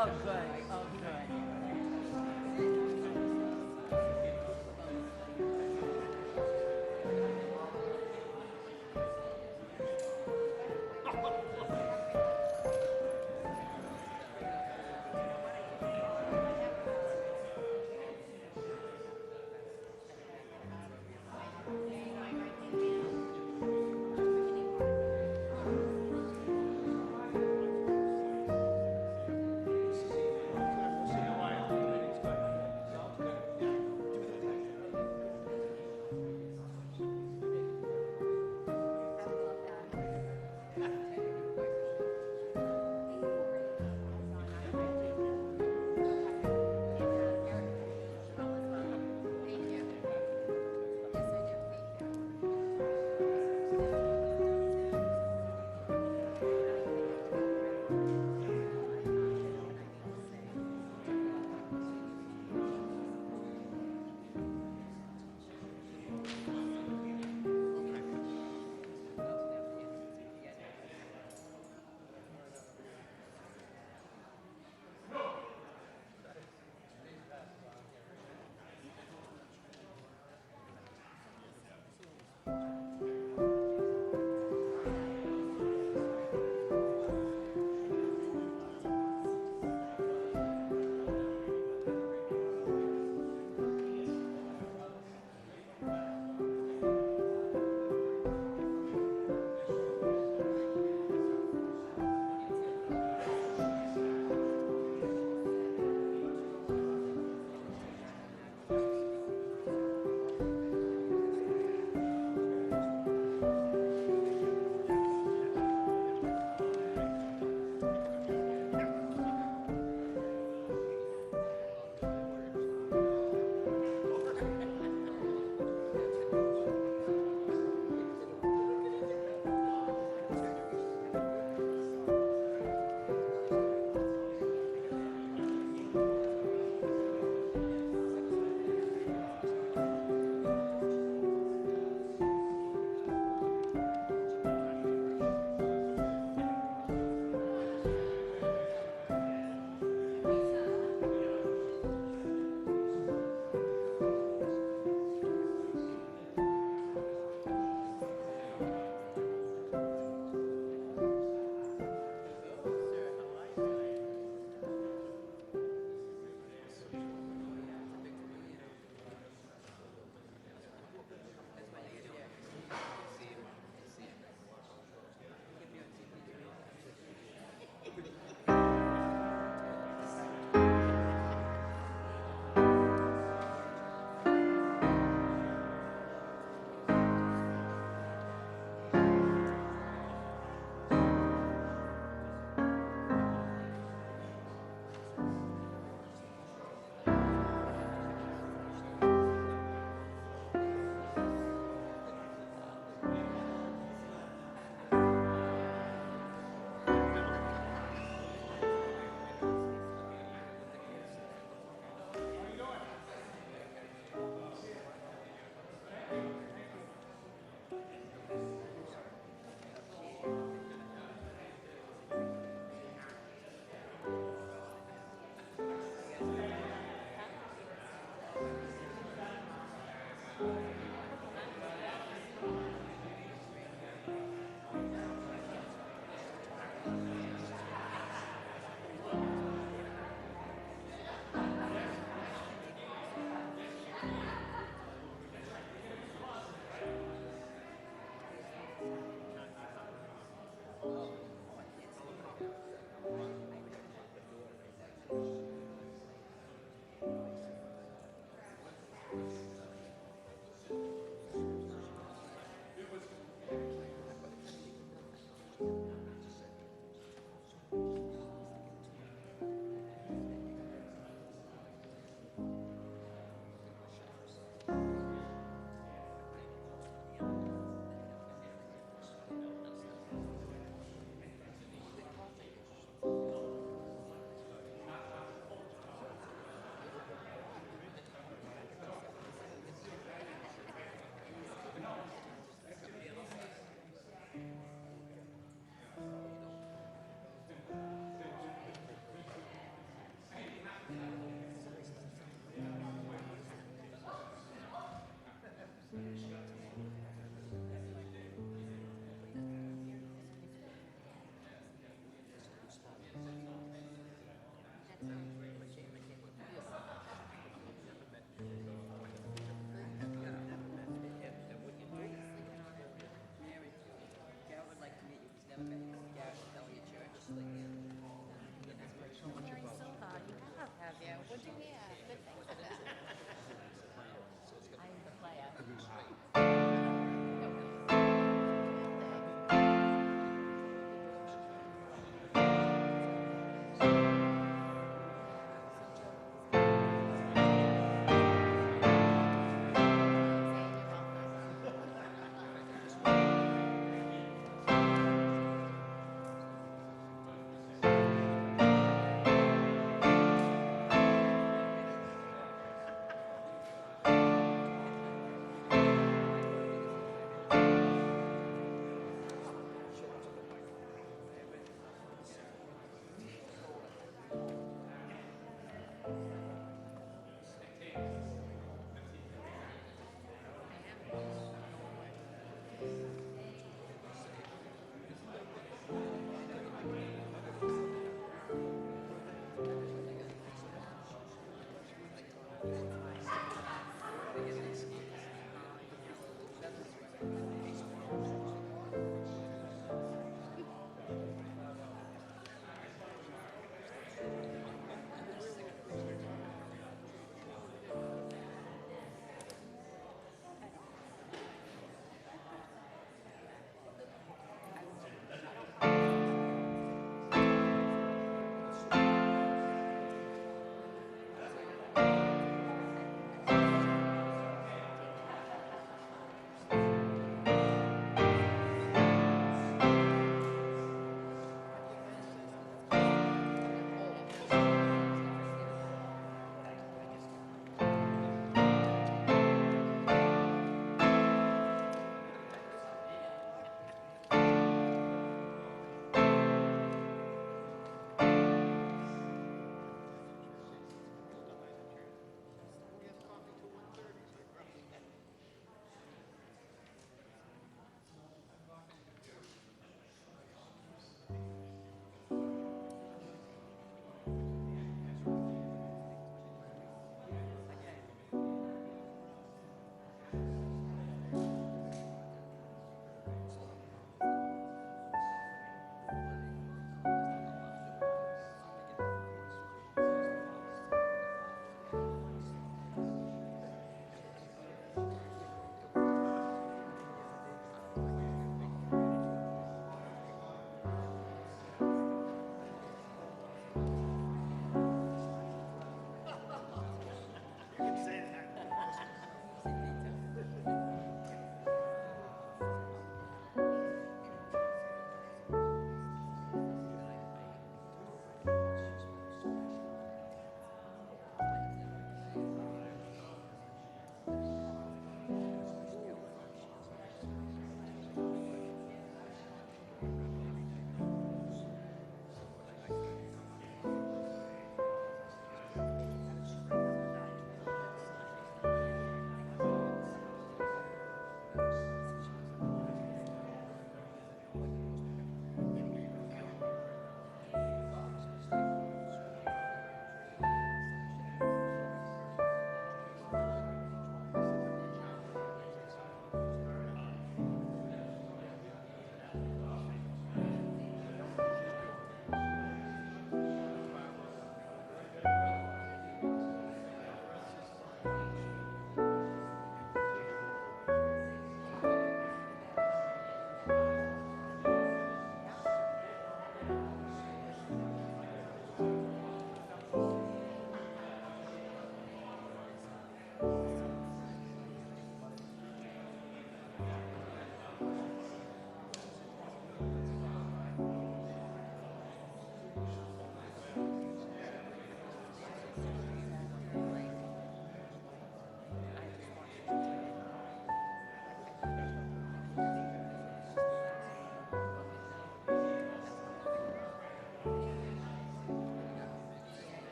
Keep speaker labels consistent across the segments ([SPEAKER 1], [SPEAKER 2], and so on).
[SPEAKER 1] Oh, good. Oh, good.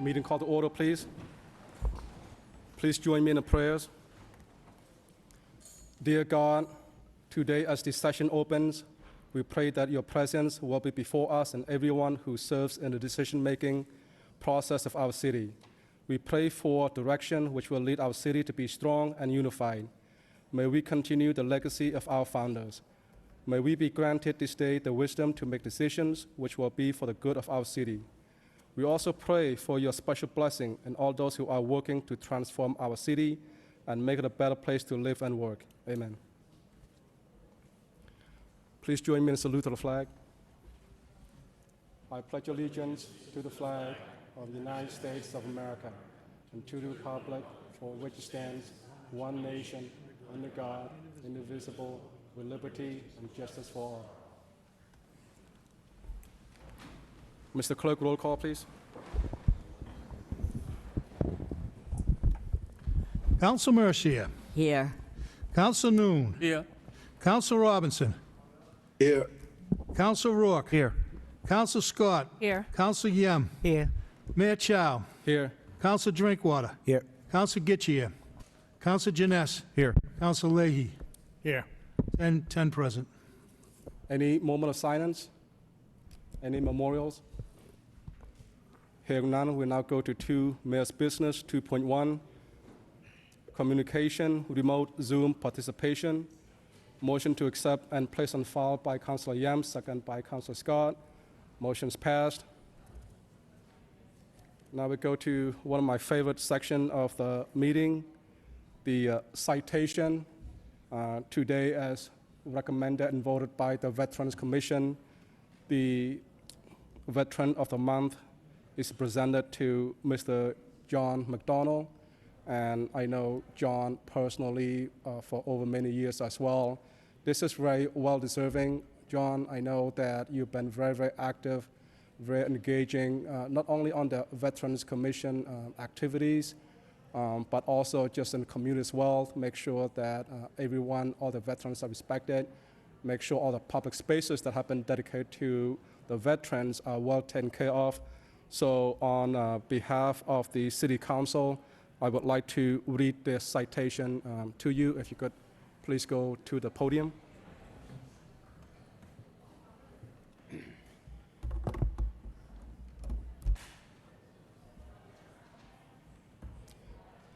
[SPEAKER 2] Meeting call to order, please. Please join me in the prayers. Dear God, today as this session opens, we pray that your presence will be before us and everyone who serves in the decision-making process of our city. We pray for direction which will lead our city to be strong and unified. May we continue the legacy of our founders. May we be granted this day the wisdom to make decisions which will be for the good of our city. We also pray for your special blessing and all those who are working to transform our city and make it a better place to live and work. Amen. Please join me in a salute to the flag. I pledge allegiance to the flag of the United States of America and to the republic for which it stands, one nation, under God, indivisible, with liberty and justice for all. Mr. Clerk, roll call, please.
[SPEAKER 3] Counsel Mercier.
[SPEAKER 1] Here.
[SPEAKER 3] Counsel Noon.
[SPEAKER 2] Here.
[SPEAKER 3] Counsel Robinson.
[SPEAKER 4] Here.
[SPEAKER 3] Counsel Rourke.
[SPEAKER 4] Here.
[SPEAKER 3] Counsel Scott.
[SPEAKER 1] Here.
[SPEAKER 3] Counsel Yem.
[SPEAKER 1] Here.
[SPEAKER 3] Mayor Chow.
[SPEAKER 2] Here.
[SPEAKER 3] Counsel Drinkwater.
[SPEAKER 4] Here.
[SPEAKER 3] Counsel Gitchia. Counsel Janess.
[SPEAKER 4] Here.
[SPEAKER 3] Counsel Leahy.
[SPEAKER 4] Here.
[SPEAKER 3] 10 present.
[SPEAKER 2] Any moment of silence? Any memorials? Hearing none, we now go to 2, Mayor's Business 2.1, Communication, Remote Zoom Participation. Motion to accept and place on file by Councilor Yam, second by Councilor Scott. Motion's passed. Now we go to one of my favorite sections of the meeting, the citation. Today, as recommended and voted by the Veterans Commission, the Veteran of the Month is presented to Mr. John McDonald, and I know John personally for over many years as well. This is very well deserving. John, I know that you've been very, very active, very engaging, not only on the Veterans Commission activities, but also just in the community as well. Make sure that everyone, all the veterans are respected. Make sure all the public spaces that have been dedicated to the veterans are well taken care of. So on behalf of the City Council, I would like to read this citation to you. If you could please go to the podium.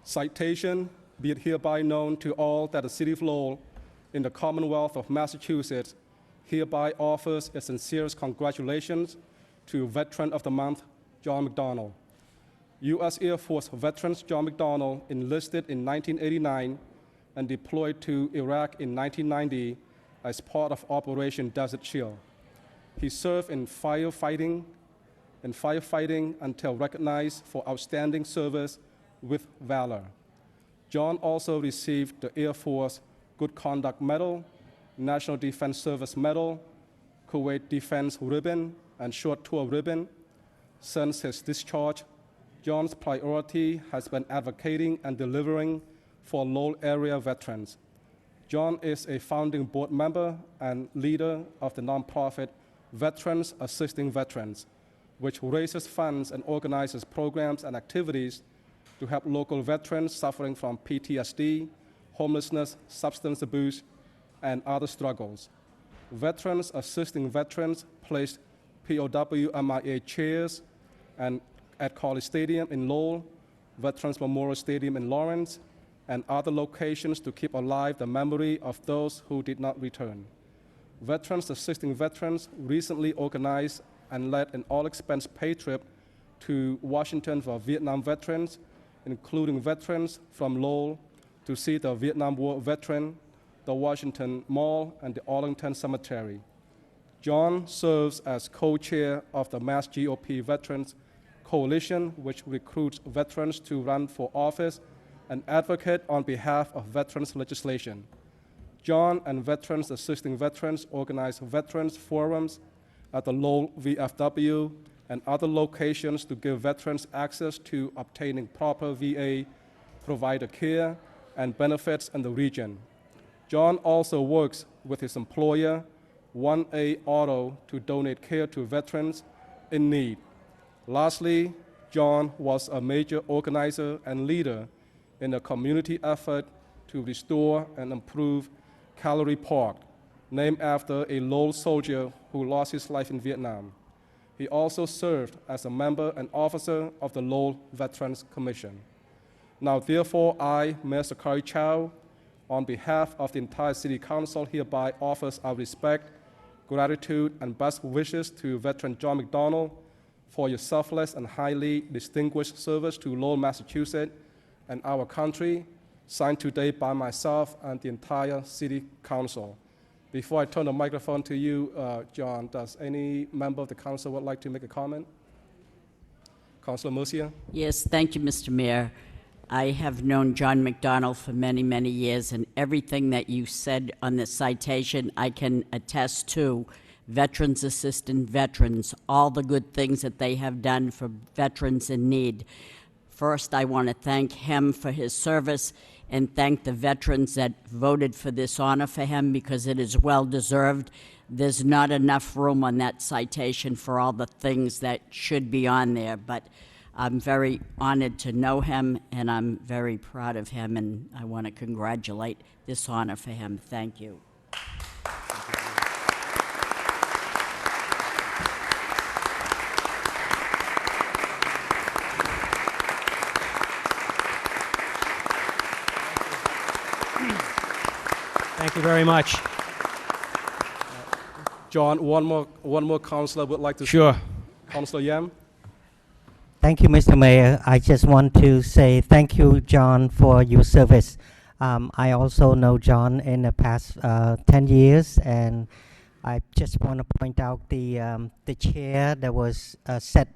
[SPEAKER 2] Citation, be it hereby known to all that the City of Lowell in the Commonwealth of Massachusetts hereby offers its sincerest congratulations to Veteran of the Month, John McDonald. U.S. Air Force veterans John McDonald enlisted in 1989 and deployed to Iraq in 1990 as part of Operation Desert Shield. He served in firefighting until recognized for outstanding service with valor. John also received the Air Force Good Conduct Medal, National Defense Service Medal, Kuwait Defense Ribbon, and Short Tour Ribbon. Since his discharge, John's priority has been advocating and delivering for Lowell area veterans. John is a founding board member and leader of the nonprofit Veterans Assisting Veterans, which raises funds and organizes programs and activities to help local veterans suffering from PTSD, homelessness, substance abuse, and other struggles. Veterans Assisting Veterans placed POW MIA chairs and at College Stadium in Lowell, Veterans Memorial Stadium in Lawrence, and other locations to keep alive the memory of those who did not return. Veterans Assisting Veterans recently organized and led an all-expense paid trip to Washington for Vietnam veterans, including veterans from Lowell, to see the Vietnam War veteran, the Washington Mall, and the Arlington Cemetery. John serves as co-chair of the Mass GOP Veterans Coalition, which recruits veterans to run for office and advocate on behalf of veterans legislation. John and Veterans Assisting Veterans organize veterans forums at the Lowell VFW and other locations to give veterans access to obtaining proper VA provider care and benefits in the region. John also works with his employer, 1A Auto, to donate care to veterans in need. Lastly, John was a major organizer and leader in a community effort to restore and improve Callery Park, named after a Lowell soldier who lost his life in Vietnam. He also served as a member and officer of the Lowell Veterans Commission. Now, therefore, I, Mayor Zachary Chow, on behalf of the entire City Council, hereby offers our respect, gratitude, and best wishes to Veteran John McDonald for your selfless and highly distinguished service to Lowell, Massachusetts, and our country, signed today by myself and the entire City Council. Before I turn the microphone to you, John, does any member of the council would like to make a comment? Councilor Murcia?
[SPEAKER 1] Yes, thank you, Mr. Mayor. I have known John McDonald for many, many years, and everything that you said on this citation, I can attest to. Veterans Assistant Veterans, all the good things that they have done for veterans in need. First, I want to thank him for his service and thank the veterans that voted for this honor for him, because it is well-deserved. There's not enough room on that citation for all the things that should be on there, but I'm very honored to know him, and I'm very proud of him, and I want to congratulate this honor for him. Thank you.
[SPEAKER 4] Thank you very much.
[SPEAKER 2] John, one more councilor would like to
[SPEAKER 4] Sure.
[SPEAKER 2] speak. Councilor Yam?
[SPEAKER 5] Thank you, Mr. Mayor. I just want to say thank you, John, for your service. I also know John in the past 10 years, and I just want to point out the chair that was set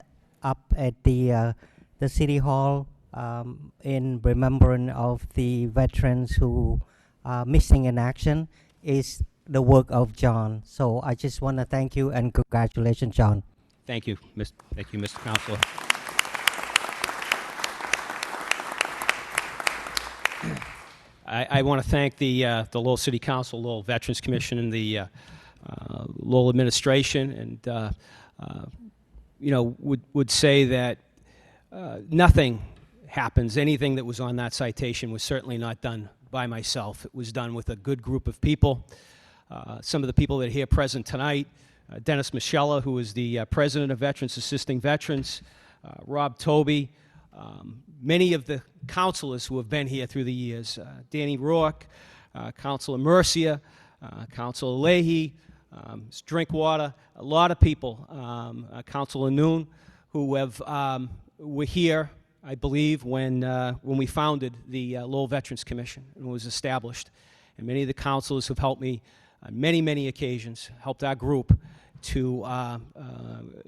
[SPEAKER 5] up at the City Hall in remembrance of the veterans who are missing in action is the work of John. So I just want to thank you and congratulations, John.
[SPEAKER 4] Thank you, Mr. Counselor. I want to thank the Lowell City Council, Lowell Veterans Commission, and the Lowell administration, and would say that nothing happens. Anything that was on that citation was certainly not done by myself. It was done with a good group of people. Some of the people that are here present tonight, Dennis Michella, who is the president of Veterans Assisting Veterans, Rob Toby, many of the councilors who have been here through the years, Danny Rourke, Councilor Mercia, Councilor Leahy, Drinkwater, a lot of people, Councilor Noon, who were here, I believe, when we founded the Lowell Veterans Commission and was established. And many of the councilors have helped me on many, many occasions, helped our group to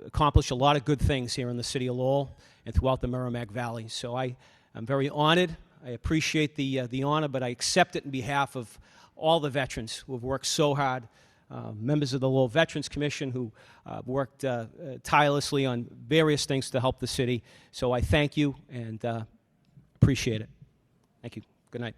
[SPEAKER 4] accomplish a lot of good things here in the city of Lowell and throughout the Merrimack Valley. So I'm very honored. I appreciate the honor, but I accept it in behalf of all the veterans who have worked so hard, members of the Lowell Veterans Commission who worked tirelessly on various things to help the city. So I thank you and appreciate it. Thank you. Good night.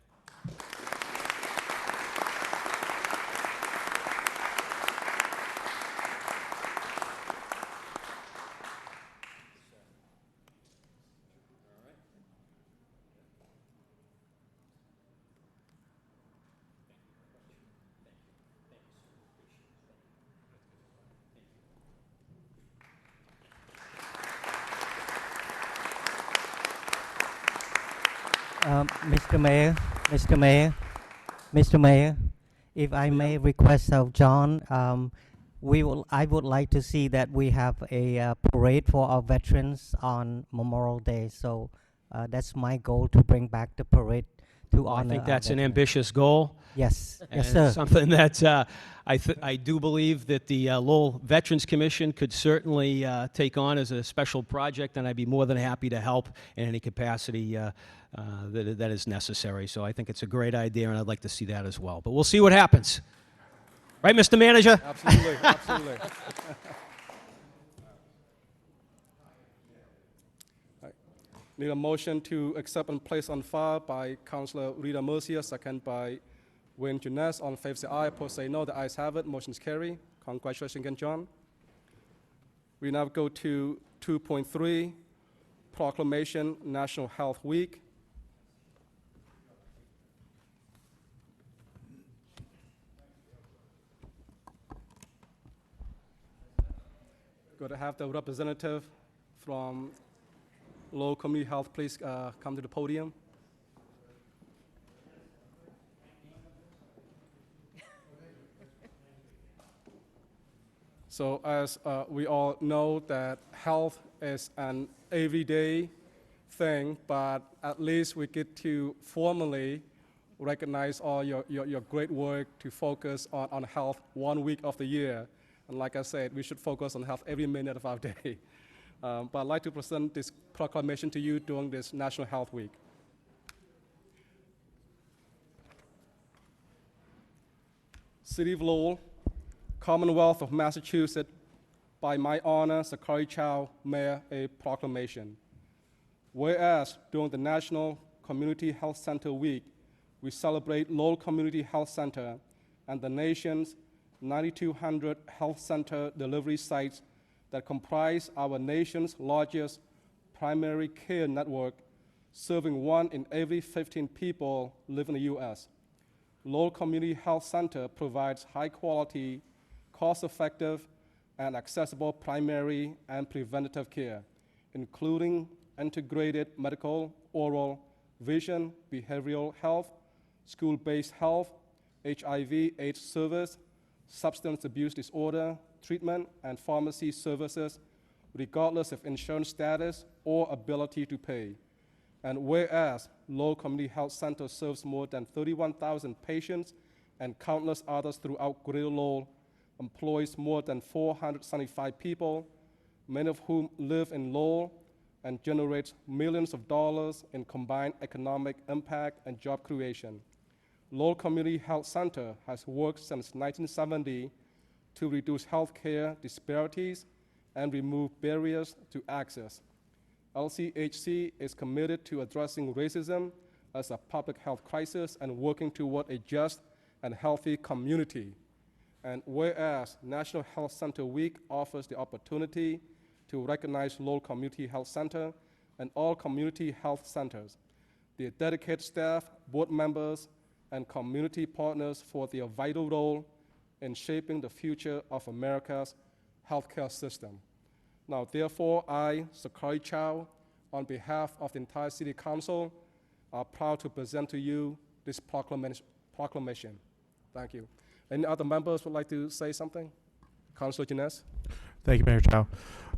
[SPEAKER 5] Mr. Mayor, if I may request of John, I would like to see that we have a parade for our veterans on Memorial Day. So that's my goal, to bring back the parade to
[SPEAKER 4] Well, I
[SPEAKER 5] honor
[SPEAKER 4] think
[SPEAKER 5] our
[SPEAKER 4] that's an
[SPEAKER 5] veterans.
[SPEAKER 4] ambitious goal.
[SPEAKER 5] Yes, yes,
[SPEAKER 4] And
[SPEAKER 5] sir.
[SPEAKER 4] something that I do believe that the Lowell Veterans Commission could certainly take on as a special project, and I'd be more than happy to help in any capacity that is necessary. So I think it's a great idea, and I'd like to see that as well. But we'll see what happens. Right, Mr. Manager?
[SPEAKER 2] Absolutely, absolutely. Right. Need a motion to accept and place on file by Councilor Rita Mercia, second by Wayne Jeunesse. All in favor say aye, opposed say no. The ayes have it. Motion is carried. Congratulations again, John. We now go to 2.3, Proclamation National Health Week. Going to have the representative from Lowell Community Health, please come to the podium. So as we all know that health is an everyday thing, but at least we get to formally recognize all your great work to focus on health 1 week of the year. And like I said, we should focus on health every minute of our day. But I'd like to present this proclamation to you during this National Health Week. City of Lowell, Commonwealth of Massachusetts, by my honor, Zachary Chow, Mayor, a proclamation. Whereas during the National Community Health Center Week, we celebrate Lowell Community Health Center and the nation's 9,200 health center delivery sites that comprise our nation's largest primary care network, serving 1 in every 15 people live in the U.S. Lowell Community Health Center provides high-quality, cost-effective, and accessible primary and preventative care, including integrated medical, oral, vision, behavioral health, school-based health, HIV/AIDS service, substance abuse disorder treatment, and pharmacy services, regardless of insurance status or ability to pay. And whereas Lowell Community Health Center serves more than 31,000 patients and countless others throughout Greater Lowell, employs more than 475 people, many of whom live in Lowell, and generates millions of dollars in combined economic impact and job creation. Lowell Community Health Center has worked since 1970 to reduce healthcare disparities and remove barriers to access. LCHC is committed to addressing racism as a public health crisis and working toward a just and healthy community. And whereas National Health Center Week offers the opportunity to recognize Lowell Community Health Center and all community health centers, their dedicated staff, board members, and community partners for their vital role in shaping the future of America's healthcare system. Now, therefore, I, Sakari Chow, on behalf of the entire City Council, are proud to present to you this proclamation. Thank you. Any other members would like to say something? Councilor Jeunesse?
[SPEAKER 6] Thank you, Mayor Chow.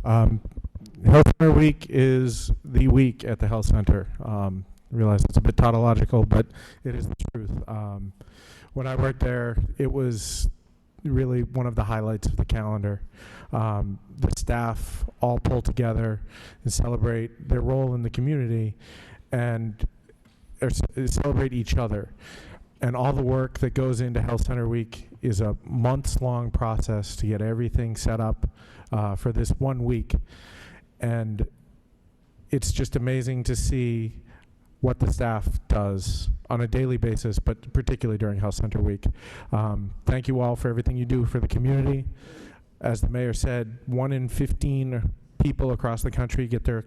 [SPEAKER 6] Health Center Week is the week at the health center. I realize it's a bit tautological, but it is the truth. When I worked there, it was really one of the highlights of the calendar. The staff all pull together and celebrate their role in the community and celebrate each other. And all the work that goes into Health Center Week is a months-long process to get everything set up for this 1 week. And it's just amazing to see what the staff does on a daily basis, but particularly during Health Center Week. Thank you all for everything you do for the community. As the mayor said, 1 in 15 people across the country get their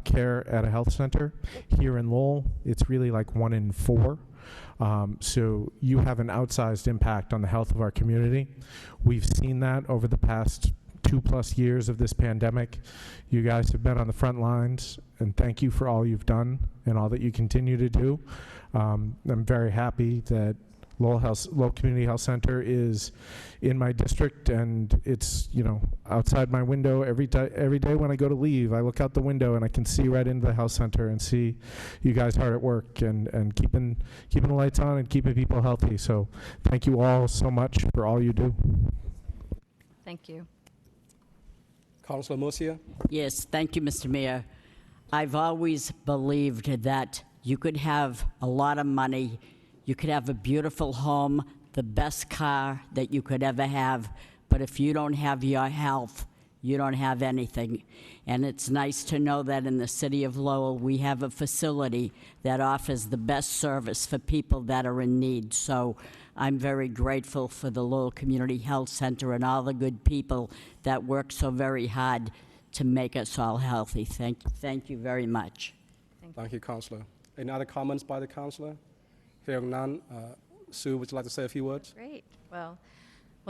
[SPEAKER 6] care at a health center. Here in Lowell, it's really like 1 in 4. So you have an outsized impact on the health of our community. We've seen that over the past 2+ years of this pandemic. You guys have been on the front lines, and thank you for all you've done and all that you continue to do. I'm very happy that Lowell Community Health Center is in my district, and it's, you know, outside my window every day when I go to leave. I look out the window and I can see right into the health center and see you guys hard at work and keeping the lights on and keeping people healthy. So thank you all so much for all you do.
[SPEAKER 7] Thank you.
[SPEAKER 2] Councilor Murcia?
[SPEAKER 1] Yes, thank you, Mr. Mayor. I've always believed that you could have a lot of money, you could have a beautiful home, the best car that you could ever have, but if you don't have your health, you don't have anything. And it's nice to know that in the city of Lowell, we have a facility that offers the best service for people that are in need. So I'm very grateful for the Lowell Community Health Center and all the good people that work so very hard to make us all healthy. Thank you very much.
[SPEAKER 2] Thank you, Councilor. Any other comments by the councilor? Hearing none, Sue, would you like to say a few words?
[SPEAKER 7] Great. Well,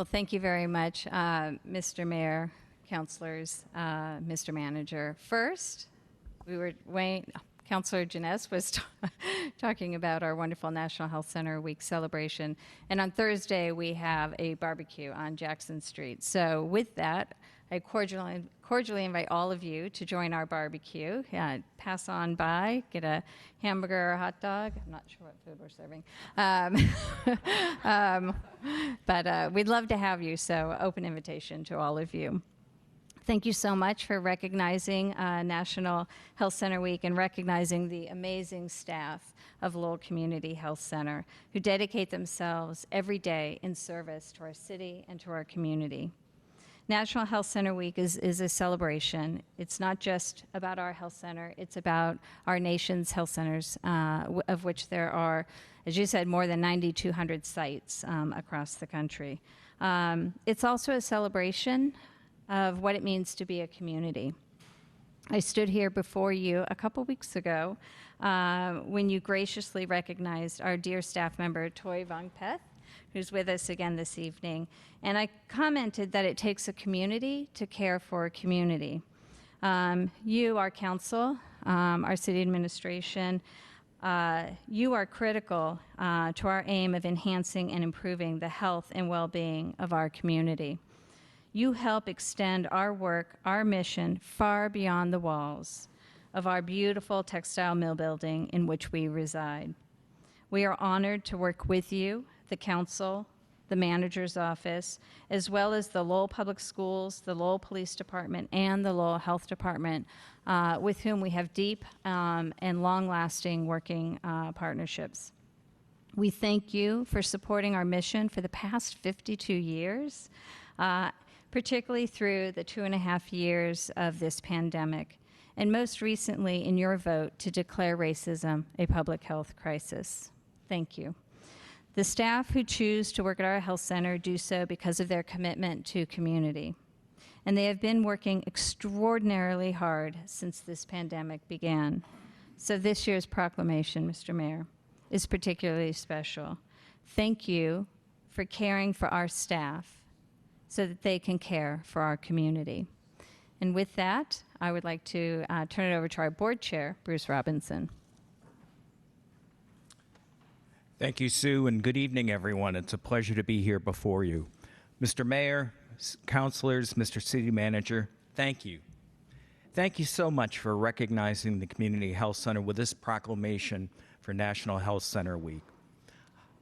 [SPEAKER 7] thank you very much, Mr. Mayor, councilors, Mr. Manager. First, Councilor Jeunesse was talking about our wonderful National Health Center Week celebration. And on Thursday, we have a barbecue on Jackson Street. So with that, I cordially invite all of you to join our barbecue. Pass on by, get a hamburger or a hot dog. I'm not sure what food we're serving. But we'd love to have you, so open invitation to all of you. Thank you so much for recognizing National Health Center Week and recognizing the amazing staff of Lowell Community Health Center who dedicate themselves every day in service to our city and to our community. National Health Center Week is a celebration. It's not just about our health center, it's about our nation's health centers, of which there are, as you said, more than 9,200 sites across the country. It's also a celebration of what it means to be a community. I stood here before you a couple weeks ago when you graciously recognized our dear staff member, Toy Vong Peth, who's with us again this evening. And I commented that it takes a community to care for a community. You, our council, our city administration, you are critical to our aim of enhancing and improving the health and well-being of our community. You help extend our work, our mission, far beyond the walls of our beautiful textile mill building in which we reside. We are honored to work with you, the council, the manager's office, as well as the Lowell Public Schools, the Lowell Police Department, and the Lowell Health Department, with whom we have deep and long-lasting working partnerships. We thank you for supporting our mission for the past 52 years, particularly through the 2.5 years of this pandemic, and most recently in your vote to declare racism a public health crisis. Thank you. The staff who choose to work at our health center do so because of their commitment to community. And they have been working extraordinarily hard since this pandemic began. So this year's proclamation, Mr. Mayor, is particularly special. Thank you for caring for our staff so that they can care for our community. And with that, I would like to turn it over to our board chair, Bruce Robinson.
[SPEAKER 8] Thank you, Sue, and good evening, everyone. It's a pleasure to be here before you. Mr. Mayor, councilors, Mr. City Manager, thank you. Thank you so much for recognizing the Community Health Center with this proclamation for National Health Center Week.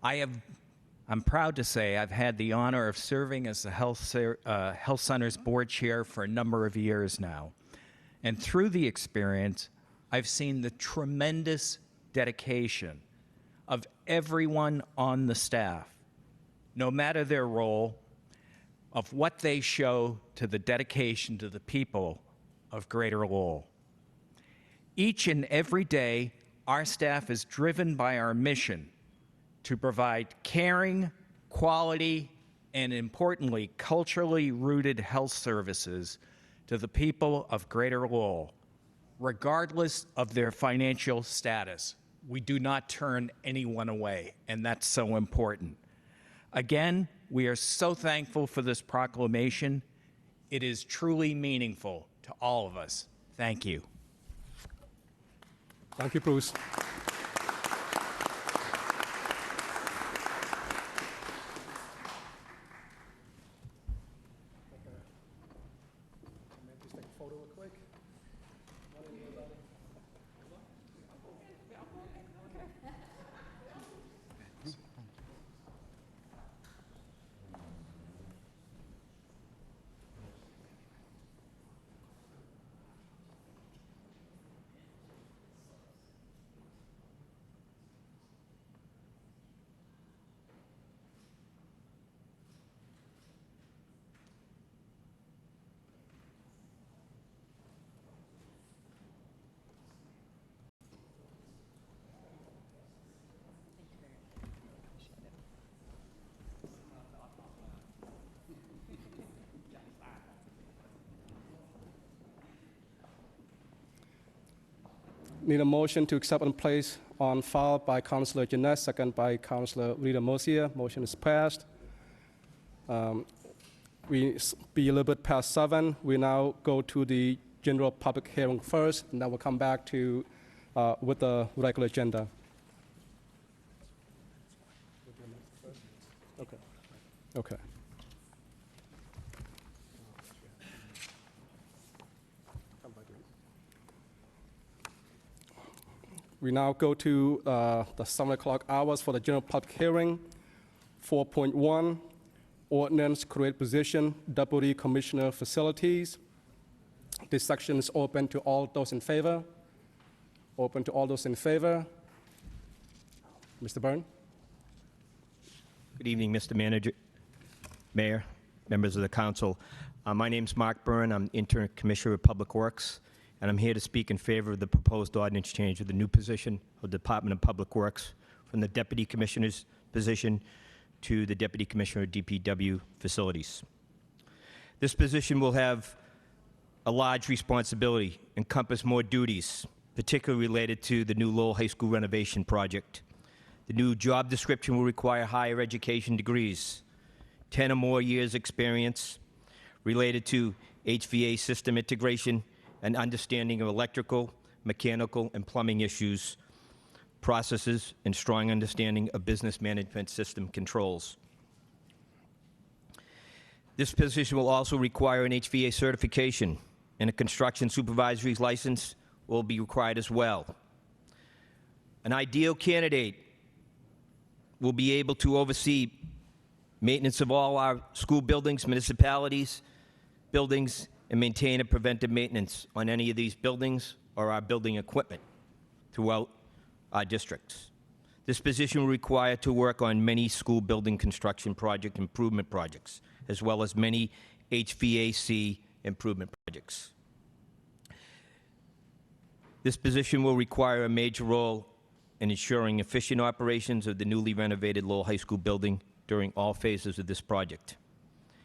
[SPEAKER 8] I'm proud to say I've had the honor of serving as the Health Center's board chair for a number of years now. And through the experience, I've seen the tremendous dedication of everyone on the staff, no matter their role, of what they show to the dedication to the people of Greater Lowell. Each and every day, our staff is driven by our mission to provide caring, quality, and importantly, culturally rooted health services to the people of Greater Lowell, regardless of their financial status. We do not turn anyone away, and that's so important. Again, we are so thankful for this proclamation. It is truly meaningful to all of us. Thank you.
[SPEAKER 2] Thank you, Bruce. Need a motion to accept and place on file by Councilor Jeunesse, second by Councilor Rita Mosier. Motion is passed. We be a little bit past 7. We now go to the general public hearing first, and then we'll come back to with the regular agenda. Okay. Okay. We now go to the 7 o'clock hours for the general public hearing. 4.1, ordinance create position, Deputy Commissioner Facilities. This section is open to all those in favor. Open to all those in favor. Mr. Byrne?
[SPEAKER 9] Good evening, Mr. Manager, Mayor, members of the council. My name's Mark Byrne. I'm Intern Commissioner of Public Works, and I'm here to speak in favor of the proposed ordinance change of the new position of the Department of Public Works from the Deputy Commissioner's position to the Deputy Commissioner of DPW Facilities. This position will have a large responsibility, encompass more duties, particularly related to the new Lowell High School renovation project. The new job description will require higher education degrees, 10 or more years experience related to HVAC system integration and understanding of electrical, mechanical, and plumbing issues, processes, and strong understanding of business management system controls. This position will also require an HVAC certification, and a construction supervisory's license will be required as well. An ideal candidate will be able to oversee maintenance of all our school buildings, municipalities, buildings, and maintain a preventive maintenance on any of these buildings or our building equipment throughout our districts. This position will require to work on many school building construction project improvement projects, as well as many HVAC improvement projects. This position will require a major role in ensuring efficient operations of the newly renovated Lowell High School building during all phases of this project.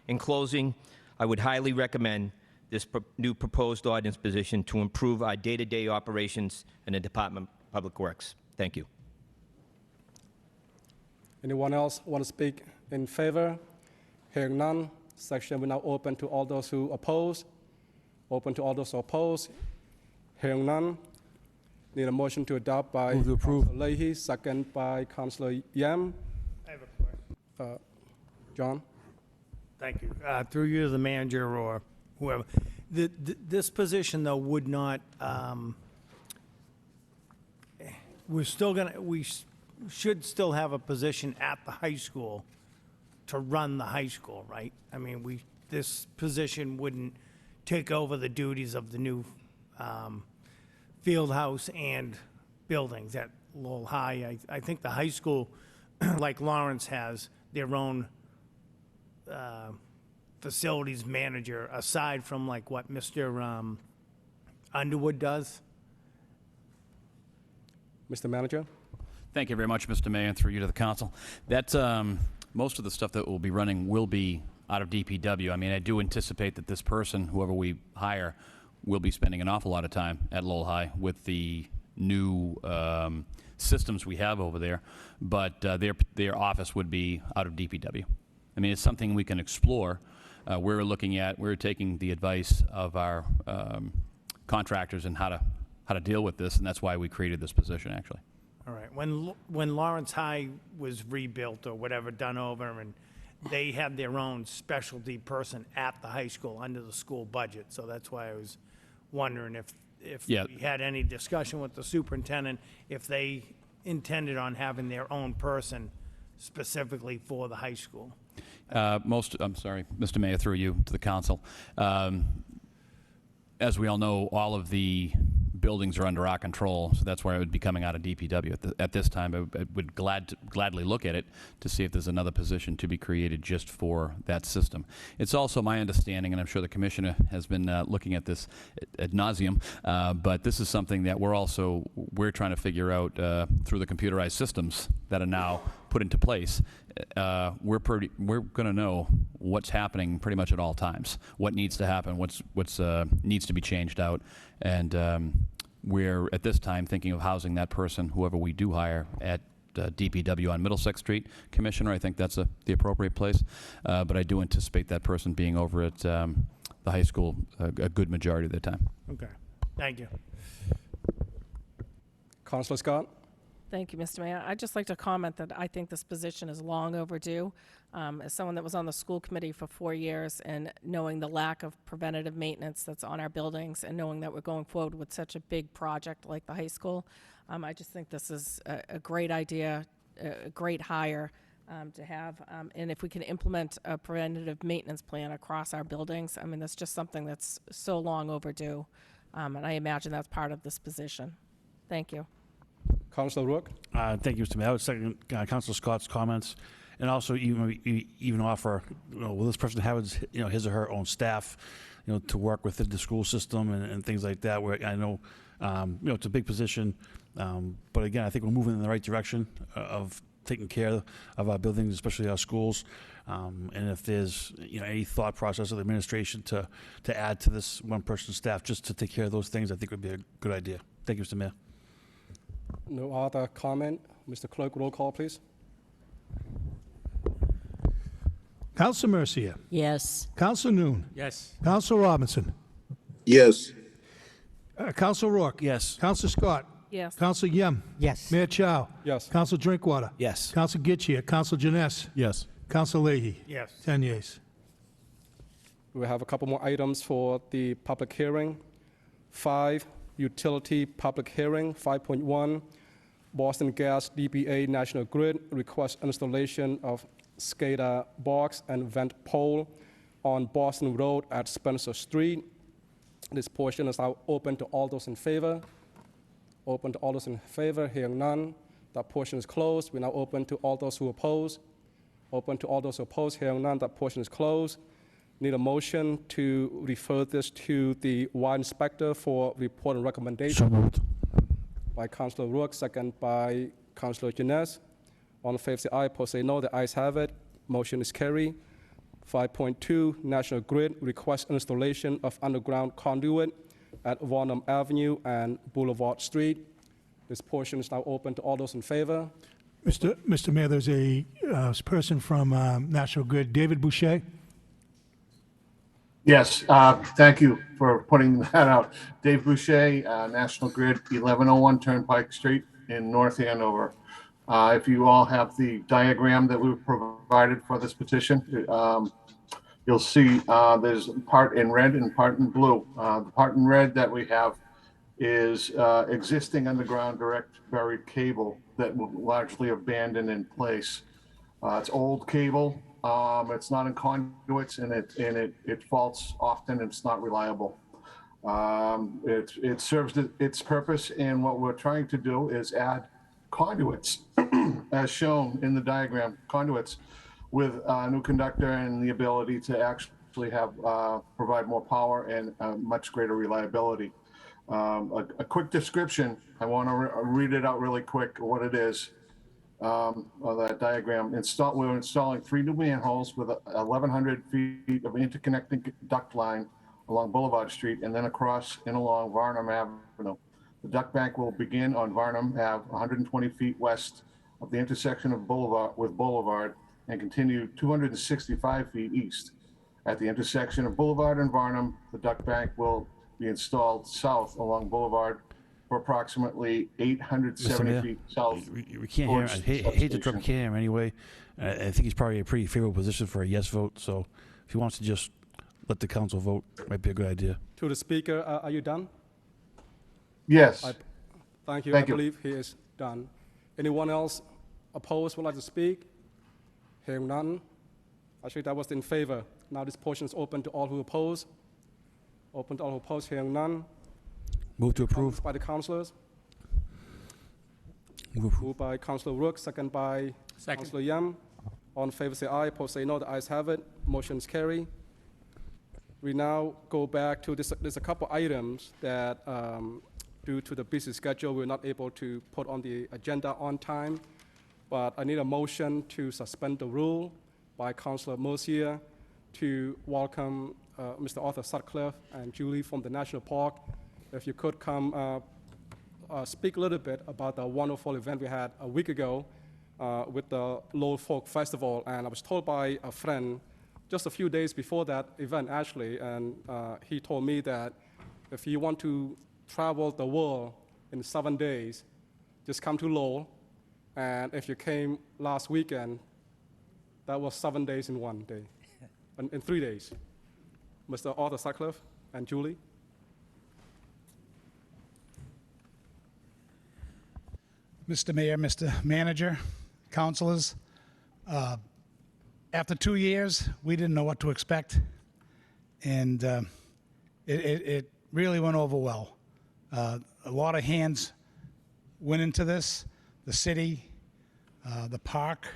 [SPEAKER 9] In closing, I would highly recommend this new proposed ordinance position to improve our day-to-day operations in the Department of Public Works. Thank you.
[SPEAKER 2] Anyone else want to speak in favor? Hearing none, section will now open to all those who oppose. Open to all those who oppose. Hearing none, need a motion to adopt by
[SPEAKER 3] Move to approve.
[SPEAKER 2] Councilor Leahy, second by Councilor Yam.
[SPEAKER 10] I have a question.
[SPEAKER 2] John?
[SPEAKER 10] Thank you. Through you, the manager or whoever. This position, though, would not, we're still gonna, should still have a position at the high school to run the high school, right? I mean, this position wouldn't take over the duties of the new field house and buildings at Lowell High. I think the high school, like Lawrence, has their own facilities manager, aside from like what Mr. Underwood does.
[SPEAKER 2] Mr. Manager?
[SPEAKER 11] Thank you very much, Mr. Mayor, and through you to the council. That, most of the stuff that will be running will be out of DPW. I mean, I do anticipate that this person, whoever we hire, will be spending an awful lot of time at Lowell High with the new systems we have over there, but their office would be out of DPW. I mean, it's something we can explore. We're taking the advice of our contractors and how to deal with this, and that's why we created this position, actually.
[SPEAKER 10] All right. When Lawrence High was rebuilt or whatever, done over, and they had their own specialty person at the high school under the school budget. So that's why I was wondering if
[SPEAKER 11] Yeah.
[SPEAKER 10] we had any discussion with the superintendent, if they intended on having their own person specifically for the high school.
[SPEAKER 11] I'm sorry, Mr. Mayor, through you to the council. As we all know, all of the buildings are under our control, so that's why it would be coming out of DPW. At this time, I would gladly look at it to see if there's another position to be created just for that system. It's also my understanding, and I'm sure the commissioner has been looking at this ad nauseum, but this is something that we're trying to figure out through the computerized systems that are now put into place. We're going to know what's happening pretty much at all times. What needs to happen? What's needs to be changed out? And we're at this time thinking of housing that person, whoever we do hire, at DPW on Middlesex Street. Commissioner, I think that's the appropriate place. But I do anticipate that person being over at the high school a good majority of the time.
[SPEAKER 10] Okay. Thank you.
[SPEAKER 2] Councilor Scott?
[SPEAKER 12] Thank you, Mr. Mayor. I'd just like to comment that I think this position is long overdue. As someone that was on the school committee for 4 years and knowing the lack of preventative maintenance that's on our buildings and knowing that we're going forward with such a big project like the high school, I just think this is a great idea, a great hire to have. And if we can implement a preventative maintenance plan across our buildings, I mean, that's just something that's so long overdue. And I imagine that's part of this position. Thank you.
[SPEAKER 2] Councilor Rourke?
[SPEAKER 13] Thank you, Mr. Mayor. I would second Councilor Scott's comments, and also even offer, will this person have his or her own staff, to work within the school system and things like that. Where I know, it's a big position, but again, I think we're moving in the right direction of taking care of our buildings, especially our schools. And if there's any thought process of the administration to add to this one person's staff just to take care of those things, I think would be a good idea. Thank you, Mr. Mayor.
[SPEAKER 2] No other comment? Mr. Clerk, roll call, please.
[SPEAKER 3] Counsel Mercia.
[SPEAKER 1] Yes.
[SPEAKER 3] Counsel Noon.
[SPEAKER 10] Yes.
[SPEAKER 3] Counsel Robinson.
[SPEAKER 14] Yes.
[SPEAKER 3] Counsel Rourke.
[SPEAKER 13] Yes.
[SPEAKER 3] Counsel Scott.
[SPEAKER 12] Yes.
[SPEAKER 3] Counsel Yem.
[SPEAKER 5] Yes.
[SPEAKER 3] Mayor Chow.
[SPEAKER 2] Yes.
[SPEAKER 3] Counsel Drinkwater.
[SPEAKER 13] Yes.
[SPEAKER 3] Counsel Getchia. Counsel Janess.
[SPEAKER 6] Yes.
[SPEAKER 3] Counsel Leahy.
[SPEAKER 10] Yes.
[SPEAKER 3] 10 yeas.
[SPEAKER 2] We have a couple more items for the public hearing. 5, utility public hearing. 5.1, Boston Gas DBA National Grid requests installation of skater box and vent pole on Boston Road at Spencer Street. This portion is now open to all those in favor. Open to all those in favor. Hearing none, that portion is closed. We now open to all those who oppose. Open to all those who oppose. Hearing none, that portion is closed. Need a motion to refer this to the ward inspector for report and recommendation.
[SPEAKER 13] So moved.
[SPEAKER 2] By Councilor Rourke, second by Councilor Jeunesse. All in favor say aye, opposed say no. The ayes have it. Motion is carried. 5.2, National Grid requests installation of underground conduit at Varnum Avenue and Boulevard Street. This portion is now open to all those in favor.
[SPEAKER 3] Mr. Mayor, there's a person from National Grid, David Boucher.
[SPEAKER 14] Yes, thank you for putting that out. Dave Boucher, National Grid, 1101 Turnpike Street in North Andover. If you all have the diagram that we provided for this petition, you'll see there's part in red and part in blue. The part in red that we have is existing underground direct buried cable that will largely abandoned in place. It's old cable. It's not in conduits, and it faults often, and it's not reliable. It serves its purpose, and what we're trying to do is add conduits, as shown in the diagram, conduits with a new conductor and the ability to actually have provide more power and much greater reliability. A quick description, I want to read it out really quick, what it is. On that diagram, we're installing 3 new manholes with 1,100 feet of interconnecting duct line along Boulevard Street and then across and along Varnum Avenue. The duct bank will begin on Varnum Ave, 120 feet west of the intersection of Boulevard and continue 265 feet east. At the intersection of Boulevard and Varnum, the duct bank will be installed south along Boulevard for approximately 870 feet south.
[SPEAKER 13] We can't hear. I hate to interrupt. Can't hear him anyway. I think he's probably a pretty favorable position for a yes vote. So if he wants to just let the council vote, might be a good idea.
[SPEAKER 2] To the speaker, are you done?
[SPEAKER 14] Yes.
[SPEAKER 2] Thank you.
[SPEAKER 14] Thank
[SPEAKER 2] I
[SPEAKER 14] you.
[SPEAKER 2] believe he is done. Anyone else opposed would like to speak? Hearing none. Actually, that was in favor. Now this portion is open to all who oppose. Open to all who oppose. Hearing none.
[SPEAKER 13] Move to approve.
[SPEAKER 2] Comments by the councilors. Moved by Councilor Rook, second by Councilor Yam. All in favor say aye, opposed say no. The ayes have it. Motion is carried. We now go back to this. There's a couple items that, due to the busy schedule, we're not able to put on the agenda on time. But I need a motion to suspend the rule by Councilor Mercier to welcome Mr. Arthur Sutcliffe and Julie from the National Park. If you could come speak a little bit about the wonderful event we had a week ago with the Lowell Folk Festival. And I was told by a friend just a few days before that event, actually, and he told me that if you want to travel the world in 7 days, just come to Lowell. And if you came last weekend, that was 7 days in 1 day, in 3 days. Mr. Arthur Sutcliffe and Julie.
[SPEAKER 15] Mr. Mayor, Mr. Manager, councilors, after 2 years, we didn't know what to expect, and it really went over well. A lot of hands went into this, the city, the park,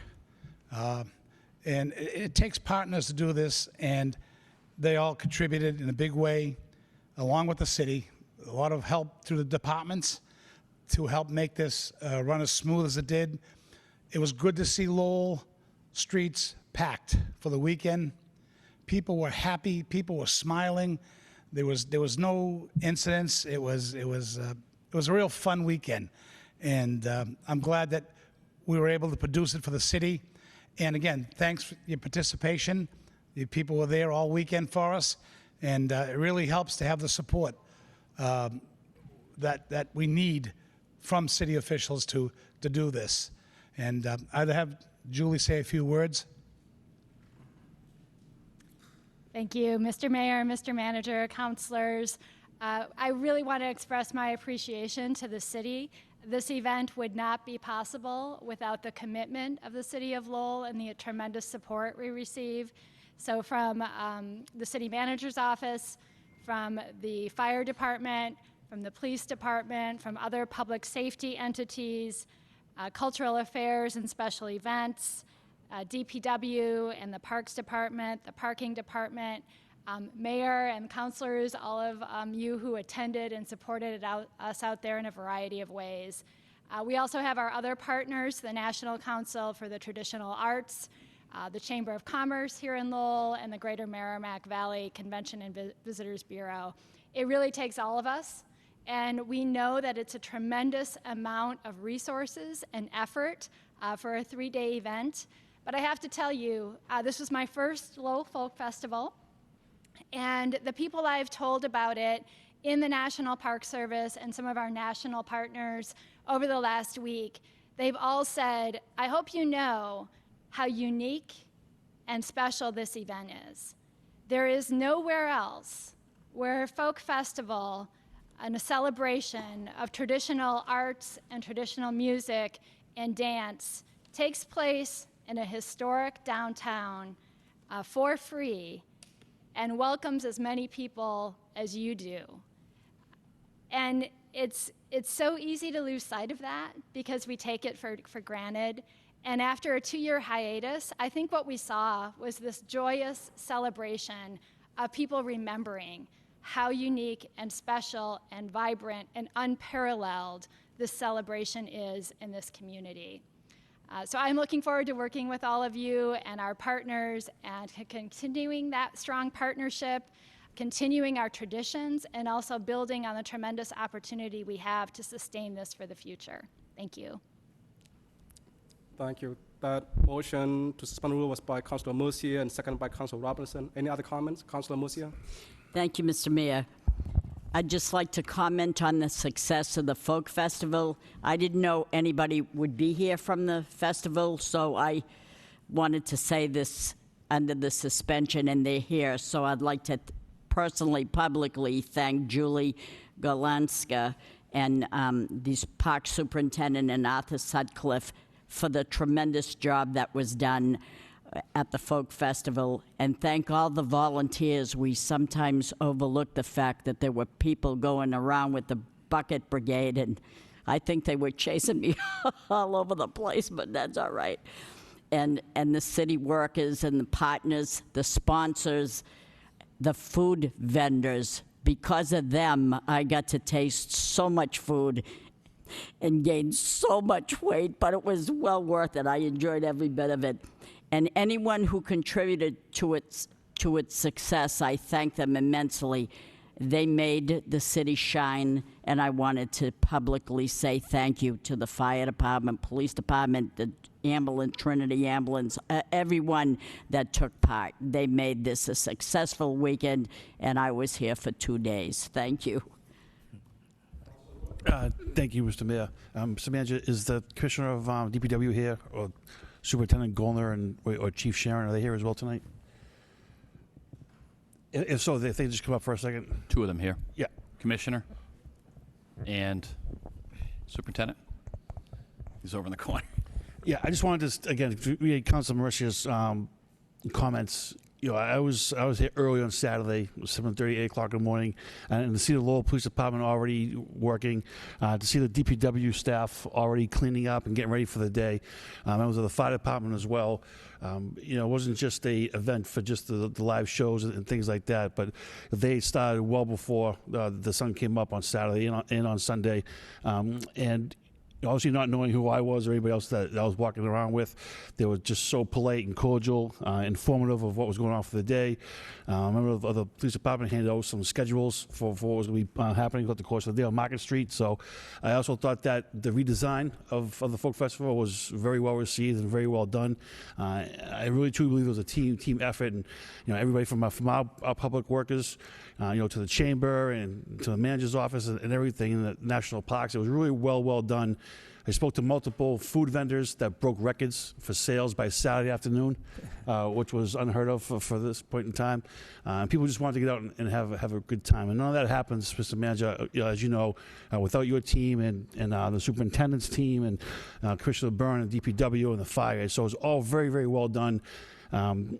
[SPEAKER 15] and it takes partners to do this, and they all contributed in a big way, along with the city. A lot of help through the departments to help make this run as smooth as it did. It was good to see Lowell streets packed for the weekend. People were happy. People were smiling. There was no incidents. It was a real fun weekend, and I'm glad that we were able to produce it for the city. And again, thanks for your participation. The people were there all weekend for us, and it really helps to have the support that we need from city officials to do this. And I'd have Julie say a few words.
[SPEAKER 16] Thank you, Mr. Mayor, Mr. Manager, councilors. I really want to express my appreciation to the city. This event would not be possible without the commitment of the City of Lowell and the tremendous support we receive. So from the City Manager's Office, from the Fire Department, from the Police Department, from other public safety entities, Cultural Affairs and Special Events, DPW and the Parks Department, the Parking Department, Mayor and councilors, all of you who attended and supported us out there in a variety of ways. We also have our other partners, the National Council for the Traditional Arts, the Chamber of Commerce here in Lowell, and the Greater Merrimack Valley Convention and Visitors Bureau. It really takes all of us, and we know that it's a tremendous amount of resources and effort for a 3-day event. But I have to tell you, this was my first Lowell Folk Festival. And the people I've told about it in the National Park Service and some of our national partners over the last week, they've all said, I hope you know how unique and special this event is. There is nowhere else where a folk festival and a celebration of traditional arts and traditional music and dance takes place in a historic downtown for free and welcomes as many people as you do. And it's so easy to lose sight of that because we take it for granted. And after a 2-year hiatus, I think what we saw was this joyous celebration of people remembering how unique and special and vibrant and unparalleled this celebration is in this community. So I'm looking forward to working with all of you and our partners and continuing that strong partnership, continuing our traditions, and also building on the tremendous opportunity we have to sustain this for the future. Thank you.
[SPEAKER 2] Thank you. That motion to suspend rule was by Councilor Murcia and seconded by Councilor Robinson. Any other comments? Councilor Murcia?
[SPEAKER 1] Thank you, Mr. Mayor. I'd just like to comment on the success of the Folk Festival. I didn't know anybody would be here from the festival, so I wanted to say this under the suspension, and they're here. So I'd like to personally, publicly thank Julie Golanska and the park superintendent and Arthur Sutcliffe for the tremendous job that was done at the Folk Festival, and thank all the volunteers. We sometimes overlook the fact that there were people going around with the bucket brigade, and I think they were chasing me all over the place, but that's all right. And the city workers and the partners, the sponsors, the food vendors. Because of them, I got to taste so much food and gained so much weight, but it was well worth it. I enjoyed every bit of it. And anyone who contributed to its success, I thank them immensely. They made the city shine, and I wanted to publicly say thank you to the fire department, police department, the ambulance, Trinity Ambulance, everyone that took part. They made this a successful weekend, and I was here for 2 days. Thank you.
[SPEAKER 13] Thank you, Mr. Mayor. Mr. Manager, is the Commissioner of DPW here, or Superintendent Gollner or Chief Sharon, are they here as well tonight? If so, if they just come up for a second.
[SPEAKER 11] 2 of them here.
[SPEAKER 13] Yeah.
[SPEAKER 11] Commissioner and Superintendent. He's over in the corner.
[SPEAKER 13] Yeah, I just wanted to, again, read Councilor Mauricia's comments. You know, I was here early on Saturday, 7:30, 8 o'clock in the morning, and to see the Lowell Police Department already working, to see the DPW staff already cleaning up and getting ready for the day. I was at the fire department as well. You know, it wasn't just a event for just the live shows and things like that, but they started well before the sun came up on Saturday and on Sunday, and obviously not knowing who I was or anybody else that I was walking around with, they were just so polite and cordial, informative of what was going on for the day. I remember the police department handed out some schedules for what was going to be happening throughout the course of the day on Market Street. So I also thought that the redesign of the Folk Festival was very well received and very well done. I really truly believe it was a team effort, and you know, everybody from our public workers, you know, to the chamber and to the manager's office and everything in the national parks. It was really well done. I spoke to multiple food vendors that broke records for sales by Saturday afternoon, which was unheard of for this point in time. People just wanted to get out and have a good time. And none of that happens, Mr. Manager, as you know, without your team and the superintendent's team and Commissioner Byrne and DPW and the fire. So it was all very, very well done. On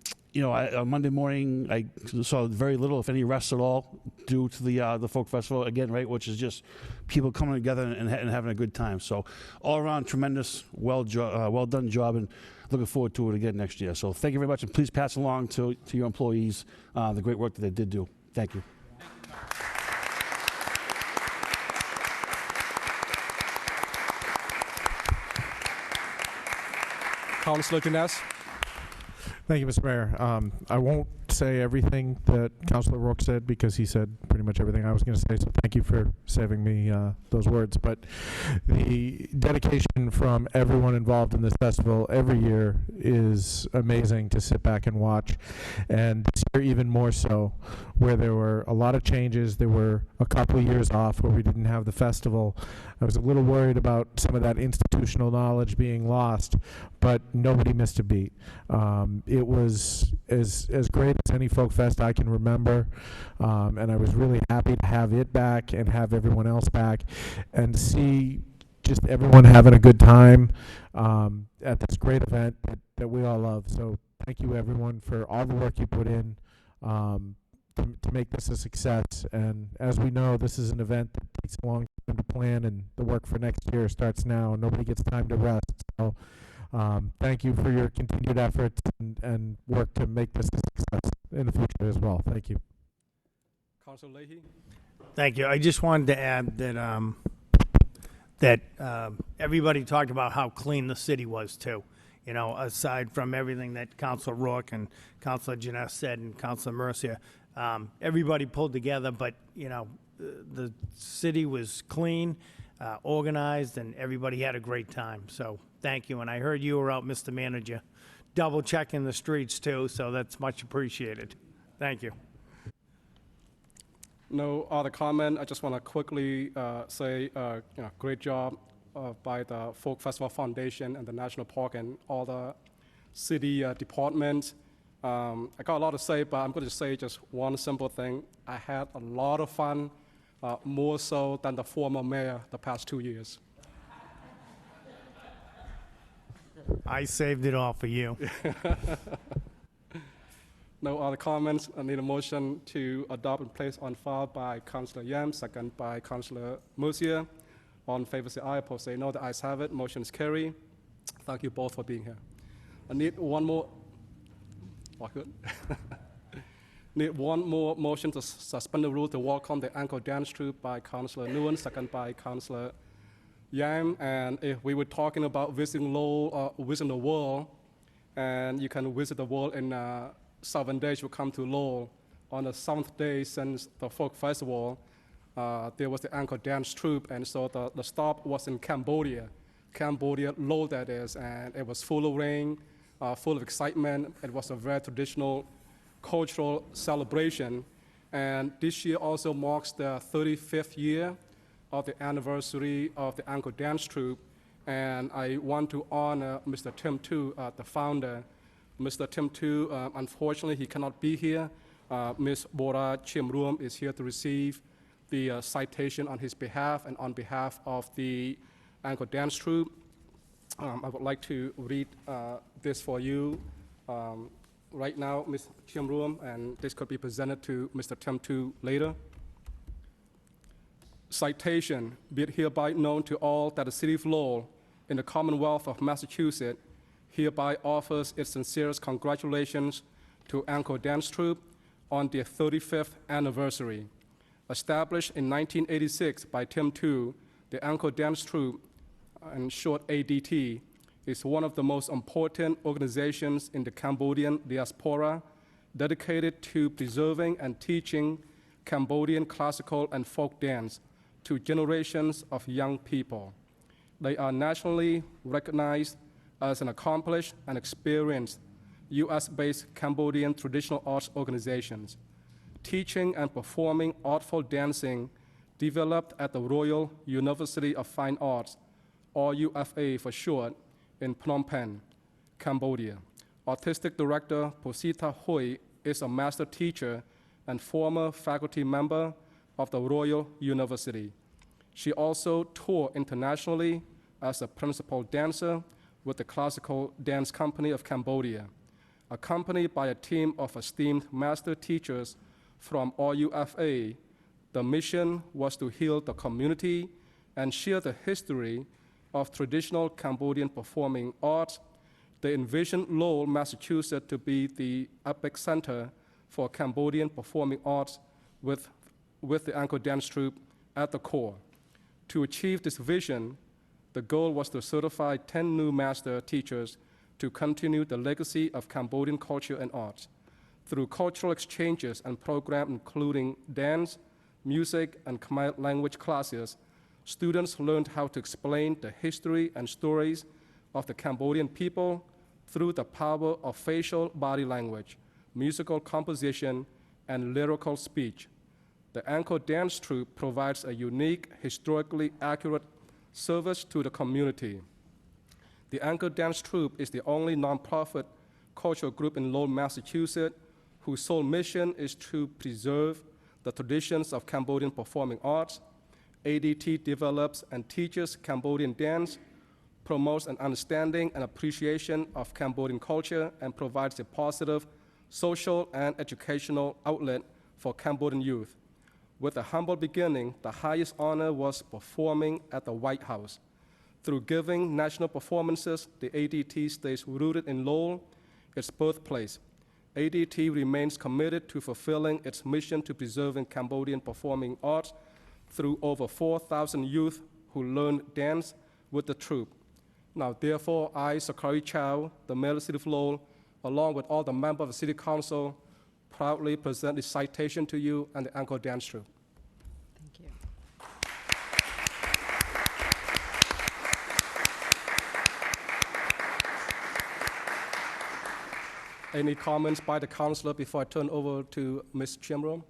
[SPEAKER 13] Monday morning, I saw very little, if any, arrests at all due to the folk festival again, right, which is just people coming together and having a good time. So all around, tremendous, well done job, and looking forward to it again next year. So thank you very much, and please pass along to your employees the great work that they did do. Thank you.
[SPEAKER 2] Councillor Janess.
[SPEAKER 6] Thank you, Mr. Mayor. I won't say everything that Councilor Rourke said because he said pretty much everything I was going to say, so thank you for saving me those words. But the dedication from everyone involved in this festival every year is amazing to sit back and watch, and this year even more so, where there were a lot of changes. There were a couple of years off where we didn't have the festival. I was a little worried about some of that institutional knowledge being lost, but nobody missed a beat. It was as great as any folk fest I can remember, and I was really happy to have it back and have everyone else back and see just everyone having a good time at this great event that we all love. So thank you everyone for all the work you put in to make this a success. And as we know, this is an event that takes a long time to plan, and the work for next year starts now. Nobody gets time to rest. So thank you for your continued efforts and work to make this a success in the future as well. Thank you.
[SPEAKER 2] Councillor Leahy.
[SPEAKER 10] Thank you. I just wanted to add that everybody talked about how clean the city was too. You know, aside from everything that Councilor Rourke and Councilor Janess said and Councilor Mercia, everybody pulled together. But you know, the city was clean, organized, and everybody had a great time. So thank you. And I heard you were out, Mr. Manager, double checking the streets too. So that's much appreciated. Thank you.
[SPEAKER 2] No other comment. I just want to quickly say, great job by the Folk Festival Foundation and the National Park and all the city departments. I got a lot to say, but I'm going to say just one simple thing. I had a lot of fun, more so than the former mayor the past 2 years.
[SPEAKER 10] I saved it all for you.
[SPEAKER 2] No other comments. I need a motion to adopt and place on file by Councillor Yam, second by Councillor Mercia. All in favor say aye, opposed say no. The ayes have it. Motion is carried. Thank you both for being here. I need one more. Oh, good. Need one more motion to suspend the rule to welcome the Ankle Dance Troupe by Councillor Nguyen, second by Councillor Yam. And if we were talking about visiting Lowell, visiting the world, and you can visit the world in 7 days, you come to Lowell. On the 7th day since the folk festival, there was the Ankle Dance Troupe, and so the stop was in Cambodia, Lowell that is, and it was full of rain, full of excitement. It was a very traditional cultural celebration, and this year also marks the 35th year of the anniversary of the Ankle Dance Troupe, and I want to honor Mr. Tim Tu, the founder. Mr. Tim Tu, unfortunately, he cannot be here. Ms. Bora Chimruam is here to receive the citation on his behalf and on behalf of the Ankle Dance Troupe. I would like to read this for you right now, Ms. Chimruam, and this could be presented to Mr. Tim Tu later. Citation, be it hereby known to all that the City of Lowell in the Commonwealth of Massachusetts hereby offers its sincerest congratulations to Ankle Dance Troupe on their 35th anniversary. Established in 1986 by Tim Tu, the Ankle Dance Troupe, in short ADT, is one of the most important organizations in the Cambodian diaspora dedicated to preserving and teaching Cambodian classical and folk dance to generations of young people. They are nationally recognized as an accomplished and experienced US-based Cambodian traditional arts organizations, teaching and performing artful dancing developed at the Royal University of Fine Arts, or UFA for short, in Phnom Penh, Cambodia. Artistic Director Posita Hoi is a master teacher and former faculty member of the Royal University. She also toured internationally as a principal dancer with the Classical Dance Company of Cambodia. Accompanied by a team of esteemed master teachers from RUFA, the mission was to heal the community and share the history of traditional Cambodian performing arts. They envisioned Lowell, Massachusetts to be the epicenter for Cambodian performing arts with the Angkor Dance Troupe at the core. To achieve this vision, the goal was to certify 10 new master teachers to continue the legacy of Cambodian culture and arts. Through cultural exchanges and programs including dance, music, and Khmer language classes, students learned how to explain the history and stories of the Cambodian people through the power of facial body language, musical composition, and lyrical speech. The Angkor Dance Troupe provides a unique, historically accurate service to the community. The Angkor Dance Troupe is the only nonprofit cultural group in Lowell, Massachusetts, whose sole mission is to preserve the traditions of Cambodian performing arts. ADT develops and teaches Cambodian dance, promotes an understanding and appreciation of Cambodian culture, and provides a positive social and educational outlet for Cambodian youth. With a humble beginning, the highest honor was performing at the White House. Through giving national performances, the ADT stays rooted in Lowell, its birthplace. ADT remains committed to fulfilling its mission to preserving Cambodian performing arts through over 4,000 youth who learn dance with the troupe. Now, therefore, I, Sakari Chow, the Mayor of the City of Lowell, along with all the members of the City Council, proudly present this citation to you and the Angkor Dance Troupe.
[SPEAKER 1] Thank you.
[SPEAKER 2] Any comments by the councilor before I turn over to Ms. Chimrom?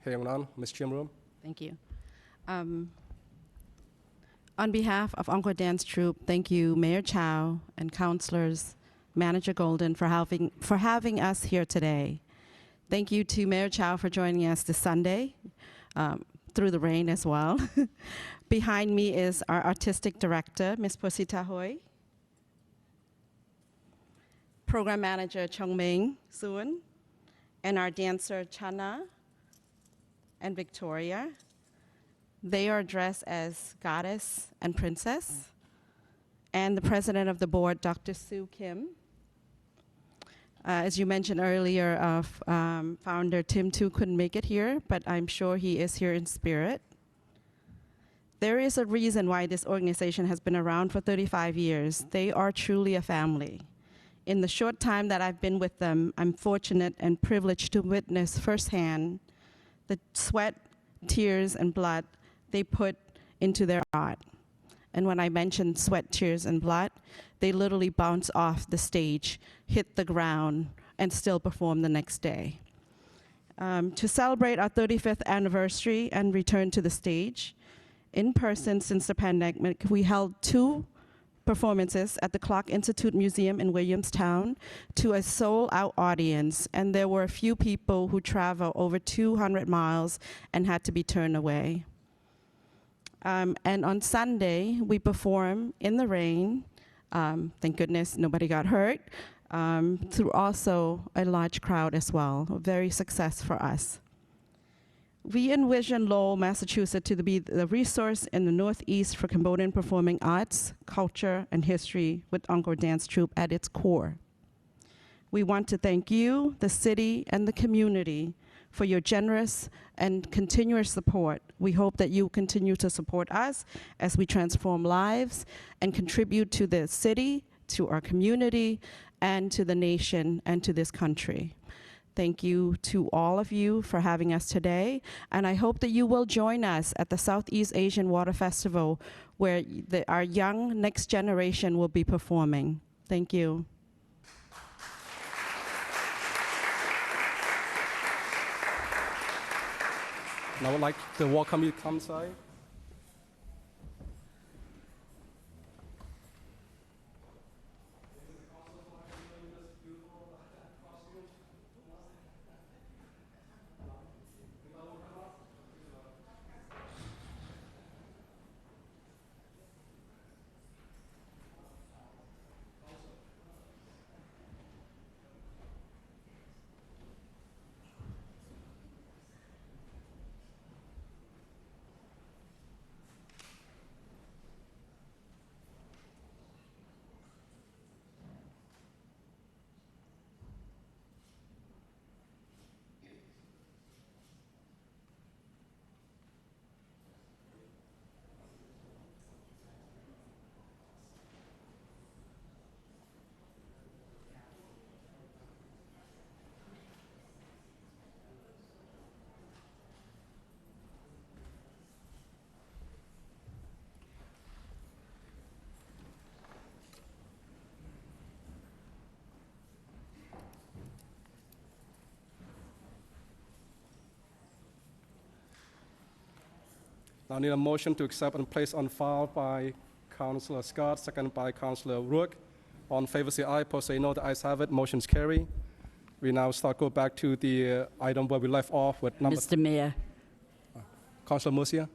[SPEAKER 2] Hearing none, Ms. Chimrom.
[SPEAKER 17] Thank you. On behalf of Angkor Dance Troupe, thank you, Mayor Chow and councilors, Manager Golden, for having us here today. Thank you to Mayor Chow for joining us this Sunday, through the rain as well. Behind me is our artistic director, Ms. Posita Hoi, program manager Chongming Suan, and our dancer Chana and Victoria. They are dressed as goddess and princess. And the president of the board, Dr. Sue Kim. As you mentioned earlier, founder Tim Tu couldn't make it here, but I'm sure he is here in spirit. There is a reason why this organization has been around for 35 years. They are truly a family. In the short time that I've been with them, I'm fortunate and privileged to witness firsthand the sweat, tears, and blood they put into their art. And when I mention sweat, tears, and blood, they literally bounce off the stage, hit the ground, and still perform the next day. To celebrate our 35th anniversary and return to the stage, in person since the pandemic, we held 2 performances at the Clark Institute Museum in Williamstown to a sold-out audience, and there were a few people who traveled over 200 miles and had to be turned away. And on Sunday, we performed in the rain. Thank goodness nobody got hurt. Through also a large crowd as well. A very success for us. We envision Lowell, Massachusetts to be the resource in the Northeast for Cambodian performing arts, culture, and history with Angkor Dance Troupe at its core. We want to thank you, the city, and the community for your generous and continuous support. We hope that you continue to support us as we transform lives and contribute to the city, to our community, and to the nation and to this country. Thank you to all of you for having us today, and I hope that you will join us at the Southeast Asian Water Festival, where our young next generation will be performing. Thank you.
[SPEAKER 2] And I would like to welcome you to come side. I need a motion to accept and place on file by Councillor Scott, second by Councillor Rourke. All in favor, say aye. Opposed, say no. The ayes have it. Motion's carry. We now go back to the item where we left off with number.
[SPEAKER 1] Mr. Mayor,
[SPEAKER 2] Councillor Murcia.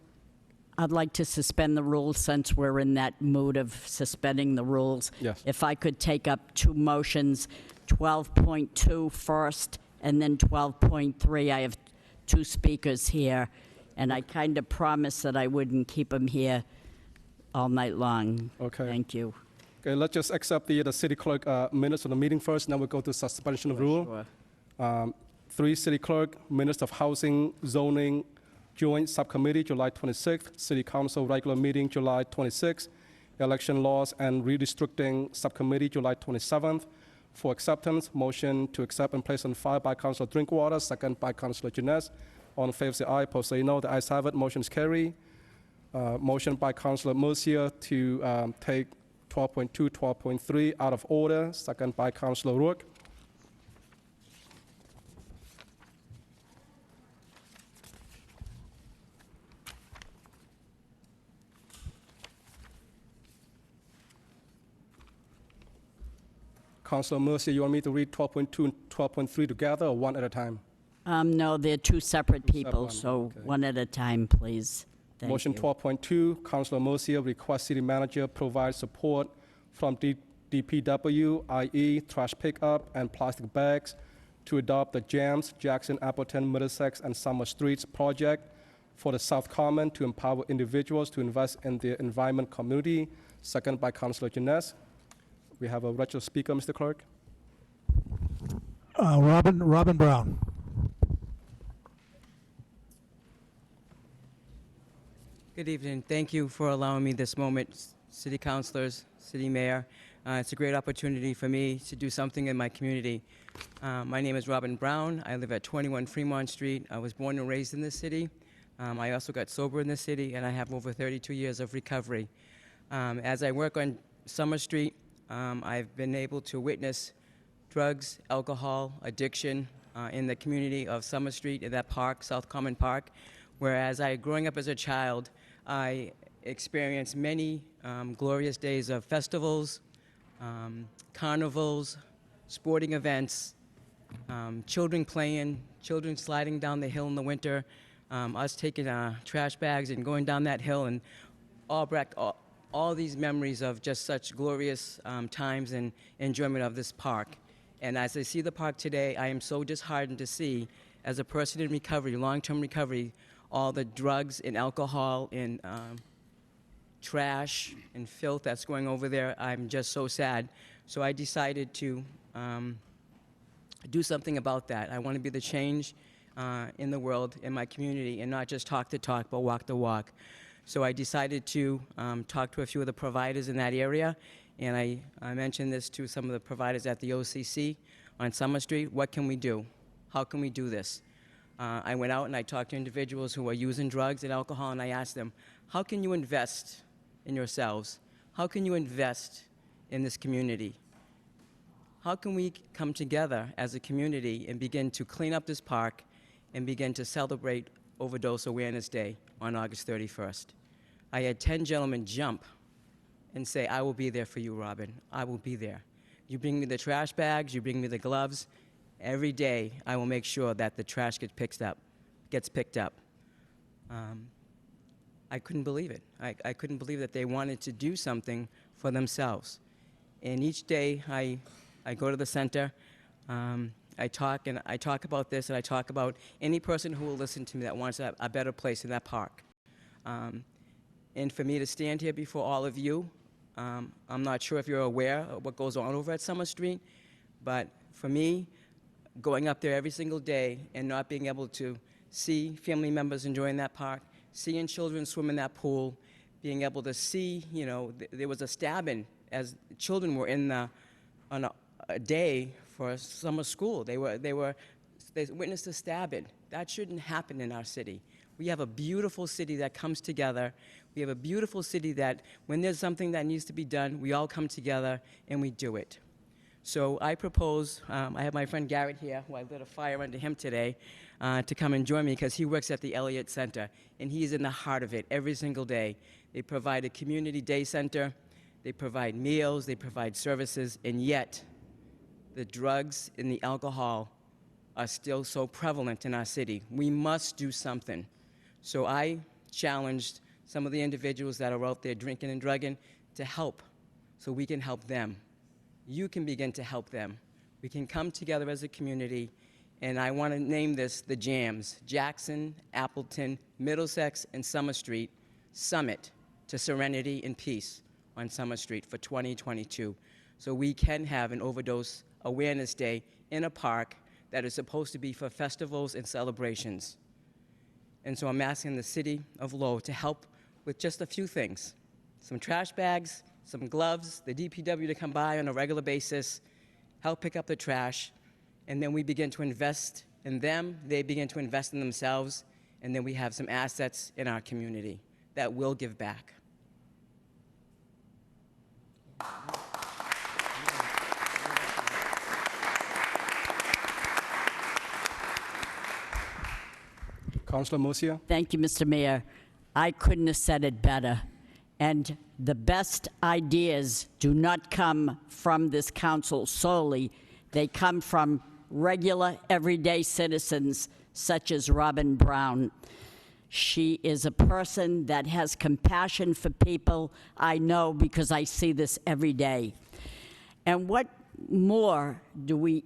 [SPEAKER 1] I'd like to suspend the rules since we're in that mood of suspending the rules.
[SPEAKER 2] Yes.
[SPEAKER 1] If I could take up two motions, 12.2 first and then 12.3. I have two speakers here, and I kind of promised that I wouldn't keep them here all night long.
[SPEAKER 2] Okay.
[SPEAKER 1] Thank you.
[SPEAKER 2] Okay, let's just accept the city clerk minutes of the meeting first, then we'll go to suspension of rule.
[SPEAKER 1] Sure.
[SPEAKER 2] 3, city clerk, minutes of housing, zoning, joint subcommittee, July 26th, city council regular meeting, July 26th, election laws and redistricting subcommittee, July 27th. For acceptance, motion to accept and place on file by Councilor Drinkwater, second by Councilor Jeunesse. All in favor, say aye. Opposed, say no. The ayes have it. Motion is carried. Motion by Councilor Murcia to take 12.2, 12.3 out of order, second by Councilor Rourke. Councilor Murcia, you want me to read 12.2 and 12.3 together or one at a time?
[SPEAKER 1] No, they're two separate people,
[SPEAKER 2] one,
[SPEAKER 1] so
[SPEAKER 2] okay.
[SPEAKER 1] one at a time, please. Thank
[SPEAKER 2] Motion
[SPEAKER 1] you.
[SPEAKER 2] 12.2, Councilor Murcia requests city manager provide support from DPW, i.e. trash pickup and plastic bags, to adopt the JAMS, Jackson, Appleton, Middlesex, and Summer Streets project for the South Common to empower individuals to invest in their environment community, second by Councilor Jeunesse. We have a registered speaker, Mr. Clerk.
[SPEAKER 3] Robin Brown.
[SPEAKER 18] Good evening. Thank you for allowing me this moment, city councilors, city mayor. It's a great opportunity for me to do something in my community. My name is Robin Brown. I live at 21 Fremont Street. I was born and raised in this city. I also got sober in this city, and I have over 32 years of recovery. As I work on Summer Street, I've been able to witness drugs, alcohol, addiction in the community of Summer Street, in that park, South Common Park, whereas growing up as a child, I experienced many glorious days of festivals, carnivals, sporting events, children playing, children sliding down the hill in the winter, us taking trash bags and going down that hill, and all these memories of just such glorious times and enjoyment of this park. And as I see the park today, I am so disheartened to see, as a person in recovery, long-term recovery, all the drugs and alcohol and trash and filth that's going over there. I'm just so sad. So I decided to do something about that. I want to be the change in the world, in my community, and not just talk the talk, but walk the walk. So I decided to talk to a few of the providers in that area, and I mentioned this to some of the providers at the OCC on Summer Street. What can we do? How can we do this? I went out and I talked to individuals who are using drugs and alcohol, and I asked them, how can you invest in yourselves? How can you invest in this community? How can we come together as a community and begin to clean up this park and begin to celebrate Overdose Awareness Day on August 31st? I had 10 gentlemen jump and say, I will be there for you, Robin. I will be there. You bring me the trash bags, you bring me the gloves. Every day, I will make sure that the trash gets picked up. I couldn't believe it. I couldn't believe that they wanted to do something for themselves. And each day, I go to the center, I talk about this, and I talk about any person who will listen to me that wants a better place in that park. And for me to stand here before all of you, I'm not sure if you're aware of what goes on over at Summer Street, but for me, going up there every single day and not being able to see family members enjoying that park, seeing children swim in that pool, being able to see, there was a stabbing as children were on a day for summer school. They witnessed a stabbing. That shouldn't happen in our city. We have a beautiful city that comes together. We have a beautiful city that when there's something that needs to be done, we all come together and we do it. So I propose, I have my friend Garrett here, who I lit a fire under him today, to come and join me because he works at the Elliott Center, and he's in the heart of it every single day. They provide a community day center, they provide meals, they provide services, and yet the drugs and the alcohol are still so prevalent in our city. We must do something. So I challenged some of the individuals that are out there drinking and drugging to help, so we can help them. You can begin to help them. We can come together as a community, and I want to name this the JAMS, Jackson, Appleton, Middlesex, and Summer Street Summit to Serenity and Peace on Summer Street for 2022. So we can have an overdose awareness day in a park that is supposed to be for festivals and celebrations. And so I'm asking the city of Lowell to help with just a few things. Some trash bags, some gloves, the DPW to come by on a regular basis, help pick up the trash, and then we begin to invest in them, they begin to invest in themselves, and then we have some assets in our community that will give back.
[SPEAKER 2] Councilor Musia.
[SPEAKER 1] Thank you, Mr. Mayor. I couldn't have said it better. And the best ideas do not come from this council solely. They come from regular, everyday citizens such as Robin Brown. She is a person that has compassion for people. I know because I see this every day. And what more do we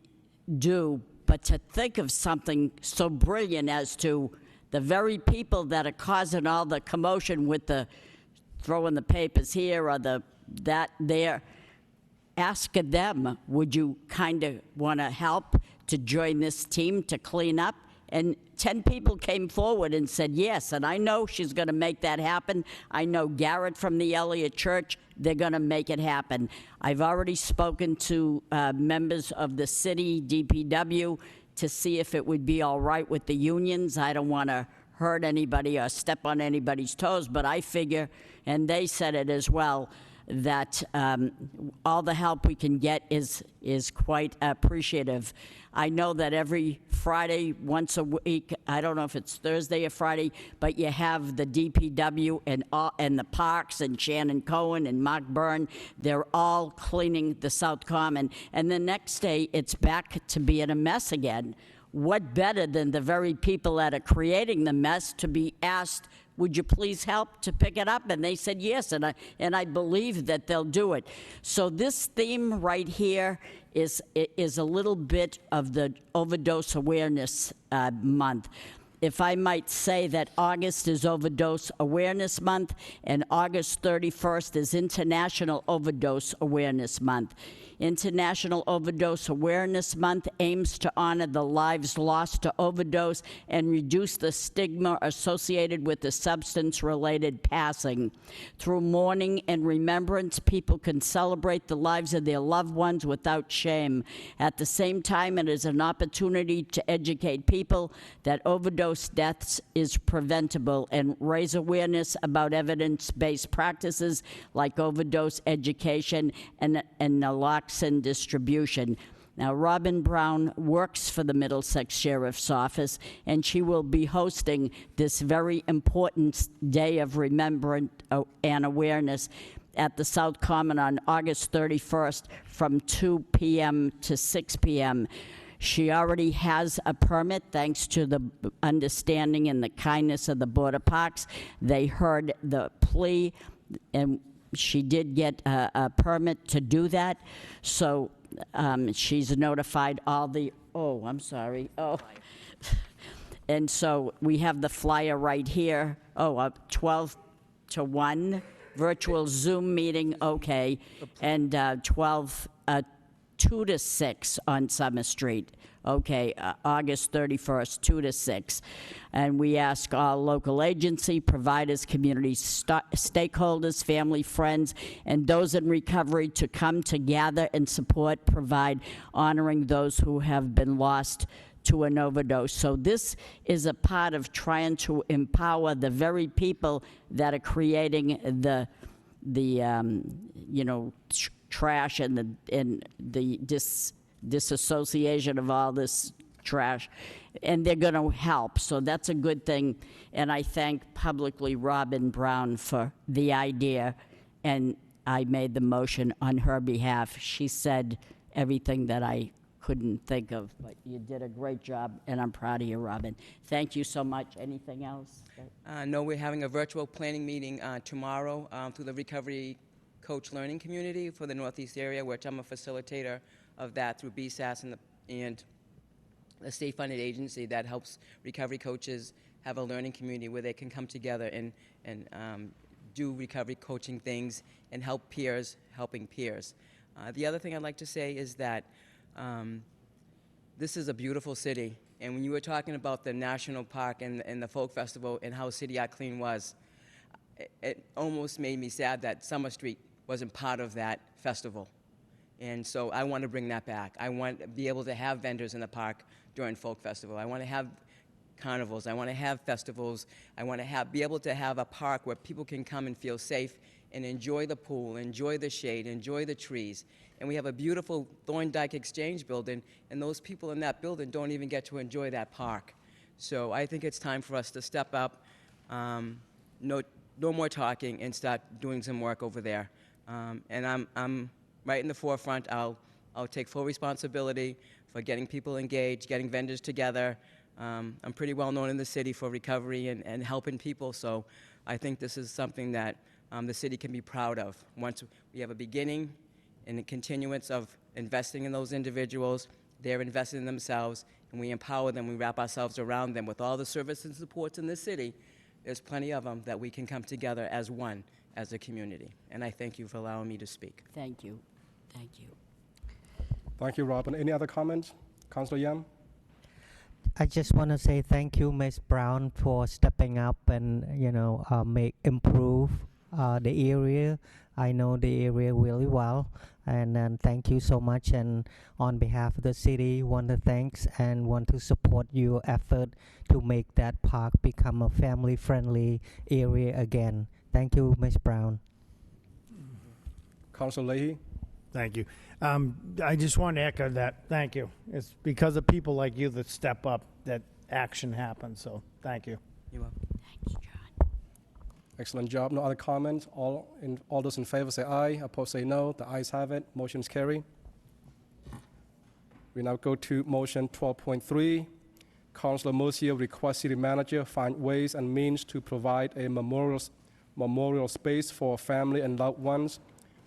[SPEAKER 1] do but to think of something so brilliant as to the very people that are causing all the commotion with the throwing the papers here or that there, ask them, would you kind of want to help to join this team to clean up? And 10 people came forward and said yes, and I know she's going to make that happen. I know Garrett from the Elliott Church, they're going to make it happen. I've already spoken to members of the city, DPW, to see if it would be all right with the unions. I don't want to hurt anybody or step on anybody's toes, but I figure, and they said it as well, that all the help we can get is quite appreciative. I know that every Friday, once a week, I don't know if it's Thursday or Friday, but you have the DPW and the parks and Shannon Cohen and Mark Byrne. They're all cleaning the South Common. And the next day, it's back to being a mess again. What better than the very people that are creating the mess to be asked, would you please help to pick it up? And they said yes, and I believe that they'll do it. So this theme right here is a little bit of the Overdose Awareness Month. If I might say that August is Overdose Awareness Month and August 31st is International Overdose Awareness Month. International Overdose Awareness Month aims to honor the lives lost to overdose and reduce the stigma associated with the substance-related passing. Through mourning and remembrance, people can celebrate the lives of their loved ones without shame. At the same time, it is an opportunity to educate people that overdose deaths is preventable and raise awareness about evidence-based practices like overdose education and naloxone distribution. Now, Robin Brown works for the Middlesex Sheriff's Office, and she will be hosting this very important day of remembrance and awareness at the South Common on August 31st from 2 p.m. to 6 p.m. She already has a permit, thanks to the understanding and the kindness of the Board of Parks. They heard the plea, and she did get a permit to do that. So she's notified all the, and so we have the flyer right here. 12 to 1, virtual Zoom meeting, okay, and 2 to 6 on Summer Street. Okay, August 31st, 2 to 6. And we ask all local agency, providers, community stakeholders, family, friends, and those in recovery to come together and support, provide, honoring those who have been lost to an overdose. So this is a part of trying to empower the very people that are creating trash and the disassociation of all this trash, and they're going to help. So that's a good thing. And I thank publicly Robin Brown for the idea, and I made the motion on her behalf. She said everything that I couldn't think of, but you did a great job, and I'm proud of you, Robin. Thank you so much. Anything else?
[SPEAKER 18] No, we're having a virtual planning meeting tomorrow through the Recovery Coach Learning Community for the Northeast area, which I'm a facilitator of that through BSAS and a state-funded agency that helps recovery coaches have a learning community where they can come together and do recovery coaching things and help peers helping peers. The other thing I'd like to say is that this is a beautiful city, and when you were talking about the National Park and the Folk Festival and how City Art Clean was, it almost made me sad that Summer Street wasn't part of that festival. And so I want to bring that back. I want to be able to have vendors in the park during Folk Festival. I want to have carnivals. I want to have festivals. I want to be able to have a park where people can come and feel safe and enjoy the pool, enjoy the shade, enjoy the trees. And we have a beautiful Thorndike Exchange building, and those people in that building don't even get to enjoy that park. So I think it's time for us to step up, no more talking, and start doing some work over there. And I'm right in the forefront. I'll take full responsibility for getting people engaged, getting vendors together. I'm pretty well known in the city for recovery and helping people, so I think this is something that the city can be proud of. Once we have a beginning and a continuance of investing in those individuals, they're investing in themselves, and we empower them, we wrap ourselves around them with all the services and supports in the city. There's plenty of them that we can come together as one, as a community. And I thank you for allowing me to speak.
[SPEAKER 1] Thank you. Thank you.
[SPEAKER 2] Thank you, Robin. Any other comments? Councillor Yam?
[SPEAKER 5] I just want to say thank you, Ms. Brown, for stepping up and improve the area. I know the area really well, and thank you so much. And on behalf of the city, want to thanks and want to support your effort to make that park become a family-friendly area again. Thank you, Ms. Brown.
[SPEAKER 2] Councillor Leahy?
[SPEAKER 10] Thank you. I just want to echo that. Thank you. It's because of people like you that step up that action happens. So thank you.
[SPEAKER 18] You're welcome.
[SPEAKER 1] Thanks, John.
[SPEAKER 2] Excellent job. No other comments? All those in favor say aye. Opposed say no. The ayes have it. Motion's carried. We now go to motion 12.3. Councillor Murcia requests city manager find ways and means to provide a memorial space for family and loved ones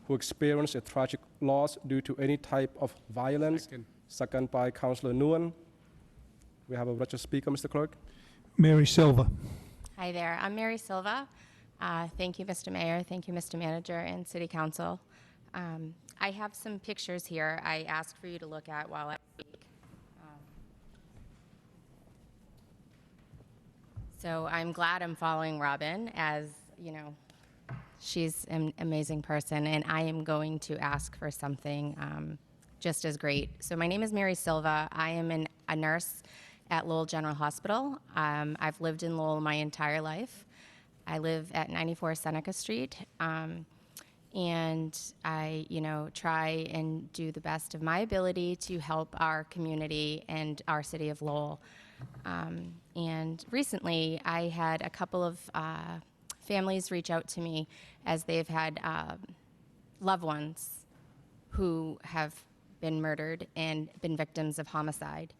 [SPEAKER 2] who experienced a tragic loss due to any type of violence. Second by Councillor Nguyen. We have a registered speaker, Mr. Clerk.
[SPEAKER 3] Mary Silva.
[SPEAKER 19] Hi there, I'm Mary Silva. Thank you, Mr. Mayor. Thank you, Mr. Manager and City Council. I have some pictures here I asked for you to look at while I speak. So I'm glad I'm following Robin, as you know, she's an amazing person, and I am going to ask for something just as great. So my name is Mary Silva. I am a nurse at Lowell General Hospital. I've lived in Lowell my entire life. I live at 94 Seneca Street, and I, try and do the best of my ability to help our community and our city of Lowell. And recently, I had a couple of families reach out to me as they've had loved ones who have been murdered and been victims of homicide.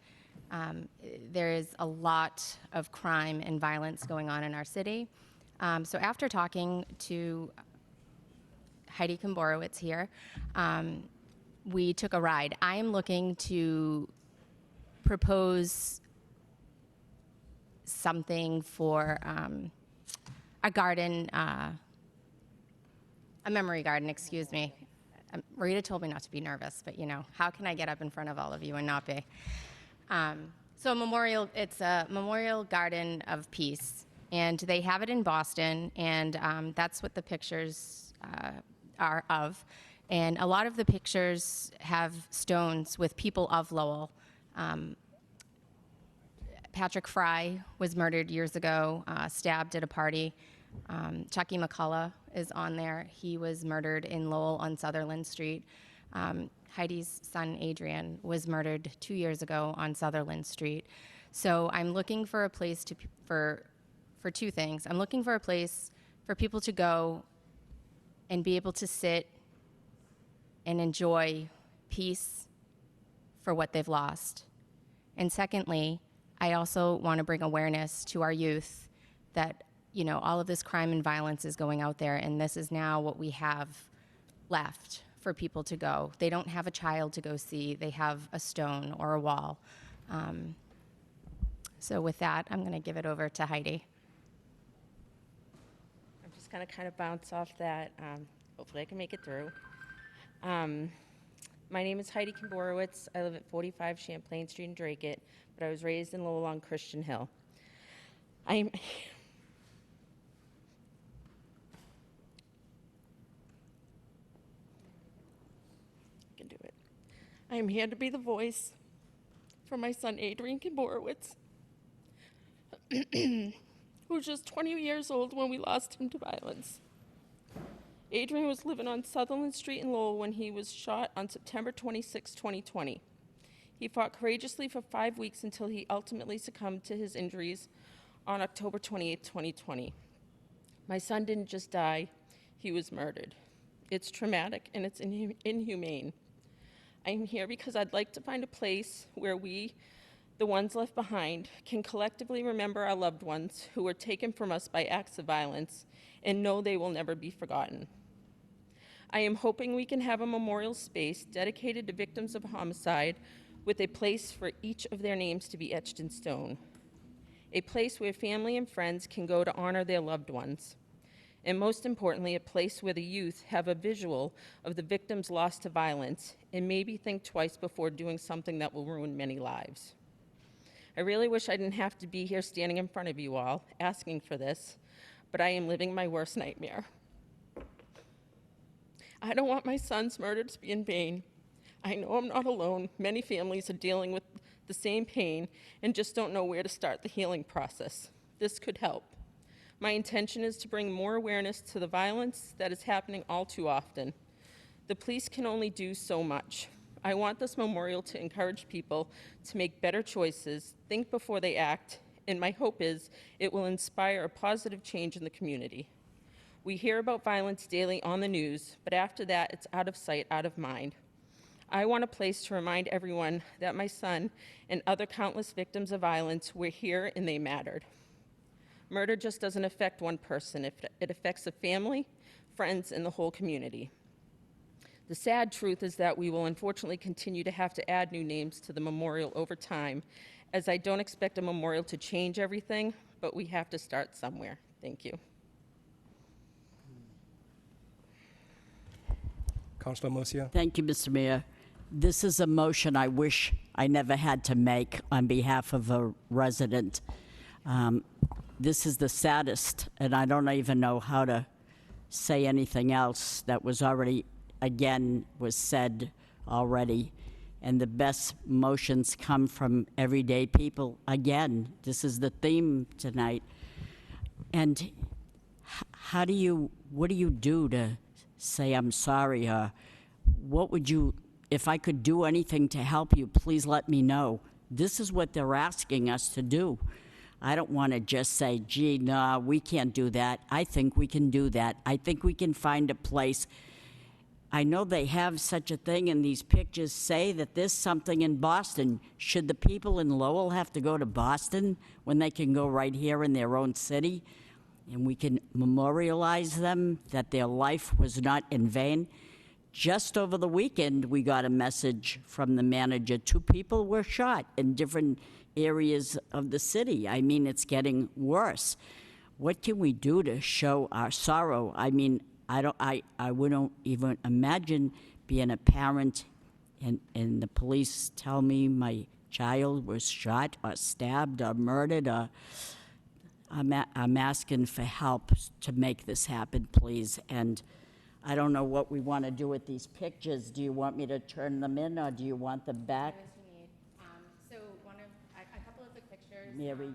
[SPEAKER 19] There is a lot of crime and violence going on in our city. So after talking to Heidi Komborowicz here, we took a ride. I am looking to propose something for a garden, a memory garden, excuse me. Rita told me not to be nervous, but how can I get up in front of all of you and not be? So it's a memorial garden of peace, and they have it in Boston, and that's what the pictures are of. And a lot of the pictures have stones with people of Lowell. Patrick Fry was murdered years ago, stabbed at a party. Chucky McCullough is on there. He was murdered in Lowell on Sutherland Street. Heidi's son, Adrian, was murdered 2 years ago on Sutherland Street. So I'm looking for a place for two things. I'm looking for a place for people to go and be able to sit and enjoy peace for what they've lost. And secondly, I also want to bring awareness to our youth that, you know, all of this crime and violence is going out there, and this is now what we have left for people to go. They don't have a child to go see. They have a stone or a wall. So with that, I'm going to give it over to Heidi.
[SPEAKER 20] I'm just going to kind of bounce off that. Hopefully I can make it through. My name is Heidi Kimborowitz. I live at 45 Champlain Street in Dracut, but I was raised in Lowell on Christian Hill. I can do it. I am here to be the voice for my son, Adrian Kimborowitz, who was just 20 years old when we lost him to violence. Adrian was living on Sutherland Street in Lowell when he was shot on September 26, 2020. He fought courageously for 5 weeks until he ultimately succumbed to his injuries on October 28, 2020. My son didn't just die, he was murdered. It's traumatic and it's inhumane. I'm here because I'd like to find a place where we, the ones left behind, can collectively remember our loved ones who were taken from us by acts of violence and know they will never be forgotten. I am hoping we can have a memorial space dedicated to victims of homicide with a place for each of their names to be etched in stone. A place where family and friends can go to honor their loved ones. And most importantly, a place where the youth have a visual of the victims lost to violence and maybe think twice before doing something that will ruin many lives. I really wish I didn't have to be here standing in front of you all asking for this, but I am living my worst nightmare. I don't want my son's murder to be in vain. I know I'm not alone. Many families are dealing with the same pain and just don't know where to start the healing process. This could help. My intention is to bring more awareness to the violence that is happening all too often. The police can only do so much. I want this memorial to encourage people to make better choices, think before they act, and my hope is it will inspire a positive change in the community. We hear about violence daily on the news, but after that, it's out of sight, out of mind. I want a place to remind everyone that my son and other countless victims of violence were here and they mattered. Murder just doesn't affect one person, it affects a family, friends, and the whole community. The sad truth is that we will unfortunately continue to have to add new names to the memorial over time, as I don't expect a memorial to change everything, but we have to start somewhere. Thank you.
[SPEAKER 2] Councilor Mercia.
[SPEAKER 1] Thank you, Mr. Mayor. This is a motion I wish I never had to make on behalf of a resident. This is the saddest, and I don't even know how to say anything else that was already, again, was said already. And the best motions come from everyday people. Again, this is the theme tonight. And what do you do to say I'm sorry, or what would you, if I could do anything to help you, please let me know. This is what they're asking us to do. I don't want to just say, gee, no, we can't do that. I think we can do that. I think we can find a place. I know they have such a thing, and these pictures say that there's something in Boston. Should the people in Lowell have to go to Boston when they can go right here in their own city? And we can memorialize them, that their life was not in vain. Just over the weekend, we got a message from the manager. 2 people were shot in different areas of the city. I mean, it's getting worse. What can we do to show our sorrow? I mean, I wouldn't even imagine being a parent and the police tell me my child was shot or stabbed or murdered. Or I'm asking for help to make this happen, please. And I don't know what we want to do with these pictures. Do you want me to turn them in, or do you want them back?
[SPEAKER 19] So a couple of the pictures.
[SPEAKER 1] Mary,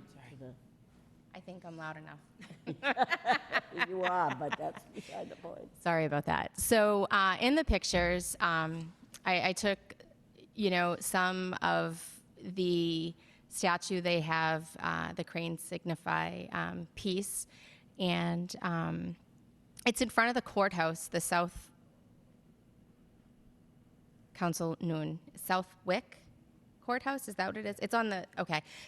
[SPEAKER 19] I think I'm loud enough.
[SPEAKER 1] You are, but that's beside the point.
[SPEAKER 19] Sorry about that. So in the pictures, I took, some of the statue they have, the cranes signify peace, and it's in front of the courthouse, the South Southwick Courthouse, is that what it is? It's on the,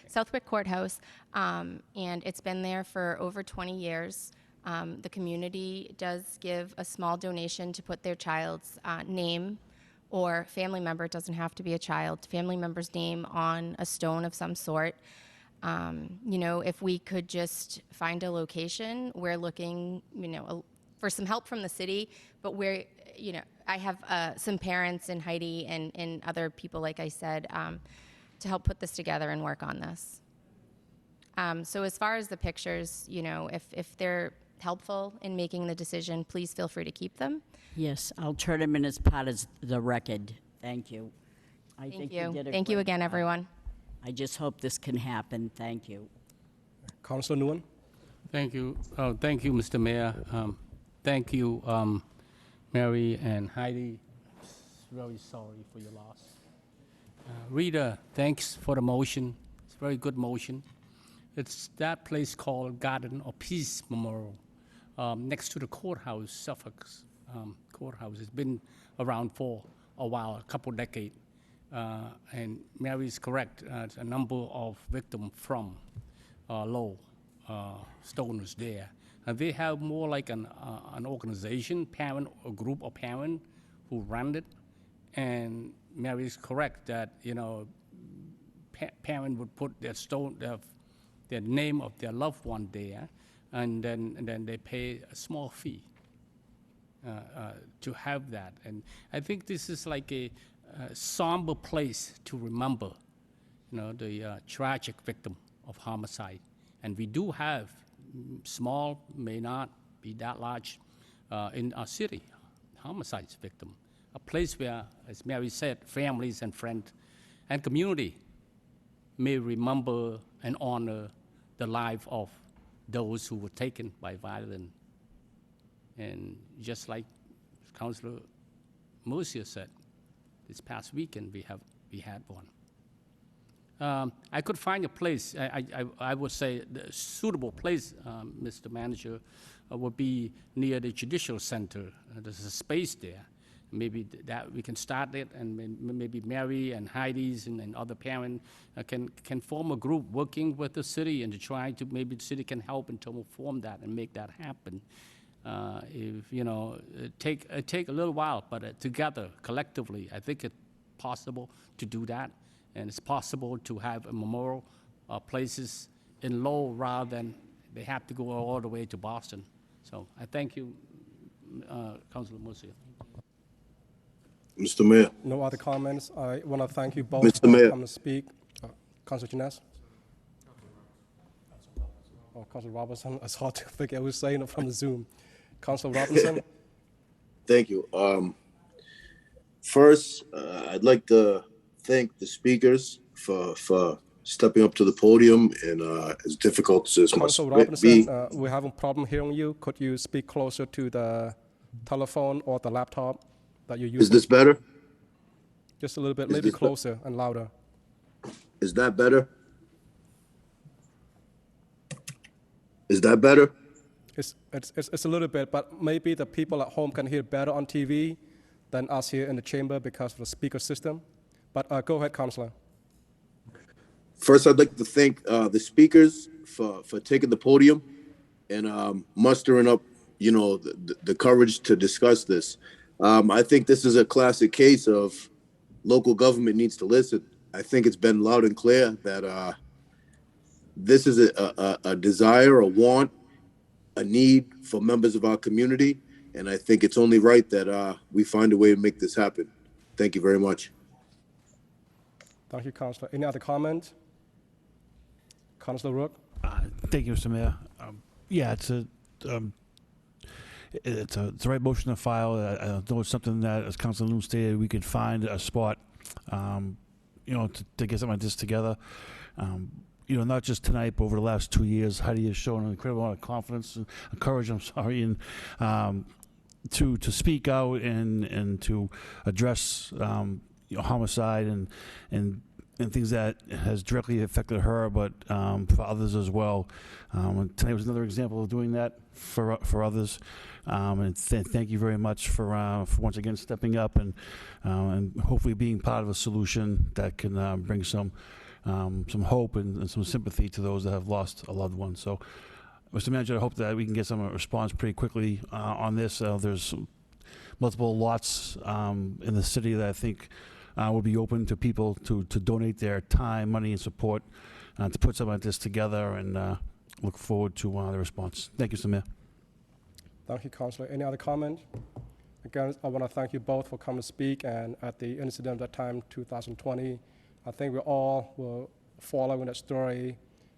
[SPEAKER 19] Southwick Courthouse, and it's been there for over 20 years. The community does give a small donation to put their child's name or family member, it doesn't have to be a child, family member's name on a stone of some sort. If we could just find a location, we're looking, for some help from the city, but I have some parents and Heidi and other people, like I said, to help put this together and work on this. So as far as the pictures, if they're helpful in making the decision, please feel free to keep them.
[SPEAKER 1] Yes, I'll turn them in as part of the record. Thank you. I
[SPEAKER 19] Thank
[SPEAKER 1] think
[SPEAKER 19] you.
[SPEAKER 1] did a
[SPEAKER 19] Thank you
[SPEAKER 1] great
[SPEAKER 19] again,
[SPEAKER 1] job.
[SPEAKER 19] everyone.
[SPEAKER 1] I just hope this can happen. Thank you.
[SPEAKER 2] Councilor Nguyen.
[SPEAKER 21] Thank you. Thank you, Mr. Mayor. Thank you, Mary and Heidi. Very sorry for your loss. Rita, thanks for the motion. It's a very good motion. It's that place called Garden of Peace Memorial, next to the courthouse, Suffolk courthouse. It's been around for a while, a couple decades. And Mary is correct. A number of victims from Lowell, stoners there. And they have more like an organization, a group of parents who run it. And Mary is correct that, parents would put their name of their loved one there, and then they pay a small fee to have that. And I think this is like a somber place to remember, the tragic victim of homicide. And we do have small, may not be that large, in our city, homicide victim. A place where, as Mary said, families and friends and community may remember and honor the life of those who were taken by violence. And just like Councilor Murcia said, this past weekend we had one. I could find a place. I would say the suitable place, Mr. Manager, would be near the Judicial Center. There's a space there. Maybe that we can start it, and maybe Mary and Heidi's and other parents can form a group working with the city and to try to, maybe the city can help in terms of form that and make that happen. It take a little while, but together, collectively, I think it's possible to do that. And it's possible to have a memorial places in Lowell rather than they have to go all the way to Boston. So I thank you, Councilor Murcia.
[SPEAKER 2] Mr. Mayor. No other comments. I want to thank you both
[SPEAKER 22] Mr. Mayor.
[SPEAKER 2] for coming to speak. Councilor Jeunesse. Oh, Councilor Robinson. It's hard to figure out who's saying it from the Zoom. Councilor Robinson.
[SPEAKER 22] Thank you. First, I'd like to thank the speakers for stepping up to the podium, and as difficult as this must
[SPEAKER 2] Councilor
[SPEAKER 22] be.
[SPEAKER 2] Robinson, we have a problem hearing you. Could you speak closer to the telephone or the laptop that you're using?
[SPEAKER 22] Is this better?
[SPEAKER 2] Just a little bit,
[SPEAKER 22] Is
[SPEAKER 2] maybe
[SPEAKER 22] this
[SPEAKER 2] closer and louder.
[SPEAKER 22] Is that better? Is that better?
[SPEAKER 2] It's a little bit, but maybe the people at home can hear better on TV than us here in the chamber because of the speaker system. But go ahead, Councilor.
[SPEAKER 22] First, I'd like to thank the speakers for taking the podium and mustering up, the courage to discuss this. I think this is a classic case of local government needs to listen. I think it's been loud and clear that this is a desire, a want, a need for members of our community, and I think it's only right that we find a way to make this happen. Thank you very much.
[SPEAKER 2] Thank you, Councilor. Any other comments? Councilor Rook?
[SPEAKER 13] Thank you, Mr. Mayor. It's the right motion to file. I know it's something that, as Councilor Loon stated, we could find a spot, to get something like this together. not just tonight, but over the last 2 years, Heidi has shown an incredible amount of confidence and courage, and to speak out and to address homicide and things that has directly affected her, but for others as well. And tonight was another example of doing that for others. And thank you very much for once again stepping up and hopefully being part of a solution that can bring some hope and some sympathy to those that have lost a loved one. So, Mr. Manager, I hope that we can get some response pretty quickly on this. There's multiple lots in the city that I think will be open to people to donate their time, money, and support to put something like this together, and look forward to the response. Thank you, Mr. Mayor.
[SPEAKER 2] Thank you, Councillor. Any other comment? Again, I want to thank you both for coming to speak. And at the incident at that time, 2020, I think we all were following that story.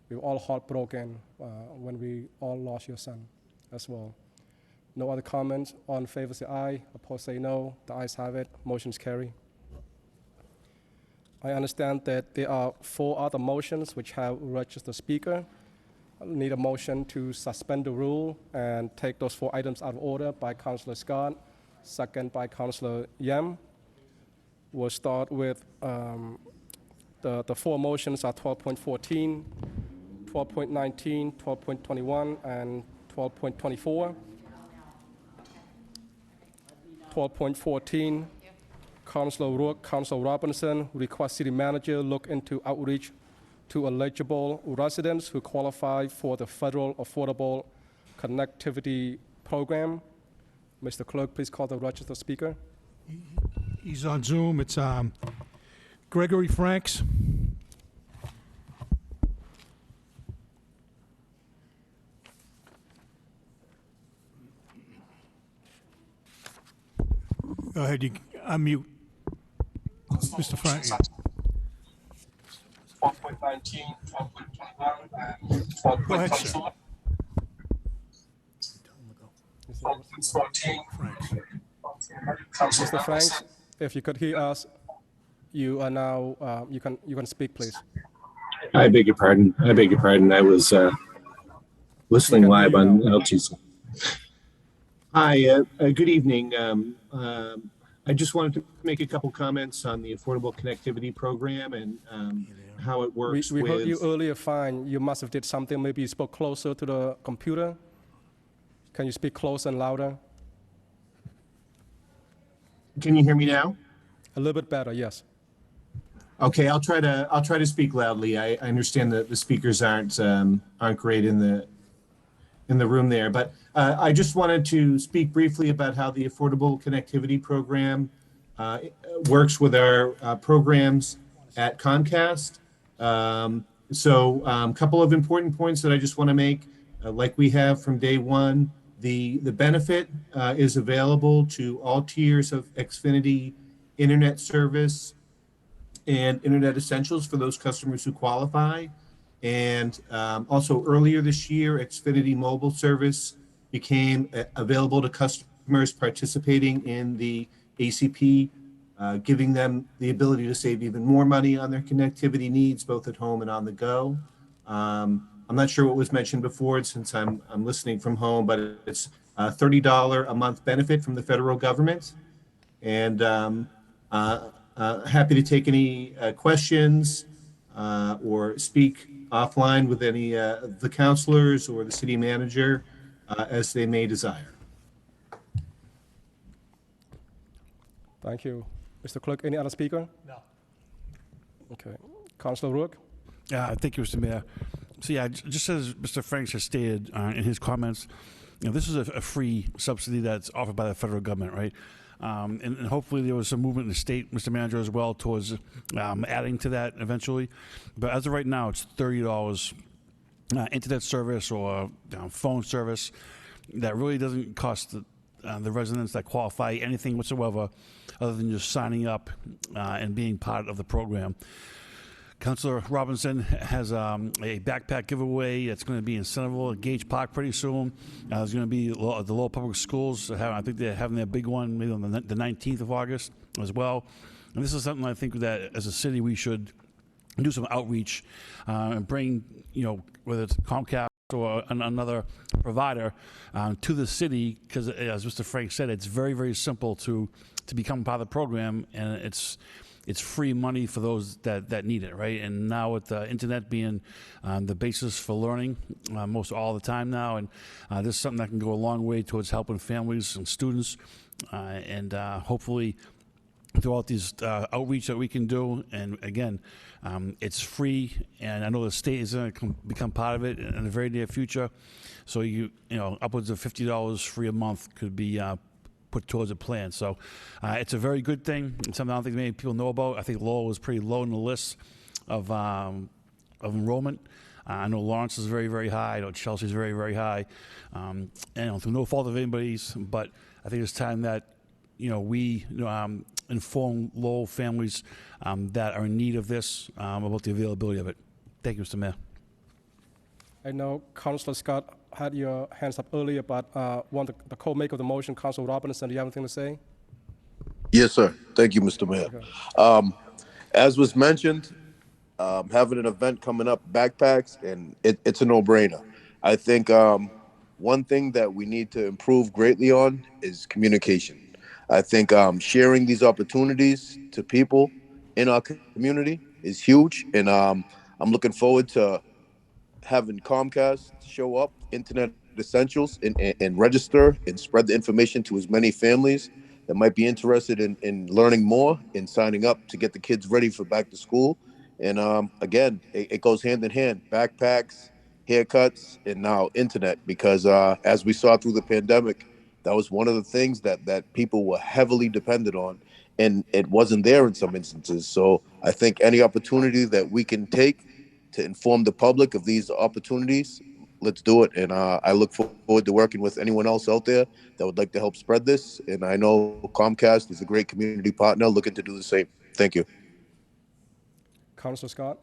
[SPEAKER 2] We were all heartbroken when we all lost your son as well. No other comments? All in favor say aye. Opposed say no. The ayes have it. Motion's carry. I understand that there are 4 other motions which have registered speaker. I need a motion to suspend the rule and take those 4 items out of order by Councillor Scott, second by Councillor Yam. We'll start with the 4 motions are 12.14, 12.19, 12.21, and 12.24. 12.14, Councillor Rourke, Councillor Robinson request City Manager look into outreach to eligible residents who qualify for the Federal Affordable Connectivity Program. Mr. Clerk, please call the registered speaker.
[SPEAKER 3] He's on Zoom. It's Gregory Franks. Go ahead, you unmute. Mr. Franks.
[SPEAKER 2] 12.19, 12.21, and 12.24.
[SPEAKER 3] Go ahead, sir.
[SPEAKER 2] 12.14. Mr. Franks, if you could hear us, you are now, you can speak, please.
[SPEAKER 4] I beg your pardon. I was listening live on LTC. Hi, good evening. I just wanted to make a couple comments on the Affordable Connectivity Program and how it works.
[SPEAKER 2] We heard you earlier fine. You must have did something. Maybe you spoke closer to the computer. Can you speak closer and louder?
[SPEAKER 4] Can you hear me now?
[SPEAKER 2] A little bit better, yes.
[SPEAKER 4] Okay, I'll try to speak loudly. I understand that the speakers aren't great in the room there, but I just wanted to speak briefly about how the Affordable Connectivity Program works with our programs at Comcast. So a couple of important points that I just want to make. Like we have from day one, the benefit is available to all tiers of Xfinity internet service and Internet Essentials for those customers who qualify. And also earlier this year, Xfinity mobile service became available to customers participating in the ACP, giving them the ability to save even more money on their connectivity needs, both at home and on the go. I'm not sure what was mentioned before since I'm listening from home, but it's a $30 a month benefit from the federal government. And happy to take any questions or speak offline with any of the counselors or the city manager as they may desire.
[SPEAKER 2] Thank you. Mr. Clerk, any other speaker?
[SPEAKER 3] No.
[SPEAKER 2] Okay. Councillor Rourke?
[SPEAKER 13] Thank you, Mr. Mayor. So yeah, just as Mr. Franks has stated in his comments, this is a free subsidy that's offered by the federal government, right? And hopefully there was some movement in the state, Mr. Manager, as well towards adding to that eventually. But as of right now, it's $30 internet service or phone service that really doesn't cost the residents that qualify anything whatsoever other than just signing up and being part of the program. Councillor Robinson has a backpack giveaway that's going to be in Centerville at Gage Park pretty soon. There's going to be the Lowell Public Schools. I think they're having their big one maybe on the 19th of August as well. And this is something I think that as a city we should do some outreach and bring, whether it's Comcast or another provider to the city, because as Mr. Frank said, it's very, very simple to become part of the program, and it's free money for those that need it, right? And now with the internet being the basis for learning most all the time now, and this is something that can go a long way towards helping families and students, and hopefully throughout these outreach that we can do. And again, it's free, and I know the state is going to become part of it in the very near future. So upwards of $50 free a month could be put towards a plan. So it's a very good thing. It's something I don't think many people know about. I think Lowell was pretty low in the list of enrollment. I know Lawrence is very, very high. I know Chelsea's very, very high. And through no fault of anybody's, but I think it's time that we inform Lowell families that are in need of this about the availability of it. Thank you, Mr. Mayor.
[SPEAKER 2] I know Councilor Scott had your hands up earlier, but the co-maker of the motion, Councilor Robinson, do you have anything to say?
[SPEAKER 22] Yes, sir. Thank you, Mr. Mayor.
[SPEAKER 2] Okay.
[SPEAKER 22] As was mentioned, having an event coming up, backpacks, and it's a no-brainer. I think one thing that we need to improve greatly on is communication. I think sharing these opportunities to people in our community is huge, and I'm looking forward to having Comcast show up, Internet Essentials, and register and spread the information to as many families that might be interested in learning more and signing up to get the kids ready for back to school. And again, it goes hand in hand, backpacks, haircuts, and now internet, because as we saw through the pandemic, that was one of the things that people were heavily dependent on, and it wasn't there in some instances. So I think any opportunity that we can take to inform the public of these opportunities, let's do it. And I look forward to working with anyone else out there that would like to help spread this. And I know Comcast is a great community partner looking to do the same. Thank you.
[SPEAKER 2] Councilor Scott?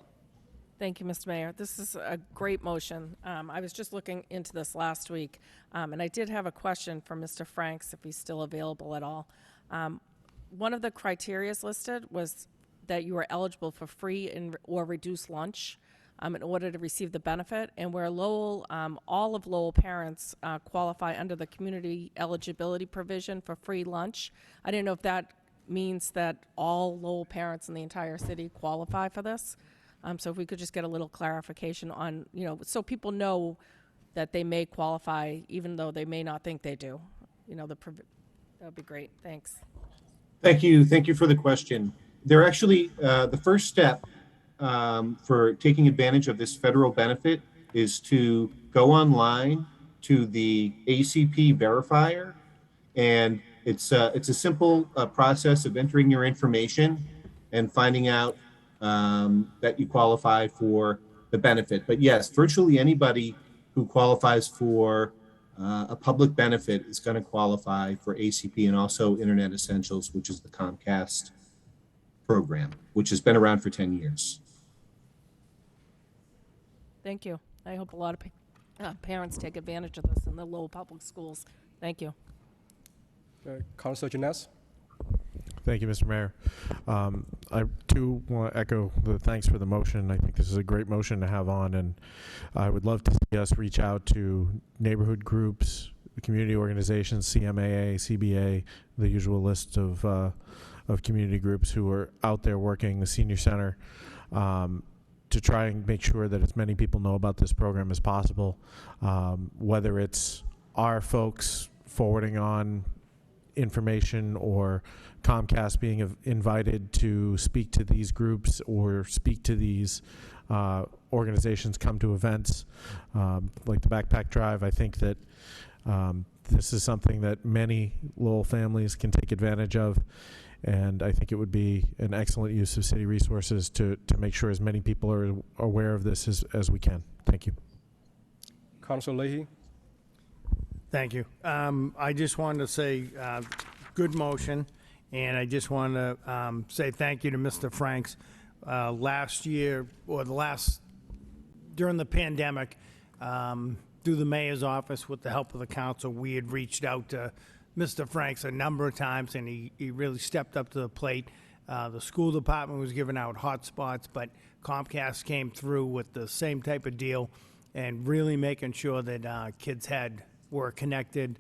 [SPEAKER 12] Thank you, Mr. Mayor. This is a great motion. I was just looking into this last week, and I did have a question for Mr. Franks, if he's still available at all. One of the criteria listed was that you were eligible for free or reduced lunch in order to receive the benefit, and where Lowell, all of Lowell parents qualify under the community eligibility provision for free lunch. I didn't know if that means that all Lowell parents in the entire city qualify for this. So if we could just get a little clarification on, so people know that they may qualify even though they may not think they do. That would be great. Thanks.
[SPEAKER 4] Thank you. Thank you for the question. They're actually, the first step for taking advantage of this federal benefit is to go online to the ACP verifier, and it's a simple process of entering your information and finding out that you qualify for the benefit. But yes, virtually anybody who qualifies for a public benefit is going to qualify for ACP and also Internet Essentials, which is the Comcast program, which has been around for 10 years.
[SPEAKER 12] Thank you. I hope a lot of parents take advantage of this in the Lowell public schools. Thank you.
[SPEAKER 2] Councilor Janess?
[SPEAKER 6] Thank you, Mr. Mayor. I too want to echo the thanks for the motion. I think this is a great motion to have on, and I would love to see us reach out to neighborhood groups, community organizations, CMAA, CBA, the usual list of community groups who are out there working, the senior center, to try and make sure that as many people know about this program as possible, whether it's our folks forwarding on information or Comcast being invited to speak to these groups or speak to these organizations, come to events like the Backpack Drive. I think that this is something that many Lowell families can take advantage of, and I think it would be an excellent use of city resources to make sure as many people are aware of this as we can. Thank you.
[SPEAKER 2] Councilor Leahy?
[SPEAKER 10] Thank you. I just wanted to say good motion, and I just want to say thank you to Mr. Franks. Last year, or during the pandemic, through the mayor's office with the help of the council, we had reached out to Mr. Franks a number of times, and he really stepped up to the plate. The school department was giving out hotspots, but Comcast came through with the same type of deal and really making sure that kids were connected.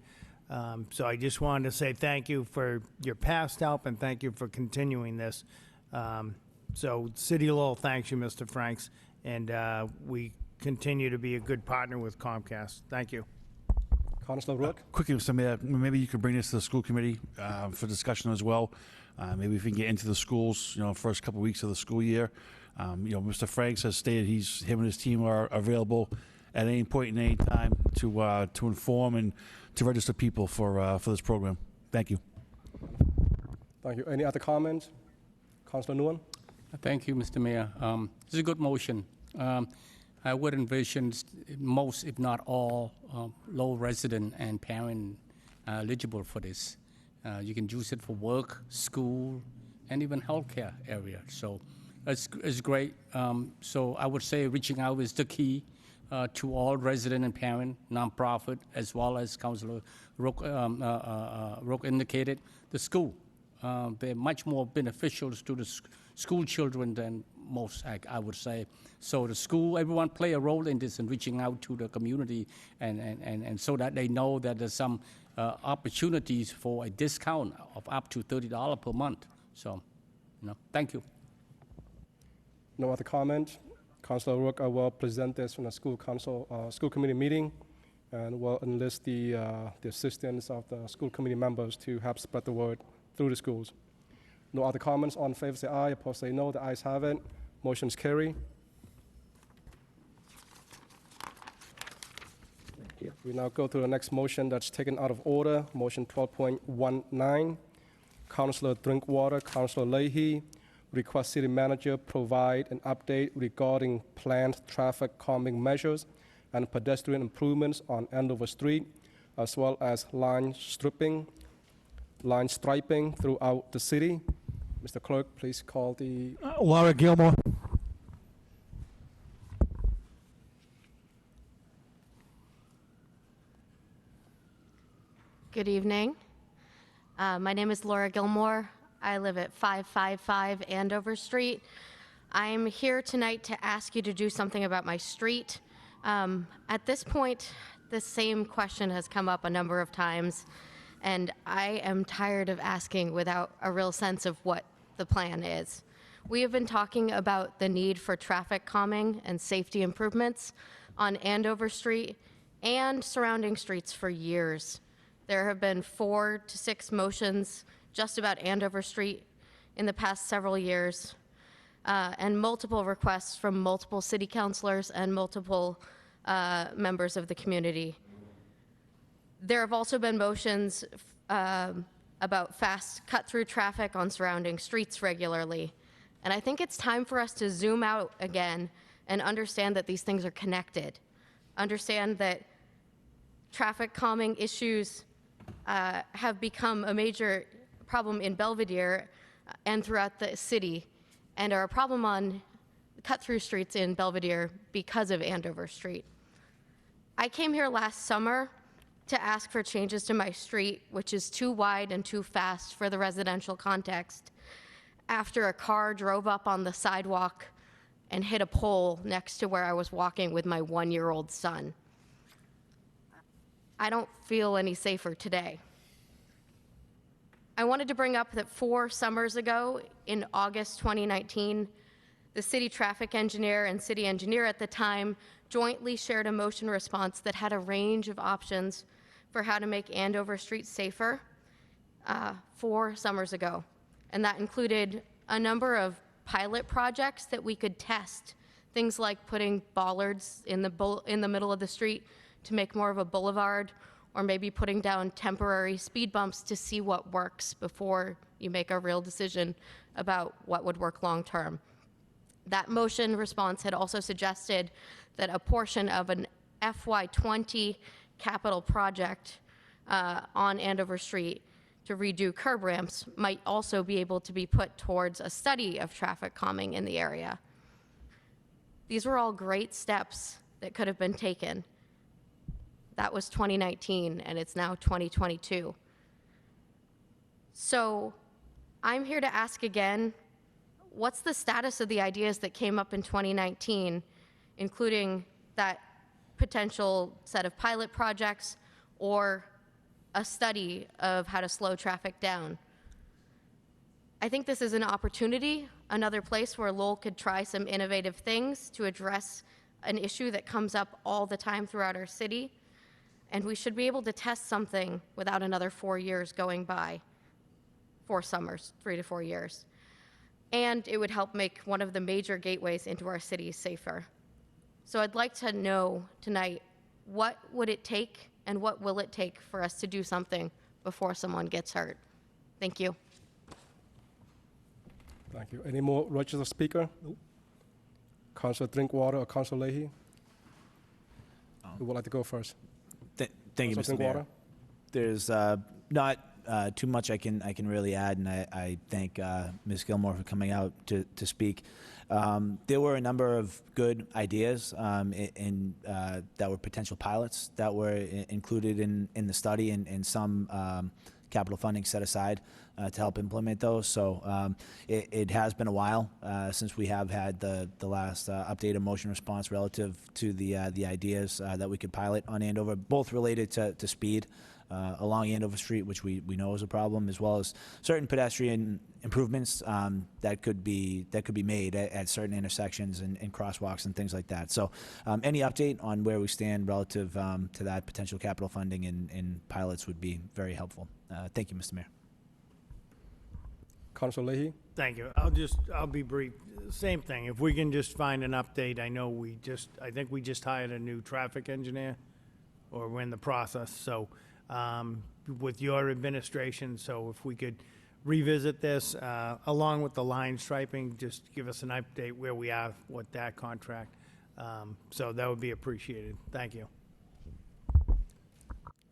[SPEAKER 10] So I just wanted to say thank you for your past help and thank you for continuing this. So City of Lowell thanks you, Mr. Franks, and we continue to be a good partner with Comcast. Thank you.
[SPEAKER 2] Councilor Rook?
[SPEAKER 13] Quickly, Mr. Mayor, maybe you could bring this to the school committee for discussion as well. Maybe if we can get into the schools, first couple weeks of the school year. Mr. Franks has stated him and his team are available at any point in any time to inform and to register people for this program. Thank you.
[SPEAKER 2] Thank you. Any other comments? Councilor Nguyen?
[SPEAKER 21] Thank you, Mr. Mayor. This is a good motion. I would envision most, if not all, low resident and parent eligible for this. You can use it for work, school, and even healthcare area. So it's great. So I would say reaching out is the key to all resident and parent, nonprofit, as well as Councilor Rook indicated, the school. They're much more beneficial to the school children than most, I would say. So the school, everyone play a role in this and reaching out to the community and so that they know that there's some opportunities for a discount of up to $30 per month. So, thank you.
[SPEAKER 2] No other comment? Councilor Rook, I will present this from the school committee meeting, and will enlist the assistance of the school committee members to help spread the word through the schools. No other comments? All in favor say aye, opposed say no. The ayes have it. Motion's carry. We now go to the next motion that's taken out of order, motion 12.19. Councilor Drinkwater, Councilor Leahy, request city manager provide an update regarding planned traffic calming measures and pedestrian improvements on Andover Street, as well as line striping throughout the city. Mr. Clerk, please call the...
[SPEAKER 3] Laura Gilmore.
[SPEAKER 7] Good evening. My name is Laura Gilmore. I live at 555 Andover Street. I'm here tonight to ask you to do something about my street. At this point, the same question has come up a number of times, and I am tired of asking without a real sense of what the plan is. We have been talking about the need for traffic calming and safety improvements on Andover Street and surrounding streets for years. There have been 4 to 6 motions just about Andover Street in the past several years, and multiple requests from multiple city councilors and multiple members of the community. There have also been motions about fast cut-through traffic on surrounding streets regularly. And I think it's time for us to zoom out again and understand that these things are connected. Understand that traffic calming issues have become a major problem in Belvedere and throughout the city, and are a problem on cut-through streets in Belvedere because of Andover Street. I came here last summer to ask for changes to my street, which is too wide and too fast for the residential context, after a car drove up on the sidewalk and hit a pole next to where I was walking with my 1-year-old son. I don't feel any safer today. I wanted to bring up that 4 summers ago, in August 2019, the city traffic engineer and city engineer at the time jointly shared a motion response that had a range of options for how to make Andover Street safer 4 summers ago. And that included a number of pilot projects that we could test, things like putting bollards in the middle of the street to make more of a boulevard, or maybe putting down temporary speed bumps to see what works before you make a real decision about what would work long term. That motion response had also suggested that a portion of an FY20 capital project on Andover Street to redo curb ramps might also be able to be put towards a study of traffic calming in the area. These were all great steps that could have been taken. That was 2019, and it's now 2022. So I'm here to ask again, what's the status of the ideas that came up in 2019, including that potential set of pilot projects or a study of how to slow traffic down? I think this is an opportunity, another place where Lowell could try some innovative things to address an issue that comes up all the time throughout our city. And we should be able to test something without another 4 years going by. 4 summers, 3 to 4 years. And it would help make one of the major gateways into our city safer. So I'd like to know tonight, what would it take and what will it take for us to do something before someone gets hurt? Thank you.
[SPEAKER 2] Thank you. Any more registered speaker? Councilor Drinkwater or Councilor Leahy? Who would like to go first?
[SPEAKER 8] Thank you,
[SPEAKER 2] Councilor
[SPEAKER 8] Mr. Mayor.
[SPEAKER 2] Drinkwater?
[SPEAKER 8] There's not too much I can really add, and I thank Ms. Gilmore for coming out to speak. There were a number of good ideas that were potential pilots that were included in the study, and some capital funding set aside to help implement those. So it has been a while since we have had the last updated motion response relative to the ideas that we could pilot on Andover, both related to speed along Andover Street, which we know is a problem, as well as certain pedestrian improvements that could be made at certain intersections and crosswalks and things like that. So any update on where we stand relative to that potential capital funding and pilots would be very helpful. Thank you, Mr. Mayor.
[SPEAKER 2] Councilor Leahy?
[SPEAKER 10] Thank you. I'll be brief. Same thing. If we can just find an update, I think we just hired a new traffic engineer, or we're in the process. So with your administration, so if we could revisit this along with the line striping, just give us an update where we are with that contract. So that would be appreciated. Thank you.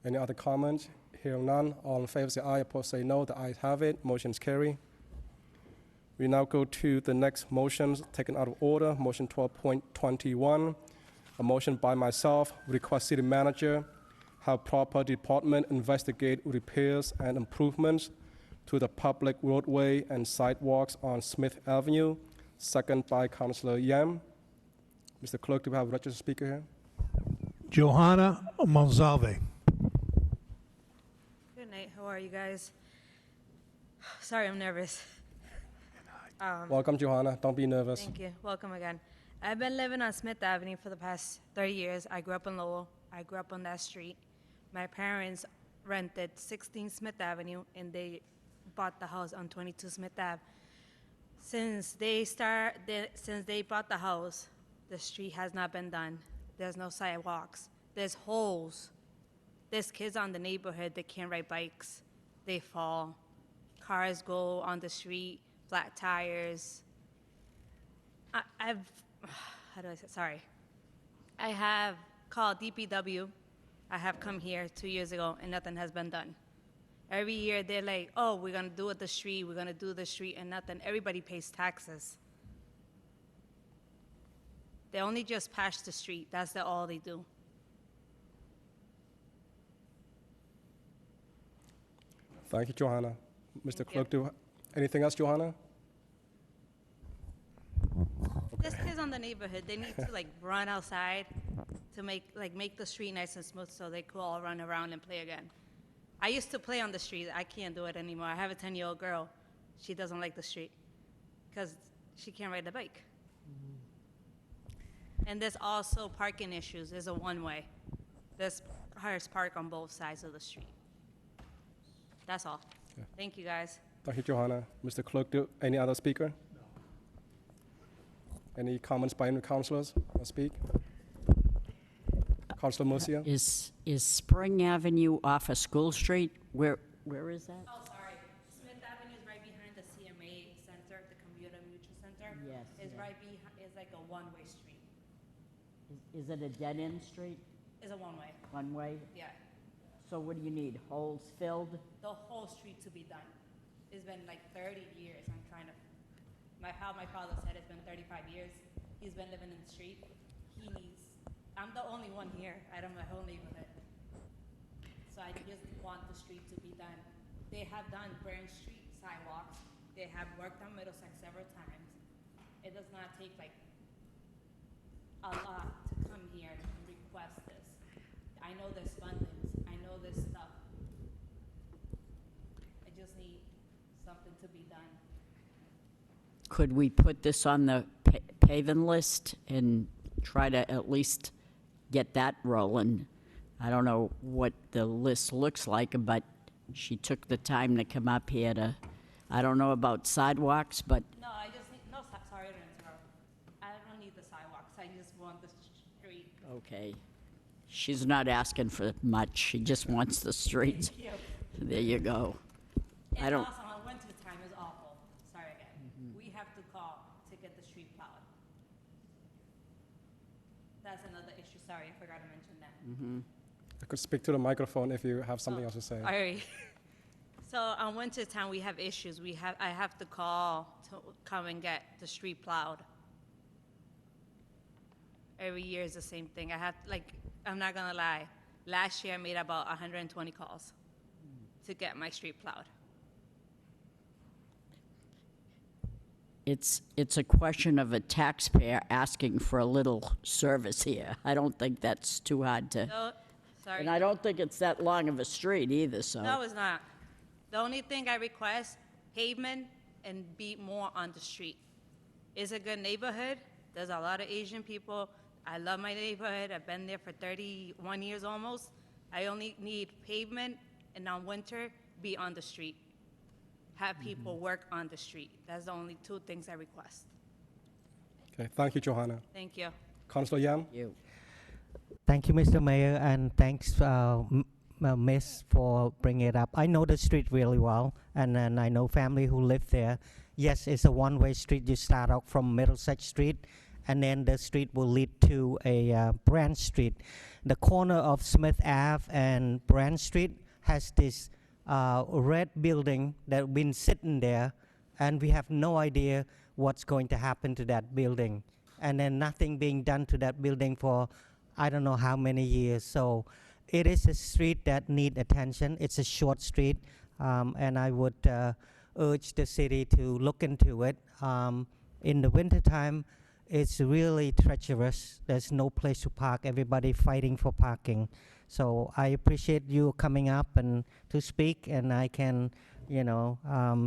[SPEAKER 2] Any other comments? Hearing none, all in favor say aye, opposed say no. The ayes have it. Motion's carry. We now go to the next motions taken out of order. Motion 12.21, a motion by myself, request city manager have proper department investigate repairs and improvements to the public roadway and sidewalks on Smith Avenue. Second by Councilor Yam. Mr. Clerk, do we have a registered speaker here?
[SPEAKER 3] Johanna Monsalve.
[SPEAKER 9] Good night. How are you guys? Sorry, I'm nervous.
[SPEAKER 2] Welcome, Johanna. Don't be nervous.
[SPEAKER 9] Thank you. Welcome again. I've been living on Smith Avenue for the past 30 years. I grew up in Lowell. I grew up on that street. My parents rented 16 Smith Avenue, and they bought the house on 22 Smith Ave. Since they bought the house, the street has not been done. There's no sidewalks. There's holes. There's kids on the neighborhood that can't ride bikes. They fall. Cars go on the street, flat tires. I have called DPW. I have come here 2 years ago, and nothing has been done. Every year, they're like, oh, we're going to do it the street, we're going to do the street, and nothing. Everybody pays taxes. They only just patch the street. That's all they do.
[SPEAKER 2] Thank you, Johanna. Mr. Clerk, anything else, Johanna?
[SPEAKER 9] There's kids on the neighborhood. They need to run outside to make the street nice and smooth so they could all run around and play again. I used to play on the street. I can't do it anymore. I have a 10-year-old girl. She doesn't like the street because she can't ride the bike. And there's also parking issues. There's a one-way. There's cars parked on both sides of the street. That's all.
[SPEAKER 2] Yeah.
[SPEAKER 9] Thank you, guys.
[SPEAKER 2] Thank you, Johanna. Mr. Clerk, any other speaker? No. Any comments by any councilors or speak? Councilor Murcia?
[SPEAKER 1] Is Spring Avenue off of School Street? Where is that?
[SPEAKER 9] Oh, sorry. Smith Avenue is right behind the CMA Center, the Commuter Mutual Center.
[SPEAKER 1] Yes.
[SPEAKER 9] It's right behind. It's like a one-way street.
[SPEAKER 1] Is it a dead-end street?
[SPEAKER 9] It's a one-way.
[SPEAKER 1] One way?
[SPEAKER 9] Yeah.
[SPEAKER 1] So what do you need, holes filled?
[SPEAKER 9] The whole street to be done. It's been like 30 years. I'm trying to. How my father said it's been 35 years. He's been living in the street. He needs. I'm the only one here out of my whole neighborhood. So I just want the street to be done. They have done Burn Street sidewalks. They have worked on Middlesex several times. It does not take like a lot to come here and request this. I know there's fundings, I know there's stuff. I just need something to be done.
[SPEAKER 1] Could we put this on the paving list and try to at least get that rolling? I don't know what the list looks like, but she took the time to come up here to, I don't know about sidewalks, but
[SPEAKER 9] No, I just need, no, sorry to interrupt. I don't need the sidewalks, I just want the street.
[SPEAKER 1] okay. She's not asking for much, she just wants the streets.
[SPEAKER 9] Thank you.
[SPEAKER 1] There you go. I
[SPEAKER 9] And
[SPEAKER 1] don't,
[SPEAKER 9] also, on winter time is awful. Sorry again. We have to call to get the street plowed. That's another issue. Sorry, I forgot to mention that.
[SPEAKER 2] I could speak to the microphone if you have something else to say.
[SPEAKER 9] All right. So on winter time, we have issues. I have to call to come and get the street plowed. Every year is the same thing. I have, like, I'm not gonna lie. Last year, I made about 120 calls to get my street plowed.
[SPEAKER 1] it's a question of a taxpayer asking for a little service here. I don't think that's too hard to,
[SPEAKER 9] No, sorry.
[SPEAKER 1] and I don't think it's that long of a street either, so.
[SPEAKER 9] No, it's not. The only thing I request, pavement and be more on the street. It's a good neighborhood. There's a lot of Asian people. I love my neighborhood. I've been there for 31 years almost. I only need pavement and on winter, be on the street. Have people work on the street. That's the only two things I request.
[SPEAKER 2] Okay, thank you, Johanna.
[SPEAKER 9] Thank you.
[SPEAKER 2] Councillor Yam?
[SPEAKER 1] You.
[SPEAKER 5] Thank you, Mr. Mayor, and thanks, Miss, for bringing it up. I know the street really well, and then I know family who live there. Yes, it's a one-way street. You start out from Middlesex Street, and then the street will lead to a Branch Street. The corner of Smith Ave and Branch Street has this red building that's been sitting there, and we have no idea what's going to happen to that building. And then nothing being done to that building for I don't know how many years. So it is a street that need attention. It's a short street, and I would urge the city to look into it. In the wintertime, it's really treacherous. There's no place to park. Everybody fighting for parking. So I appreciate you coming up and to speak, and I can,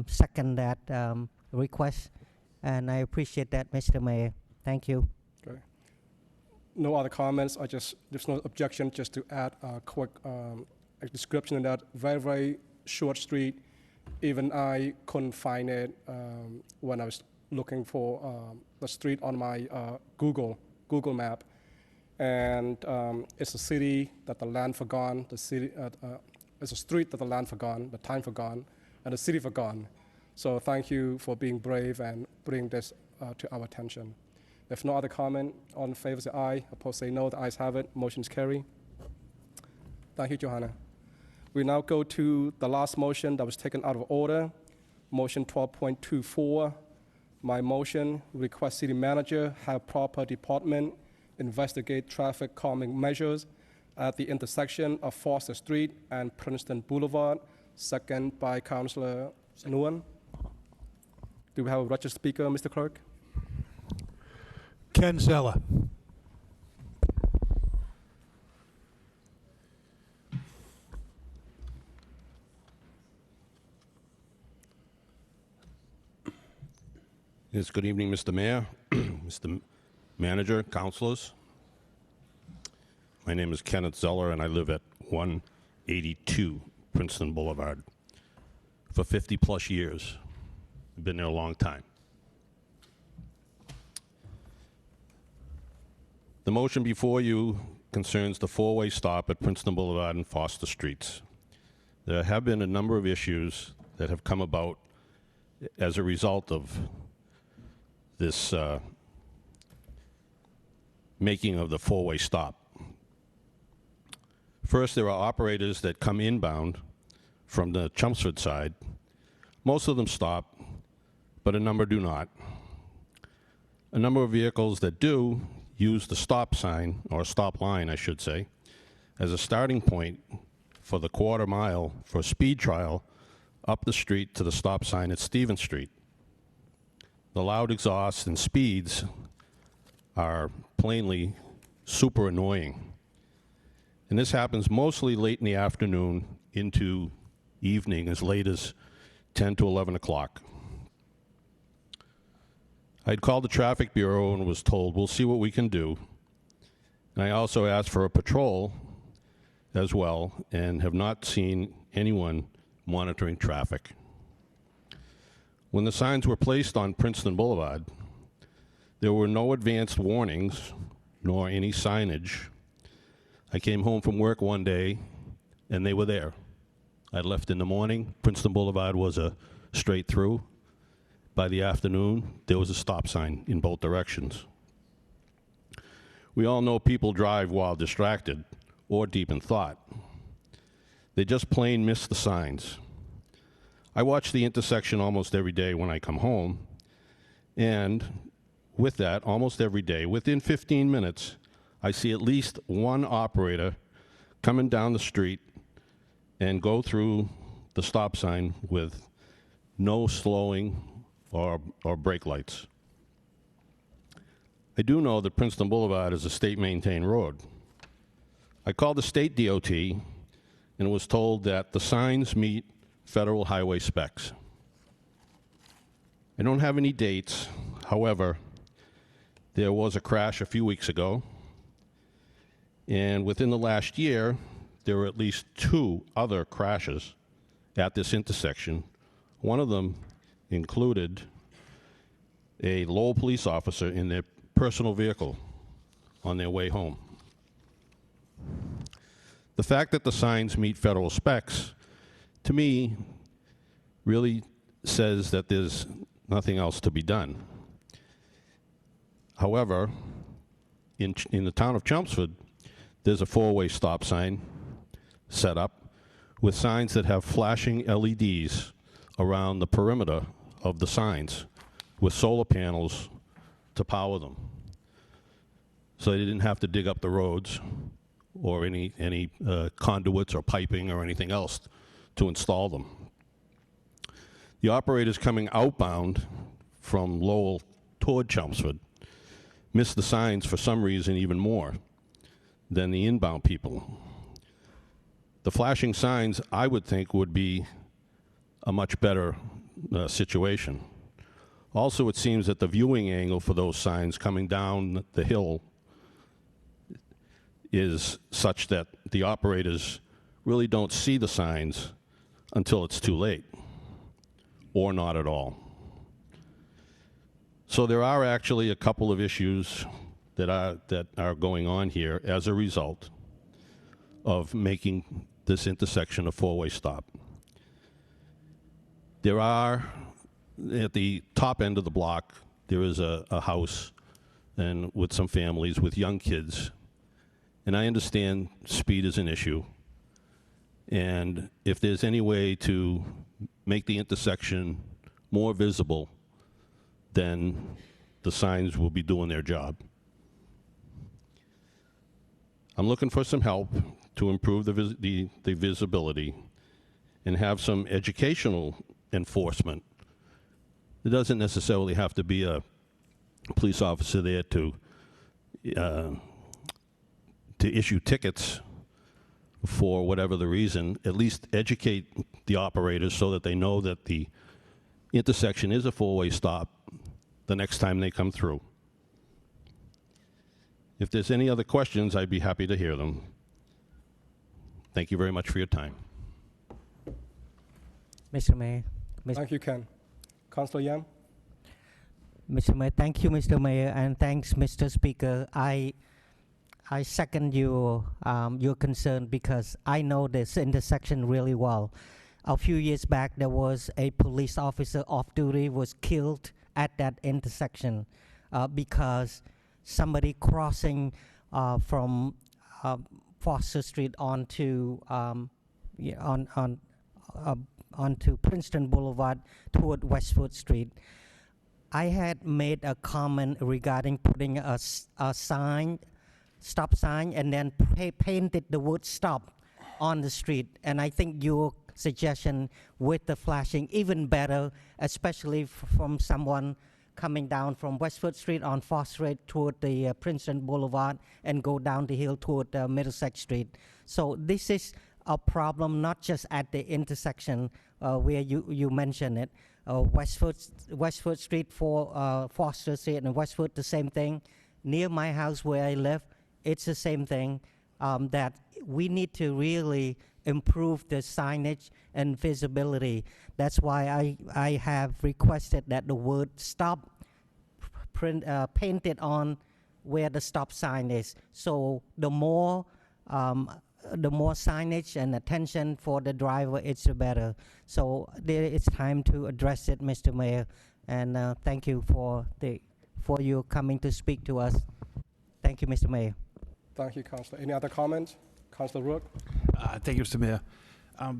[SPEAKER 5] second that request. And I appreciate that, Mr. Mayor. Thank you.
[SPEAKER 2] Okay. No other comments. There's no objection, just to add a quick description of that very, very short street. Even I couldn't find it when I was looking for the street on my Google map. And it's a city that the land forgone, it's a street that the land forgone, the time forgone, and the city forgone. So thank you for being brave and bringing this to our attention. If no other comment, all in favor say aye, opposed say no. The ayes have it. Motion's carry. Thank you, Johanna. We now go to the last motion that was taken out of order, motion 12.24. My motion requests city manager have proper department investigate traffic calming measures at the intersection of Foster Street and Princeton Boulevard. Second by Councillor Nguyen. Do we have a registered speaker, Mr. Clerk?
[SPEAKER 3] Ken Zeller.
[SPEAKER 14] Yes, good evening, Mr. Mayor, Mr. Manager, councilors. My name is Kenneth Zeller, and I live at 182 Princeton Boulevard for 50-plus years. I've been there a long time. The motion before you concerns the four-way stop at Princeton Boulevard and Foster Streets. There have been a number of issues that have come about as a result of this making of the four-way stop. First, there are operators that come inbound from the Chelmsford side. Most of them stop, but a number do not. A number of vehicles that do use the stop sign, or stop line, I should say, as a starting point for the quarter mile for a speed trial up the street to the stop sign at Stevens Street. the loud exhausts and speeds are plainly super annoying. And this happens mostly late in the afternoon into evening, as late as 10 to 11 o'clock. I'd called the traffic bureau and was told, we'll see what we can do. And I also asked for a patrol as well and have not seen anyone monitoring traffic. When the signs were placed on Princeton Boulevard, there were no advanced warnings nor any signage. I came home from work one day and they were there. I left in the morning. Princeton Boulevard was a straight through. By the afternoon, there was a stop sign in both directions. We all know people drive while distracted or deep in thought. They just plain miss the signs. I watch the intersection almost every day when I come home, and with that, almost every day, within 15 minutes, I see at least one operator coming down the street and go through the stop sign with no slowing or brake lights. I do know that Princeton Boulevard is a state-maintained road. I called the state DOT and was told that the signs meet federal highway specs. I don't have any dates. However, there was a crash a few weeks ago, and within the last year, there were at least 2 other crashes at this intersection. One of them included a Lowell police officer in their personal vehicle on their way home. The fact that the signs meet federal specs, to me, really says that there's nothing else to be done. However, in the town of Chelmsford, there's a 4-way stop sign set up with signs that have flashing LEDs around the perimeter of the signs with solar panels to power them. So they didn't have to dig up the roads or any conduits or piping or anything else to install them. The operators coming outbound from Lowell toward Chelmsford missed the signs for some reason even more than the inbound people. The flashing signs, I would think, would be a much better situation. Also, it seems that the viewing angle for those signs coming down the hill is such that the operators really don't see the signs until it's too late, or not at all. So there are actually a couple of issues that are going on here as a result of making this intersection a 4-way stop. There are, at the top end of the block, there is a house and with some families with young kids. And I understand speed is an issue. And if there's any way to make the intersection more visible, then the signs will be doing their job. I'm looking for some help to improve the visibility and have some educational enforcement. There doesn't necessarily have to be a police officer there to issue tickets for whatever the reason. At least educate the operators so that they know that the intersection is a 4-way stop the next time they come through. If there's any other questions, I'd be happy to hear them. Thank you very much for your time.
[SPEAKER 5] Mr. Mayor.
[SPEAKER 2] Thank you, Ken. Councillor Yam?
[SPEAKER 5] Mr. Mayor, thank you, Mr. Mayor, and thanks, Mr. Speaker. I second your concern because I know this intersection really well. A few years back, there was a police officer off duty was killed at that intersection because somebody crossing from Foster Street onto onto Princeton Boulevard toward Westwood Street. I had made a comment regarding putting a sign, stop sign, and then painted the word stop on the street. And I think your suggestion with the flashing even better, especially from someone coming down from Westford Street on Fourth Street toward the Princeton Boulevard and go down the hill toward Middlesex Street. So this is a problem not just at the intersection where you mentioned it. Westford Street for Foster Street and Westford, the same thing. Near my house where I live, it's the same thing. That we need to really improve the signage and visibility. That's why I have requested that the word stop painted on where the stop sign is. So the more signage and attention for the driver, it's the better. So it's time to address it, Mr. Mayor. And thank you for you coming to speak to us. Thank you, Mr. Mayor.
[SPEAKER 2] Thank you, Councillor. Any other comments? Councillor Rook?
[SPEAKER 13] Thank you, Mr. Mayor.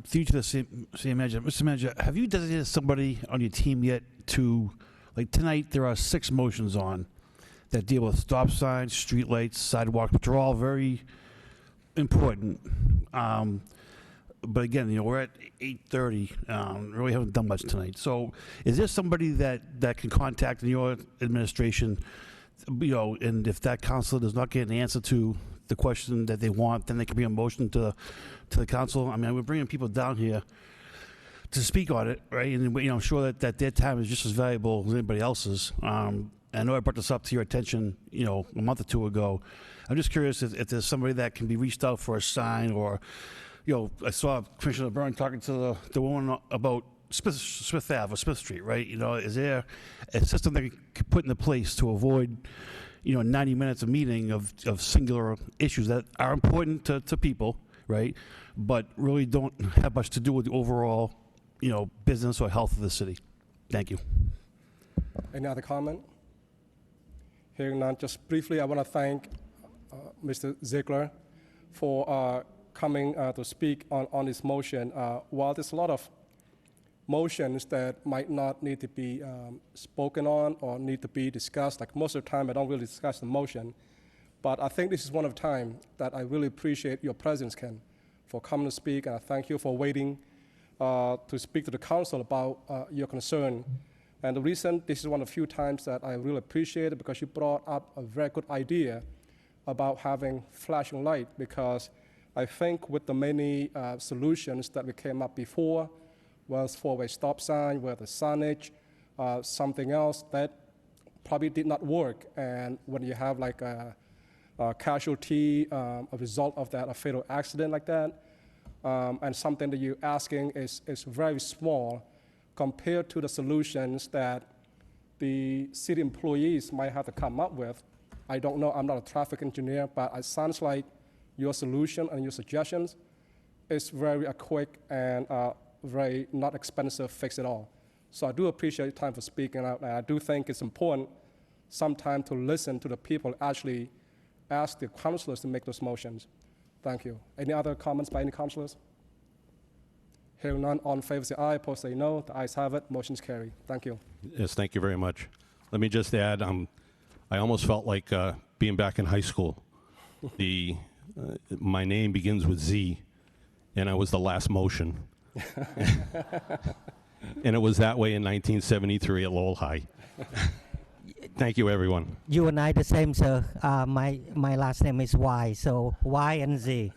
[SPEAKER 13] Through to the city manager. Mr. Manager, have you designated somebody on your team yet to, like tonight, there are 6 motions on that deal with stop signs, street lights, sidewalks, which are all very important. But again, we're at 8:30. Really haven't done much tonight. So is there somebody that can contact in your administration, and if that council does not get an answer to the question that they want, then they can bring a motion to the council? I mean, we're bringing people down here to speak on it, right? And I'm sure that their time is just as valuable as anybody else's. I know I brought this up to your attention, a month or 2 ago. I'm just curious if there's somebody that can be reached out for a sign, or, I saw Commissioner Byrne talking to the woman about Smith Ave or Smith Street, right? Is there a system that can put into place to avoid 90 minutes of meeting of singular issues that are important to people, right? But really don't have much to do with the overall, business or health of the city. Thank you.
[SPEAKER 2] Any other comment? Hearing none, just briefly, I want to thank Mr. Ziegler for coming to speak on this motion. While there's a lot of motions that might not need to be spoken on or need to be discussed, like most of the time I don't really discuss the motion, but I think this is one of the time that I really appreciate your presence, Ken, for coming to speak, and I thank you for waiting to speak to the council about your concern. And the reason this is one of the few times that I really appreciate it, because you brought up a very good idea about having flashing light, because I think with the many solutions that we came up before, whether it's four-way stop sign, whether signage, something else, that probably did not work. And when you have like a casualty, a result of that, a fatal accident like that, and something that you're asking is very small compared to the solutions that the city employees might have to come up with. I don't know, I'm not a traffic engineer, but it sounds like your solution and your suggestions is very quick and very not expensive fix at all. So I do appreciate your time for speaking out, and I do think it's important sometime to listen to the people actually ask the councilors to make those motions. Thank you. Any other comments by any councilors? Hearing none, all in favor say aye, opposed say no. The ayes have it, motion's carried. Thank you.
[SPEAKER 14] Yes, thank you very much. Let me just add, I almost felt like being back in high school. My name begins with Z, and I was the last motion. And it was that way in 1973 at Lowell High. Thank you, everyone.
[SPEAKER 5] You and I the same, sir. My last name is Y, so Y and Z.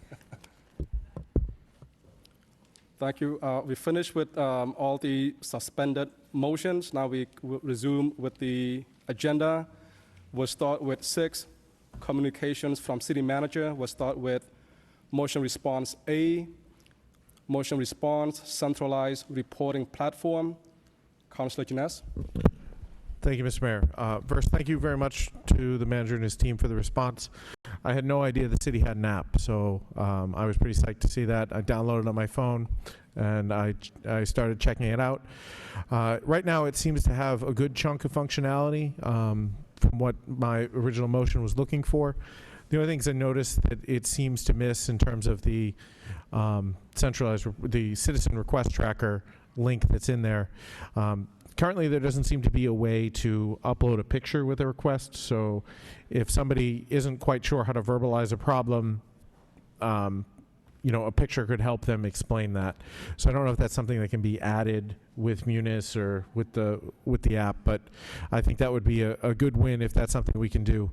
[SPEAKER 2] Thank you. We finished with all the suspended motions. Now we will resume with the agenda. We'll start with 6, communications from city manager. We'll start with motion response A, motion response, centralized reporting platform. Councilor Janess.
[SPEAKER 6] Thank you, Mr. Mayor. First, thank you very much to the manager and his team for the response. I had no idea the city had an app, so I was pretty psyched to see that. I downloaded it on my phone, and I started checking it out. Right now, it seems to have a good chunk of functionality from what my original motion was looking for. The only things I noticed that it seems to miss in terms of the the citizen request tracker link that's in there. Currently, there doesn't seem to be a way to upload a picture with a request, so if somebody isn't quite sure how to verbalize a problem, a picture could help them explain that. So I don't know if that's something that can be added with Munis or with the app, but I think that would be a good win if that's something we can do.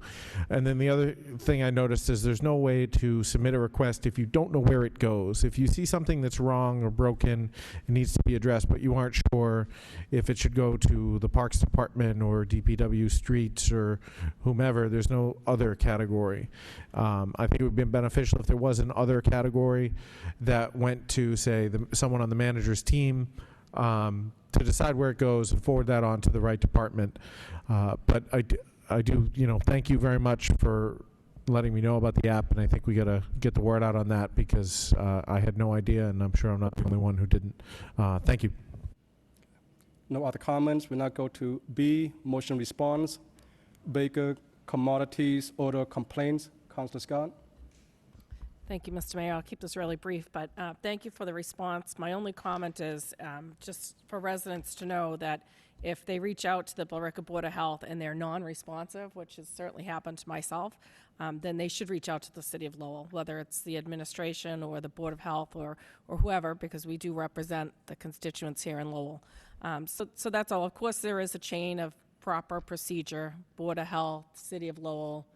[SPEAKER 6] And then the other thing I noticed is there's no way to submit a request if you don't know where it goes. If you see something that's wrong or broken, it needs to be addressed, but you aren't sure if it should go to the Parks Department or DPW Streets or whomever, there's no other category. I think it would be beneficial if there was an other category that went to, say, someone on the manager's team, to decide where it goes and forward that on to the right department. But I do, thank you very much for letting me know about the app, and I think we got to get the word out on that because I had no idea, and I'm sure I'm not the only one who didn't. Thank you.
[SPEAKER 2] No other comments. We now go to B, motion response. Baker Commodities Order Complaints. Councilor Scott.
[SPEAKER 12] Thank you, Mr. Mayor. I'll keep this really brief, but thank you for the response. My only comment is just for residents to know that if they reach out to the Billerica Board of Health and they're non-responsive, which has certainly happened to myself, then they should reach out to the City of Lowell, whether it's the administration or the Board of Health or whoever, because we do represent the constituents here in Lowell. So that's all. Of course, there is a chain of proper procedure, Board of Health, City of Lowell,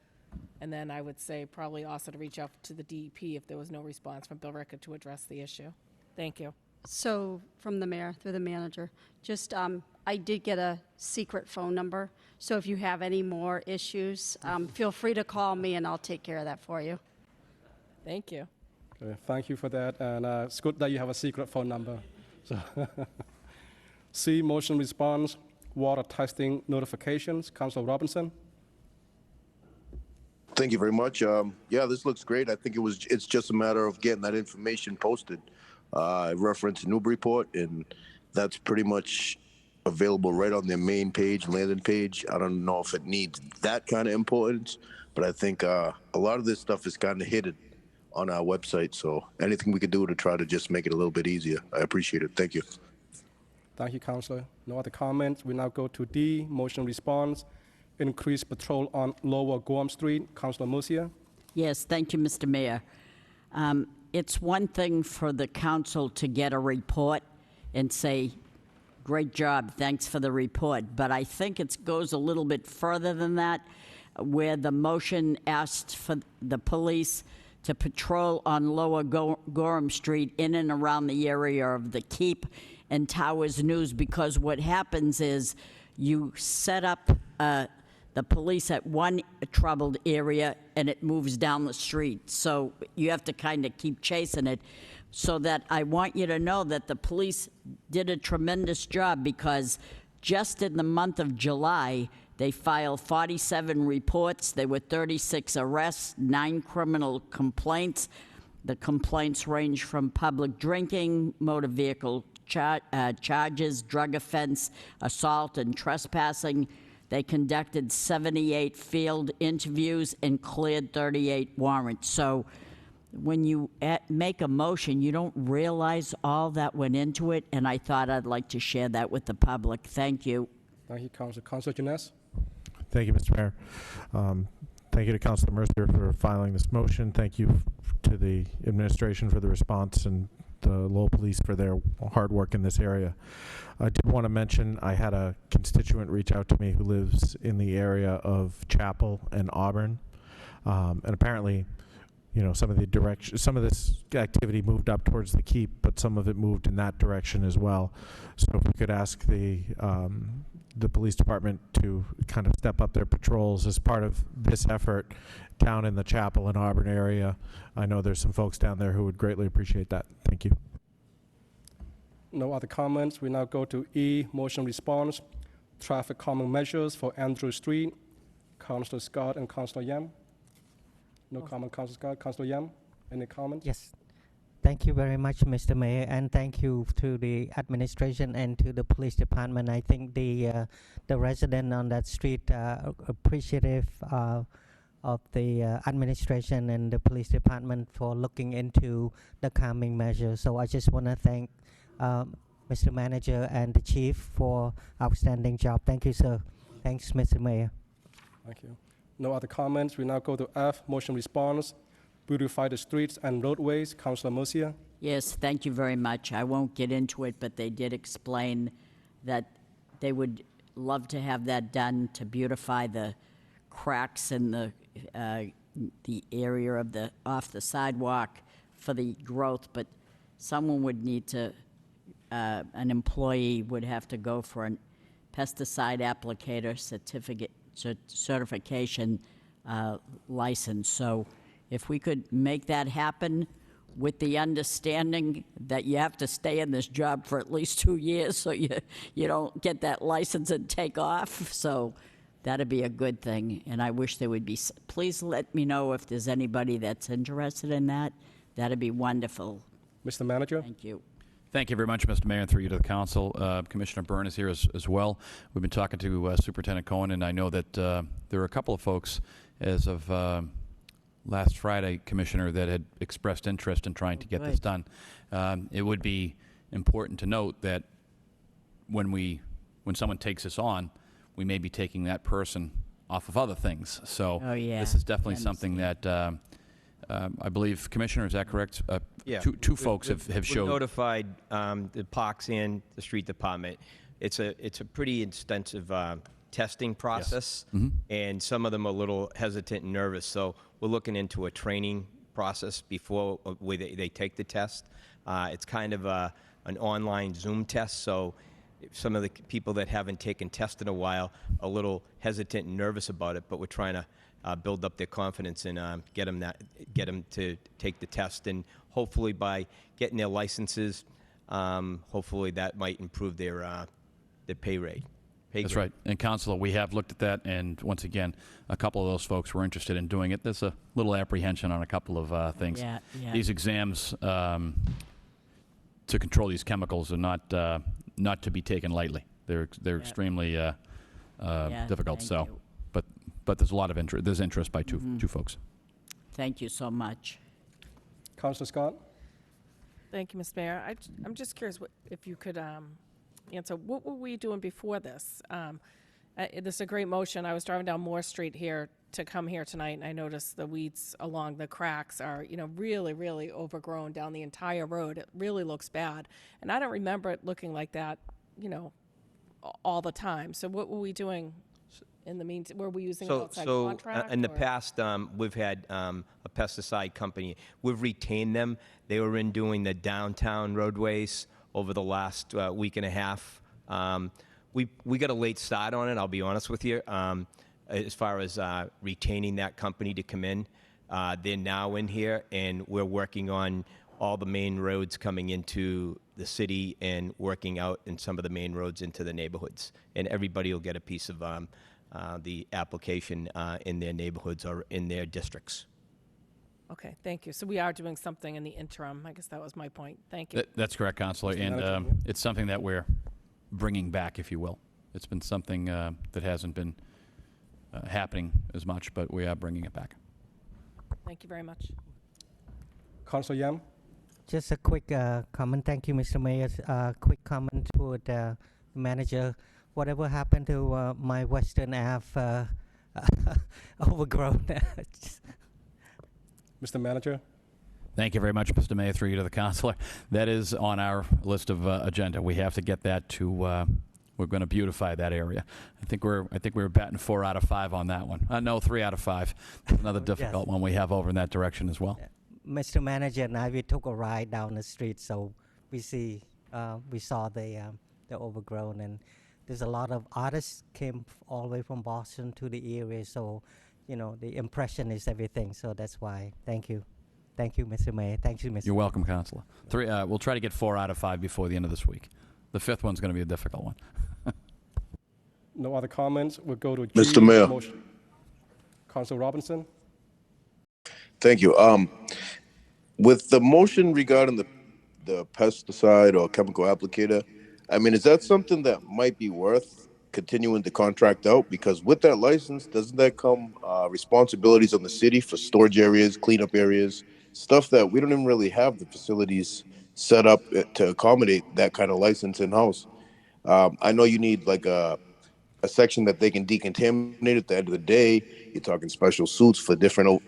[SPEAKER 12] and then I would say probably also to reach out to the DEP if there was no response from Billerica to address the issue. Thank you.
[SPEAKER 15] So, from the mayor through the manager, just I did get a secret phone number. So if you have any more issues, feel free to call me and I'll take care of that for you.
[SPEAKER 12] Thank you.
[SPEAKER 2] Okay, thank you for that, and it's good that you have a secret phone number. So C, motion response, water testing notifications. Councilor Robinson.
[SPEAKER 22] Thank you very much. Yeah, this looks great. I think it's just a matter of getting that information posted. I referenced Newburyport, and that's pretty much available right on their main page, landing page. I don't know if it needs that kind of importance, but I think a lot of this stuff is kind of hidden on our website. So anything we could do to try to just make it a little bit easier, I appreciate it. Thank you.
[SPEAKER 2] Thank you, Councilor. No other comments. We now go to D, motion response, increase patrol on Lower Gorham Street. Councilor Musia.
[SPEAKER 1] Yes, thank you, Mr. Mayor. It's one thing for the council to get a report and say, great job, thanks for the report. But I think it goes a little bit further than that, where the motion asked for the police to patrol on Lower Gorham Street in and around the area of the Keep and Towers News, because what happens is you set up the police at one troubled area and it moves down the street. So you have to kind of keep chasing it. So that I want you to know that the police did a tremendous job, because just in the month of July, they filed 47 reports. There were 36 arrests, 9 criminal complaints. The complaints range from public drinking, motor vehicle charges, drug offense, assault, and trespassing. They conducted 78 field interviews and cleared 38 warrants. So when you make a motion, you don't realize all that went into it, and I thought I'd like to share that with the public. Thank you.
[SPEAKER 2] Thank you, Councilor. Councilor Janess.
[SPEAKER 6] Thank you, Mr. Mayor. Thank you to Councilor Mercer for filing this motion. Thank you to the administration for the response and the Lowell Police for their hard work in this area. I did want to mention I had a constituent reach out to me who lives in the area of Chapel and Auburn, and apparently, some of this activity moved up towards the Keep, but some of it moved in that direction as well. So if we could ask the police department to kind of step up their patrols as part of this effort down in the Chapel and Auburn area. I know there's some folks down there who would greatly appreciate that. Thank you.
[SPEAKER 2] No other comments. We now go to E, motion response, traffic calming measures for Andrew Street. Councilor Scott and Councilor Yam. No comment, Councilor Scott. Councilor Yam, any comments?
[SPEAKER 5] Yes. Thank you very much, Mr. Mayor, and thank you to the administration and to the police department. I think the resident on that street appreciative of the administration and the police department for looking into the calming measures. So I just want to thank Mr. Manager and the Chief for outstanding job. Thank you, sir. Thanks, Mr. Mayor.
[SPEAKER 2] Thank you. No other comments. We now go to F, motion response, beautify the streets and roadways. Councilor Musia.
[SPEAKER 1] Yes, thank you very much. I won't get into it, but they did explain that they would love to have that done to beautify the cracks in the area of the, off the sidewalk for the growth, but someone would need to, an employee would have to go for a pesticide applicator certification license. So if we could make that happen with the understanding that you have to stay in this job for at least 2 years so you don't get that license and take off. So that'd be a good thing. And I wish there would be, please let me know if there's anybody that's interested in that. That'd be wonderful.
[SPEAKER 2] Mr. Manager.
[SPEAKER 1] Thank you.
[SPEAKER 11] Thank you very much, Mr. Mayor, and through you to the council. Commissioner Byrne is here as well. We've been talking to Superintendent Cohen, and I know that there are a couple of folks as of last Friday, Commissioner, that had expressed interest in trying to get this done. It would be important to note that when someone takes this on, we may be taking that person off of other things. So this is definitely something that I believe, Commissioner, is that correct?
[SPEAKER 16] Yeah.
[SPEAKER 11] Two folks have showed.
[SPEAKER 16] We've notified the Parks and the Street Department. It's a pretty extensive testing process, and some of them are a little hesitant and nervous. So we're looking into a training process before they take the test. It's kind of an online Zoom test, so some of the people that haven't taken tests in a while are a little hesitant and nervous about it, but we're trying to build up their confidence and get them to take the test. And hopefully by getting their licenses, hopefully that might improve their pay rate.
[SPEAKER 11] That's right. And Councilor, we have looked at that, and once again, a couple of those folks were interested in doing it. There's a little apprehension on a couple of things.
[SPEAKER 1] Yeah.
[SPEAKER 11] These exams to control these chemicals are not to be taken lightly. They're extremely difficult. So,
[SPEAKER 1] you.
[SPEAKER 11] but there's a lot of interest. There's interest by two folks.
[SPEAKER 1] Thank you so much.
[SPEAKER 2] Councilor Scott.
[SPEAKER 12] Thank you, Mr. Mayor. I'm just curious if you could answer, what were we doing before this? This is a great motion. I was driving down Moore Street here to come here tonight, and I noticed the weeds along the cracks are, really, really overgrown down the entire road. It really looks bad. And I don't remember it looking like that, all the time. So what were we doing in the meantime? Were we using an outside contract?
[SPEAKER 16] In the past, we've had a pesticide company. We've retained them. They were in doing the downtown roadways over the last week and a half. We got a late start on it, I'll be honest with you, as far as retaining that company to come in. They're now in here, and we're working on all the main roads coming into the city and working out in some of the main roads into the neighborhoods. And everybody will get a piece of the application in their neighborhoods or in their districts.
[SPEAKER 12] Okay, thank you. So we are doing something in the interim. I guess that was my point. Thank you.
[SPEAKER 11] That's correct, Councilor. And it's something that we're bringing back, if you will. It's been something that hasn't been happening as much, but we are bringing it back.
[SPEAKER 12] Thank you very much.
[SPEAKER 2] Councilor Yam.
[SPEAKER 5] Just a quick comment. Thank you, Mr. Mayor. Quick comment to the manager. Whatever happened to my Western Ave overgrown?
[SPEAKER 2] Mr. Manager.
[SPEAKER 11] Thank you very much, Mr. Mayor, through you to the councilor. That is on our list of agenda. We have to get that to. We're going to beautify that area. I think we're batting 4 out of 5 on that one. No, 3 out of 5. Another difficult one we have over in that direction as well.
[SPEAKER 5] Mr. Manager and I, we took a ride down the street, so we saw the overgrown, and there's a lot of artists came all the way from Boston to the area, so the impression is everything. So that's why. Thank you. Thank you, Mr. Mayor. Thank you, Mr.
[SPEAKER 11] You're welcome, Councilor. 3. We'll try to get 4 out of 5 before the end of this week. The 5th one's going to be a difficult one.
[SPEAKER 2] No other comments. We'll go to
[SPEAKER 22] Mr. Mayor.
[SPEAKER 2] Motion. Councilor Robinson.
[SPEAKER 22] Thank you. With the motion regarding the pesticide or chemical applicator, is that something that might be worth continuing the contract out? Because with that license, doesn't that come responsibilities on the city for storage areas, cleanup areas, stuff that we don't even really have the facilities set up to accommodate that kind of license in-house? I know you need like a section that they can decontaminate at the end of the day. You're talking special suits for different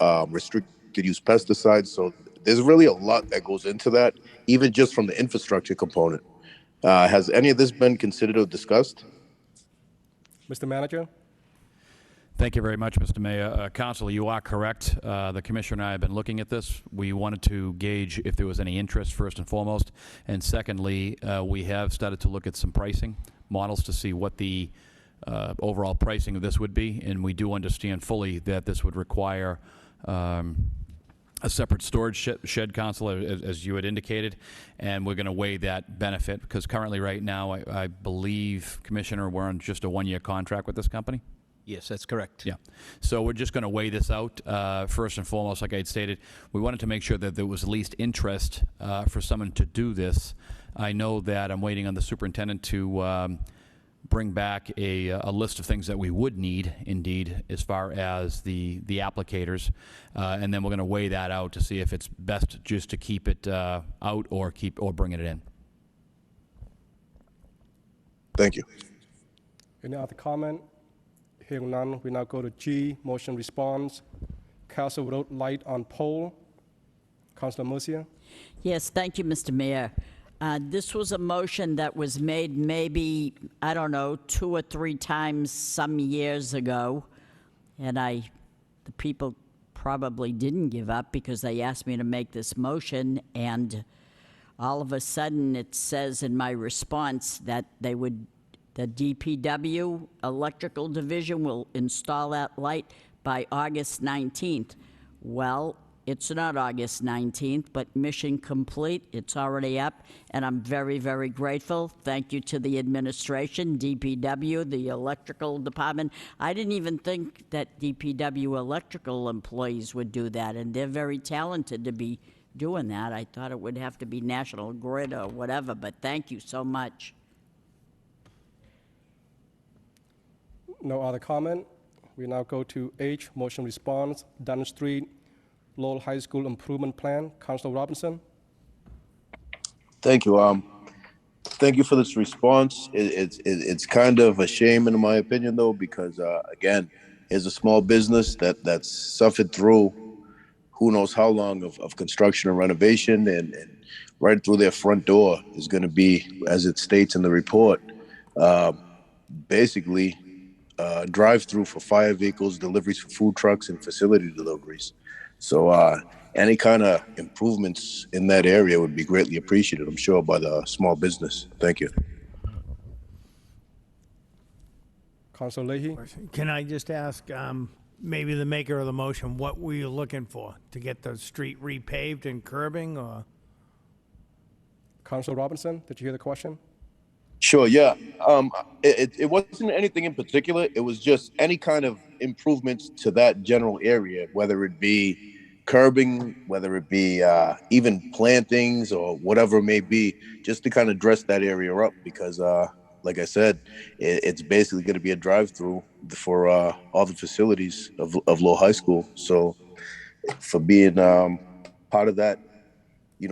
[SPEAKER 22] could use pesticides. So there's really a lot that goes into that, even just from the infrastructure component. Has any of this been considered or discussed?
[SPEAKER 2] Mr. Manager?
[SPEAKER 11] Thank you very much, Mr. Mayor. Council, you are correct. The Commissioner and I have been looking at this. We wanted to gauge if there was any interest, first and foremost. And secondly, we have started to look at some pricing models to see what the overall pricing of this would be. And we do understand fully that this would require a separate storage shed, Council, as you had indicated. And we're going to weigh that benefit because currently right now, I believe, Commissioner, we're on just a one-year contract with this company.
[SPEAKER 8] Yes, that's correct.
[SPEAKER 11] Yeah. So we're just going to weigh this out. First and foremost, like I had stated, we wanted to make sure that there was at least interest for someone to do this. I know that I'm waiting on the superintendent to bring back a list of things that we would need, indeed, as far as the applicators. And then we're going to weigh that out to see if it's best just to keep it out or bring it in.
[SPEAKER 22] Thank you.
[SPEAKER 2] Any other comment? Hearing none, we now go to G, motion response. Castle Road light on pole. Councilor Murcia.
[SPEAKER 1] Yes, thank you, Mr. Mayor. This was a motion that was made maybe, I don't know, 2 or 3 times some years ago. And the people probably didn't give up because they asked me to make this motion. And all of a sudden it says in my response that the DPW Electrical Division will install that light by August 19th. Well, it's not August 19th, but mission complete. It's already up, and I'm very, very grateful. Thank you to the administration, DPW, the electrical department. I didn't even think that DPW electrical employees would do that, and they're very talented to be doing that. I thought it would have to be National Grid or whatever, but thank you so much.
[SPEAKER 2] No other comment. We now go to H, motion response, Dunn Street, Lowell High School Improvement Plan. Councilor Robinson.
[SPEAKER 22] Thank you. Thank you for this response. It's kind of a shame, in my opinion, though, because again, here's a small business that's suffered through who knows how long of construction and renovation, and right through their front door is going to be, as it states in the report, basically drive-through for fire vehicles, deliveries for food trucks, and facility deliveries. So any kind of improvements in that area would be greatly appreciated, I'm sure, by the small business. Thank you.
[SPEAKER 2] Councilor Leahy.
[SPEAKER 10] Can I just ask, maybe the maker of the motion, what were you looking for? To get the street repaved and curbing, or?
[SPEAKER 2] Councilor Robinson, did you hear the question?
[SPEAKER 22] Sure, yeah. It wasn't anything in particular. It was just any kind of improvements to that general area, whether it be curbing, whether it be even plantings or whatever it may be, just to kind of dress that area up because, like I said, it's basically going to be a drive-through for all the facilities of Lowell High School. So for being part of that,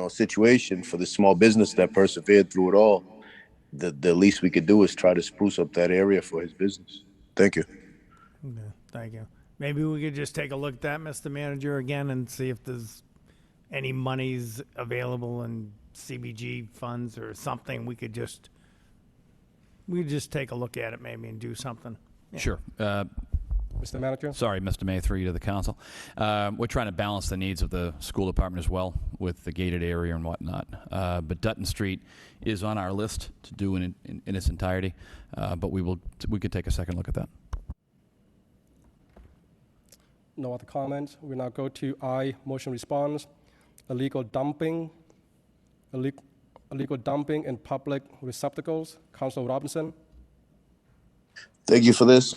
[SPEAKER 22] situation for the small business that persevered through it all, the least we could do is try to spruce up that area for his business. Thank you.
[SPEAKER 10] Okay, thank you. Maybe we could just take a look at that, Mr. Manager, again, and see if there's any monies available in CBG funds or something. We could just take a look at it maybe and do something. Yeah.
[SPEAKER 11] Sure.
[SPEAKER 2] Mr. Manager?
[SPEAKER 11] Sorry, Mr. Mayor, through you to the council. We're trying to balance the needs of the school department as well with the gated area and whatnot. But Dutton Street is on our list to do in its entirety, but we could take a second look at that.
[SPEAKER 2] No other comments. We now go to I, motion response, illegal dumping in public receptacles. Councilor Robinson.
[SPEAKER 22] Thank you for this.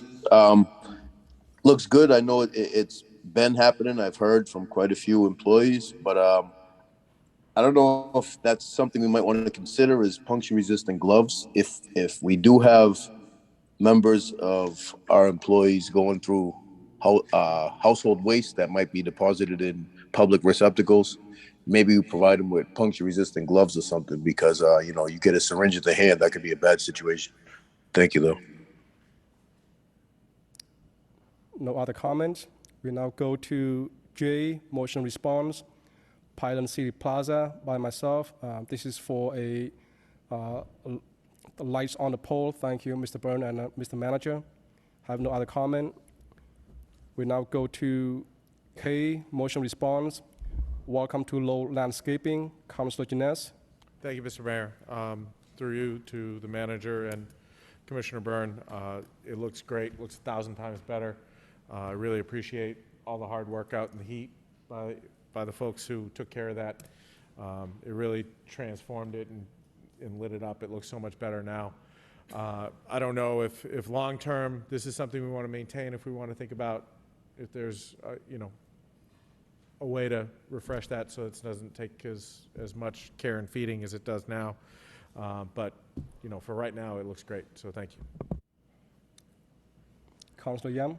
[SPEAKER 22] Looks good. I know it's been happening. I've heard from quite a few employees, but I don't know if that's something we might want to consider is puncture-resistant gloves. If we do have members of our employees going through household waste that might be deposited in public receptacles, maybe we provide them with puncture-resistant gloves or something because, you get a syringe in the hand, that could be a bad situation. Thank you, though.
[SPEAKER 2] No other comments. We now go to J, motion response, Pylon City Plaza by myself. This is for the lights on the pole. Thank you, Mr. Byrne and Mr. Manager. Have no other comment. We now go to K, motion response, welcome to Lowell Landscaping, Councilor Janess.
[SPEAKER 6] Thank you, Mr. Mayor. Through you to the manager and Commissioner Byrne, it looks great, looks 1,000 times better. I really appreciate all the hard work out in the heat by the folks who took care of that. It really transformed it and lit it up. It looks so much better now. I don't know if long-term this is something we want to maintain, if we want to think about if there's, a way to refresh that so it doesn't take as much care and feeding as it does now. But, for right now, it looks great. So thank you.
[SPEAKER 2] Councilor Yam.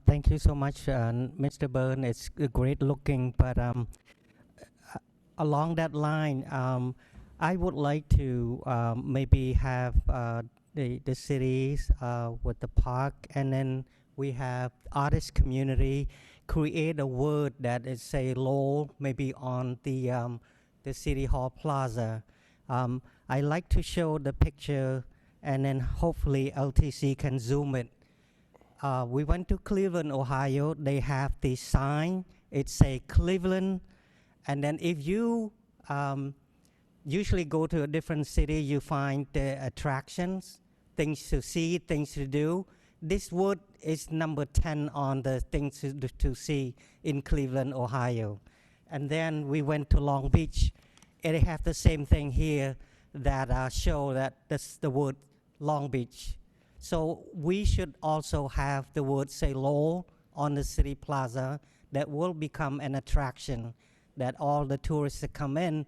[SPEAKER 5] Thank you so much, Mr. Byrne. It's great looking, but along that line, I would like to maybe have the cities with the park, and then we have artist community create a word that is say Lowell, maybe on the City Hall Plaza. I like to show the picture, and then hopefully LTC can zoom it. We went to Cleveland, Ohio. They have the sign. It say Cleveland, and then if you usually go to a different city, you find the attractions, things to see, things to do. This word is number 10 on the things to see in Cleveland, Ohio. And then we went to Long Beach. They have the same thing here that show that that's the word Long Beach. So we should also have the word say Lowell on the city plaza that will become an attraction that all the tourists that come in,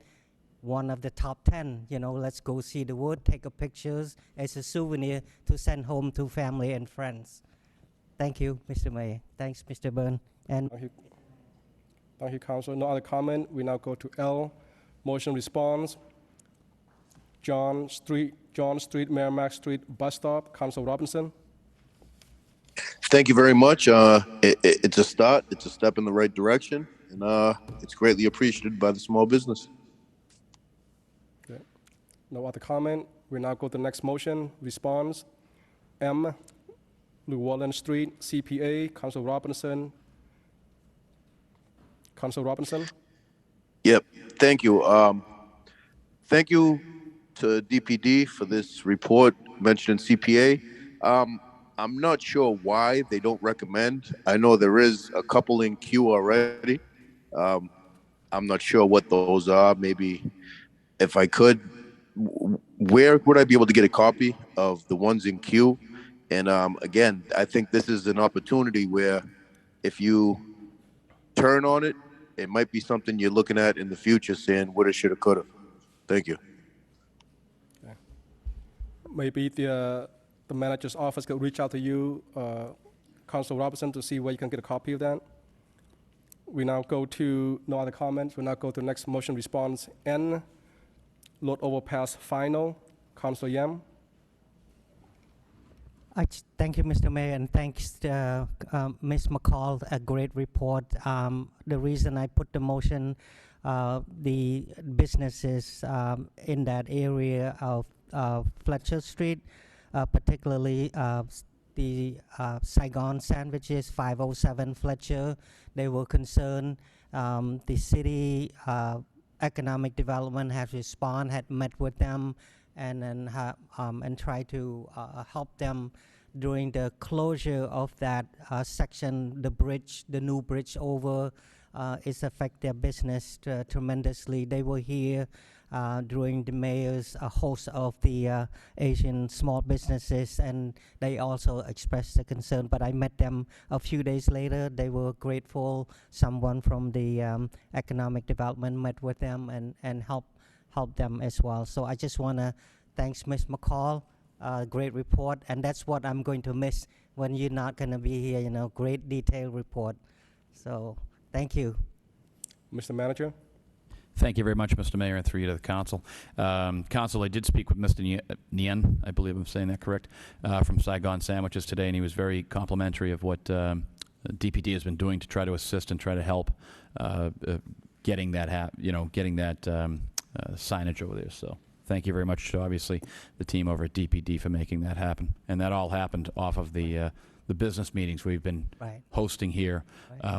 [SPEAKER 5] one of the top 10, let's go see the wood, take a pictures as a souvenir to send home to family and friends. Thank you, Mr. Mayor. Thanks, Mr. Byrne. And
[SPEAKER 2] Thank you, Councilor. No other comment. We now go to L, motion response, John Street, Merrimack Street bus stop, Councilor Robinson.
[SPEAKER 22] Thank you very much. It's a start. It's a step in the right direction, and it's greatly appreciated by the small business.
[SPEAKER 2] No other comment. We now go to the next motion, response. M, Llewellyn Street, CPA, Councilor Robinson. Councilor Robinson?
[SPEAKER 22] Yep, thank you. Thank you to DPD for this report mentioning CPA. I'm not sure why they don't recommend. I know there is a couple in queue already. I'm not sure what those are. Maybe if I could, where would I be able to get a copy of the ones in queue? And again, I think this is an opportunity where if you turn on it, it might be something you're looking at in the future saying woulda, shoulda, coulda. Thank you.
[SPEAKER 2] Okay. Maybe the manager's office could reach out to you, Councilor Robinson, to see where you can get a copy of that. We now go to, no other comments. We now go to the next motion response, N, load overpass final, Councilor Yam.
[SPEAKER 5] Thank you, Mr. Mayor, and thanks to Ms. McCall, a great report. The reason I put the motion, the businesses in that area of Fletcher Street, particularly the Saigon Sandwiches, 507 Fletcher, they were concerned. The city economic development has responded, had met with them, and then and try to help them during the closure of that section. The bridge, the new bridge over, is affect their business tremendously. They were here during the mayor's host of the Asian small businesses, and they also expressed a concern. But I met them a few days later. They were grateful. Someone from the economic development met with them and help them as well. So I just want to thanks Ms. McCall. Great report, and that's what I'm going to miss when you're not going to be here. Great detailed report. So thank you,
[SPEAKER 2] Mr. Manager.
[SPEAKER 11] Thank you very much, Mr. Mayor, and through you to the council. Council, I did speak with Mr. Nguyen, I believe I'm saying that correct, from Saigon Sandwiches today, and he was very complimentary of what DPD has been doing to try to assist and try to help getting that signage over there. So thank you very much to obviously the team over at DPD for making that happen. And that all happened off of the business meetings we've been
[SPEAKER 5] Right.
[SPEAKER 11] hosting here,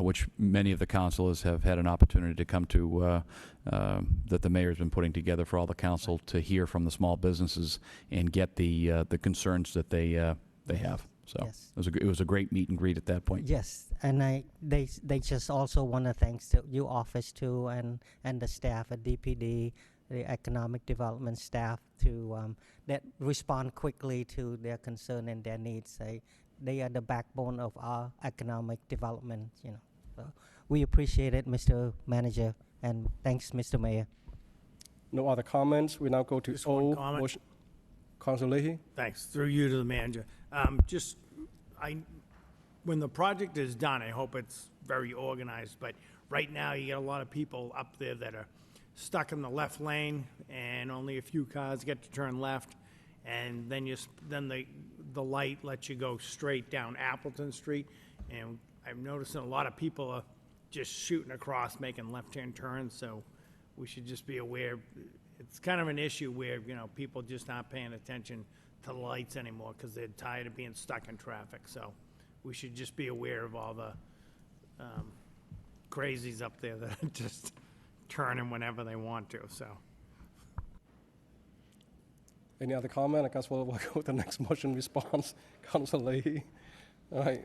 [SPEAKER 11] which many of the councilors have had an opportunity to come to, that the mayor's been putting together for all the council to hear from the small businesses and get the concerns that they have. So
[SPEAKER 5] Yes.
[SPEAKER 11] it was a great meet and greet at that point.
[SPEAKER 5] Yes, and they just also want to thanks to your office too, and the staff at DPD, the economic development staff to that respond quickly to their concern and their needs. They are the backbone of our economic development. So we appreciate it, Mr. Manager, and thanks, Mr. Mayor.
[SPEAKER 2] No other comments. We now go to
[SPEAKER 10] Just one
[SPEAKER 2] O.
[SPEAKER 10] comment.
[SPEAKER 2] Motion. Councilor Leahy.
[SPEAKER 10] Thanks. Through you to the manager. When the project is done, I hope it's very organized, but right now you get a lot of people up there that are stuck in the left lane and only a few cars get to turn left, and then the light lets you go straight down Appleton Street, and I'm noticing a lot of people are just shooting across, making left-hand turns, so we should just be aware. It's kind of an issue where, people just aren't paying attention to the lights anymore because they're tired of being stuck in traffic. So we should just be aware of all the crazies up there that are just turning whenever they want to, so.
[SPEAKER 2] Any other comment? I guess we'll go with the next motion response. Councilor Leahy. All right.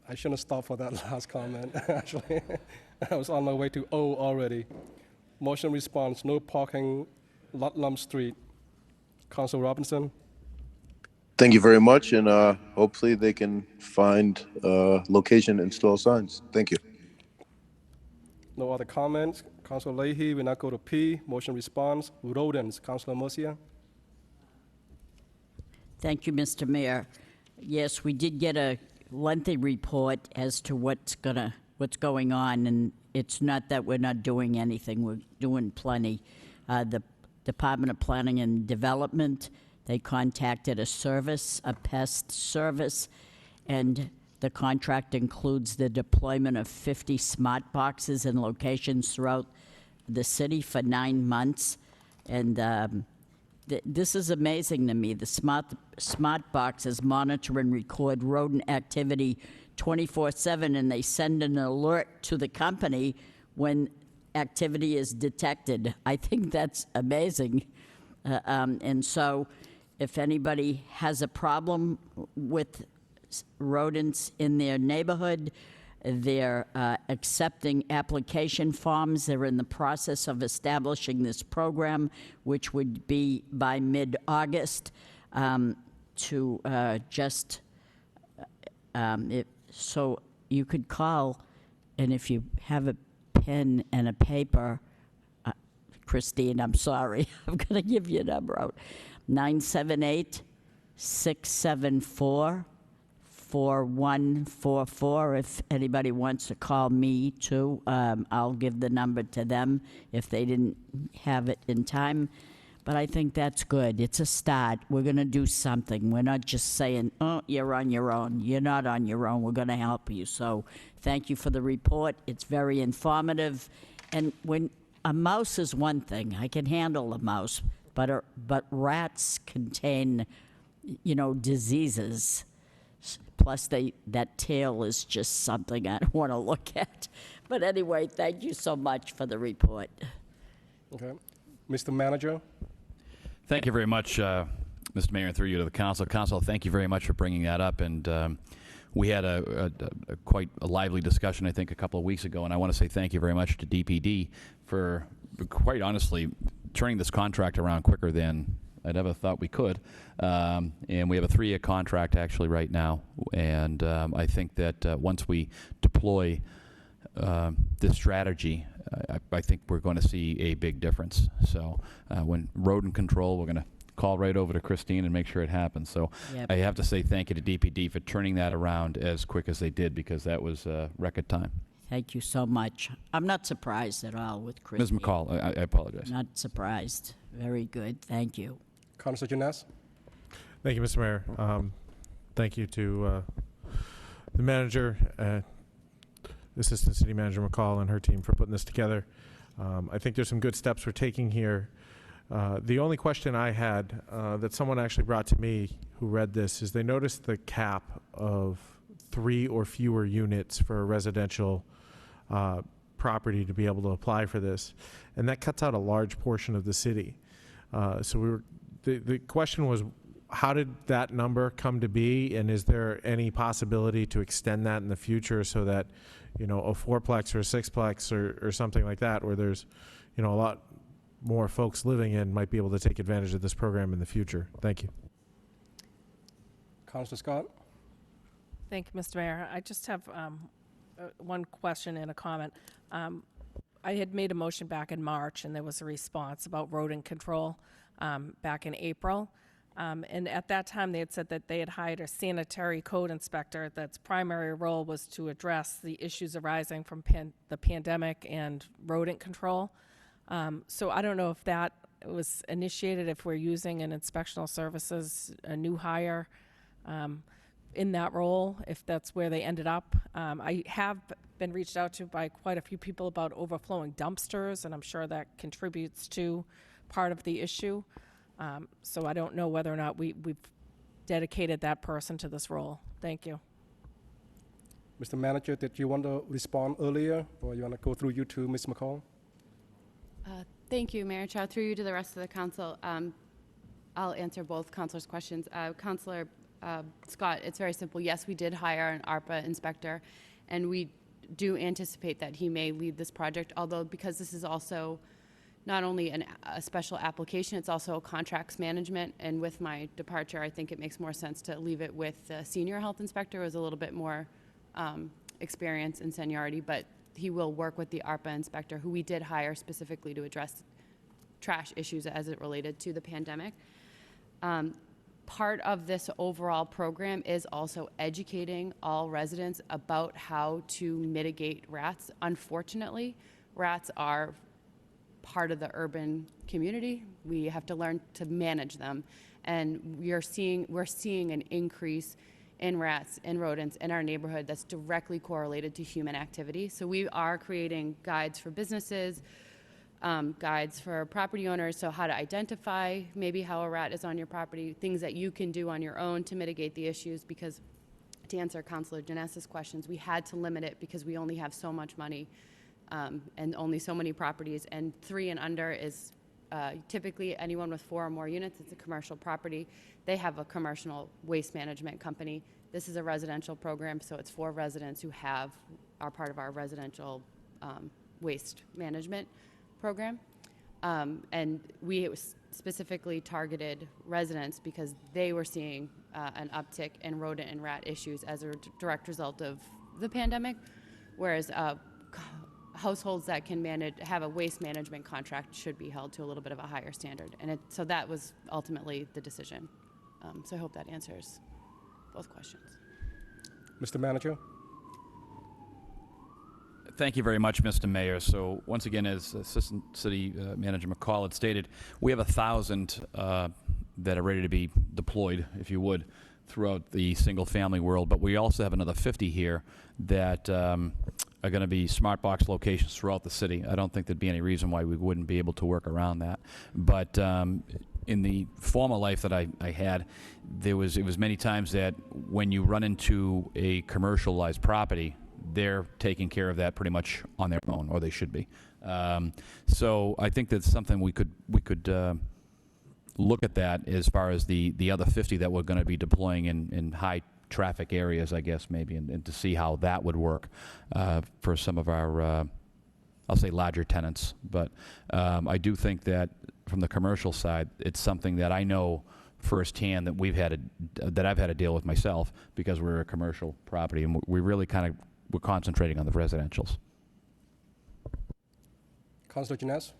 [SPEAKER 2] I shouldn't have stopped for that last comment, actually. I was on my way to O already. Motion response, no parking, Ludlam Street. Councilor Robinson.
[SPEAKER 22] Thank you very much, and hopefully they can find location and install signs. Thank you.
[SPEAKER 2] No other comments. Councilor Leahy. We now go to P. Motion response, rodents. Councilor Murcia.
[SPEAKER 1] Thank you, Mr. Mayor. Yes, we did get a lengthy report as to what's going on, and it's not that we're not doing anything. We're doing plenty. The Department of Planning and Development, they contacted a pest service, and the contract includes the deployment of 50 smart boxes in locations throughout the city for 9 months. And this is amazing to me. The smart boxes monitor and record rodent activity 24/7, and they send an alert to the company when activity is detected. I think that's amazing. And so if anybody has a problem with rodents in their neighborhood, they're accepting application forms. They're in the process of establishing this program, which would be by mid-August, so you could call, and if you have a pen and a paper, Christine, I'm sorry, I'm going to give you a number out, 978-674-4144. If anybody wants to call me too, I'll give the number to them if they didn't have it in time. But I think that's good. It's a start. We're going to do something. We're not just saying, oh, you're on your own. You're not on your own. We're going to help you. So thank you for the report. It's very informative. And when a mouse is one thing, I can handle a mouse, but rats contain, diseases. Plus, that tail is just something I don't want to look at. But anyway, thank you so much for the report.
[SPEAKER 2] Okay. Mr. Manager.
[SPEAKER 11] Thank you very much, Mr. Mayor, and through you to the council. Council, thank you very much for bringing that up. And we had a quite a lively discussion, I think, a couple of weeks ago. And I want to say thank you very much to DPD for, quite honestly, turning this contract around quicker than I'd ever thought we could. And we have a 3-year contract actually right now. And I think that once we deploy this strategy, I think we're going to see a big difference. So when rodent control, we're going to call right over to Christine and make sure it happens. So
[SPEAKER 1] Yep.
[SPEAKER 11] I have to say thank you to DPD for turning that around as quick as they did, because that was record time.
[SPEAKER 1] Thank you so much. I'm not surprised at all with Christine.
[SPEAKER 11] Ms. McCall, I apologize.
[SPEAKER 1] Not surprised. Very good. Thank you.
[SPEAKER 2] Councilor Janess.
[SPEAKER 6] Thank you, Mr. Mayor. Thank you to the manager, Assistant City Manager McCall and her team for putting this together. I think there's some good steps we're taking here. The only question I had that someone actually brought to me who read this is they noticed the cap of 3 or fewer units for a residential property to be able to apply for this, and that cuts out a large portion of the city. So the question was, how did that number come to be, and is there any possibility to extend that in the future so that, you know, a 4-plex or a 6-plex or something like that, where there's, you know, a lot more folks living in, might be able to take advantage of this program in the future? Thank you.
[SPEAKER 2] Councilor Scott?
[SPEAKER 12] Thank you, Mr. Mayor. I just have one question and a comment. I had made a motion back in March, and there was a response about rodent control back in April. And at that time, they had said that they had hired a sanitary code inspector that's primary role was to address the issues arising from the pandemic and rodent control. So I don't know if that was initiated, if we're using an inspectional services, a new hire in that role, if that's where they ended up. I have been reached out to by quite a few people about overflowing dumpsters, and I'm sure that contributes to part of the issue. So I don't know whether or not we've dedicated that person to this role. Thank you.
[SPEAKER 2] Mr. Manager, did you want to respond earlier, or you want to go through you to Ms. McCall?
[SPEAKER 17] Thank you, Mayor Chow. Through you to the rest of the council, I'll answer both councilors' questions. Councilor Scott, it's very simple. Yes, we did hire an ARPA inspector, and we do anticipate that he may lead this project, although because this is also not only a special application, it's also a contracts management, and with my departure, I think it makes more sense to leave it with the senior health inspector, who has a little bit more experience and seniority, but he will work with the ARPA inspector, who we did hire specifically to address trash issues as it related to the pandemic. Part of this overall program is also educating all residents about how to mitigate rats. Unfortunately, rats are part of the urban community. We have to learn to manage them, and we're seeing an increase in rats and rodents in our neighborhood that's directly correlated to human activity. So we are creating guides for businesses, guides for property owners, so how to identify maybe how a rat is on your property, things that you can do on your own to mitigate the issues, because to answer Councilor Janessa's questions, we had to limit it because we only have so much money and only so many properties, and 3 and under is typically anyone with 4 or more units. It's a commercial property. They have a commercial waste management company. This is a residential program, so it's for residents who are part of our residential waste management program. And we specifically targeted residents because they were seeing an uptick in rodent and rat issues as a direct result of the pandemic, whereas households that can have a waste management contract should be held to a little bit of a higher standard. And so that was ultimately the decision. So I hope that answers both questions.
[SPEAKER 2] Mr. Manager?
[SPEAKER 11] Thank you very much, Mr. Mayor. So once again, as Assistant City Manager McCall had stated, we have 1,000 that are ready to be deployed, if you would, throughout the single-family world. But we also have another 50 here that are going to be smart box locations throughout the city. I don't think there'd be any reason why we wouldn't be able to work around that. But in the former life that I had, it was many times that when you run into a commercialized property, they're taking care of that pretty much on their own, or they should be. So I think that's something we could look at that as far as the other 50 that we're going to be deploying in high traffic areas, I guess, maybe, and to see how that would work for some of our, I'll say, larger tenants. But I do think that from the commercial side, it's something that I know firsthand that I've had to deal with myself, because we're a commercial property, and we really we're concentrating on the residentials.
[SPEAKER 2] Councilor Janess?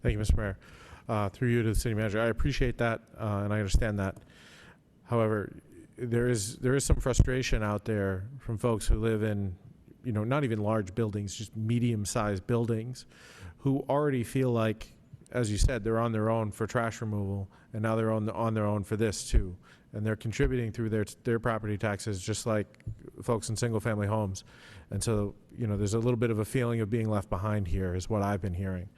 [SPEAKER 6] Thank you, Mr. Mayor. Through you to the city manager, I appreciate that, and I understand that. However, there is some frustration out there from folks who live in, not even large buildings, just medium-sized buildings, who already feel like as you said, they're on their own for trash removal, and now they're on their own for this too. And they're contributing through their property taxes, just like folks in single-family homes. And so, you know, there's a little bit of a feeling of being left behind here, is what I've been hearing.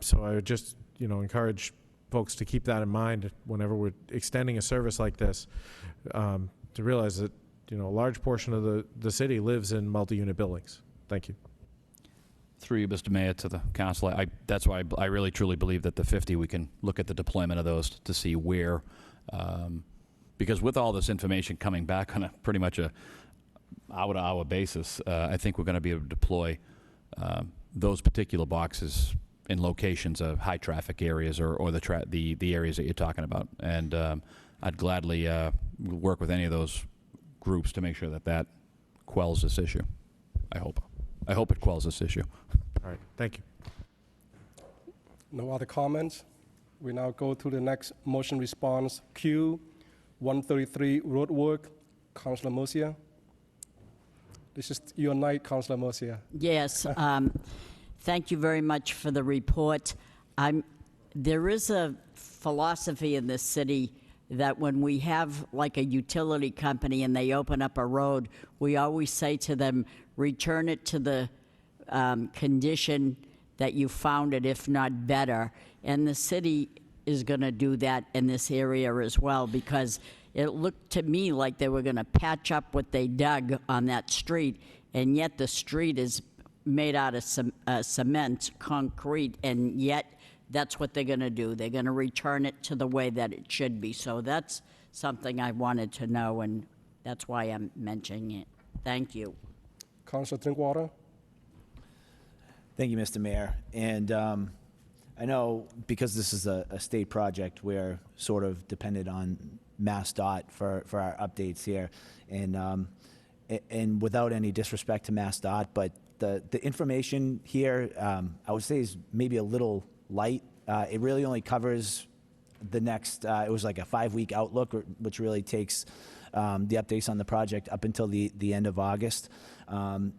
[SPEAKER 6] So I would just, you know, encourage folks to keep that in mind whenever we're extending a service like this, to realize that, you know, a large portion of the city lives in multi-unit buildings. Thank you.
[SPEAKER 11] Through you, Mr. Mayor, to the council, that's why I really truly believe that the 50, we can look at the deployment of those to see where, because with all this information coming back on a pretty much a hour-to-hour basis, I think we're going to be able to deploy those particular boxes in locations of high traffic areas or the areas that you're talking about. And I'd gladly work with any of those groups to make sure that quells this issue. I hope it quells this issue.
[SPEAKER 6] All right, thank you.
[SPEAKER 2] No other comments? We now go to the next motion response, Q 133 roadwork. Councilor Mosia. This is your night, Councilor Mosia.
[SPEAKER 1] Yes, thank you very much for the report. There is a philosophy in this city that when we have like a utility company and they open up a road, we always say to them, return it to the condition that you found it, if not better. And the city is going to do that in this area as well, because it looked to me like they were going to patch up what they dug on that street, and yet the street is made out of cement, concrete, and yet that's what they're going to do. They're going to return it to the way that it should be. So that's something I wanted to know, and that's why I'm mentioning it. Thank you.
[SPEAKER 2] Councilor Drinkwater.
[SPEAKER 8] Thank you, Mr. Mayor. And I know because this is a state project, we're sort of dependent on MassDOT for our updates here. And without any disrespect to MassDOT, but the information here, I would say, is maybe a little light. It really only covers the next, it was like a 5-week outlook, which really takes the updates on the project up until the end of August. I'm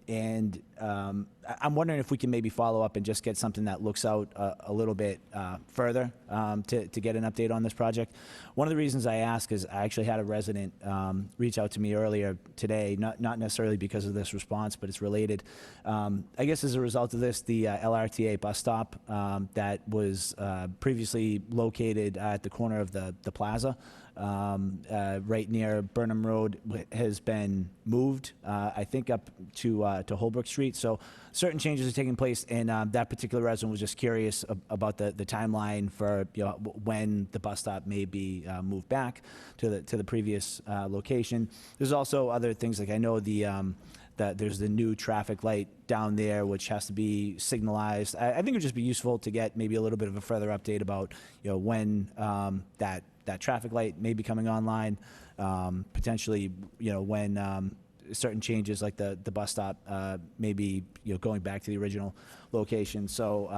[SPEAKER 8] wondering if we can maybe follow up and just get something that looks out a little bit further to get an update on this project. One of the reasons I ask is I actually had a resident reach out to me earlier today, not necessarily because of this response, but it's related. I guess as a result of this, the LRTA bus stop that was previously located at the corner of the plaza, right near Burnham Road, has been moved, I think, up to Holbrook Street. So certain changes are taking place, and that particular resident was just curious about the timeline for, you know, when the bus stop may be moved back to the previous location. There's also other things, like I know that there's the new traffic light down there, which has to be signalized. I think it would just be useful to get maybe a little bit of a further update about, you know, when that traffic light may be coming online, potentially, you know, when certain changes like the bus stop may be, you know, going back to the original location. So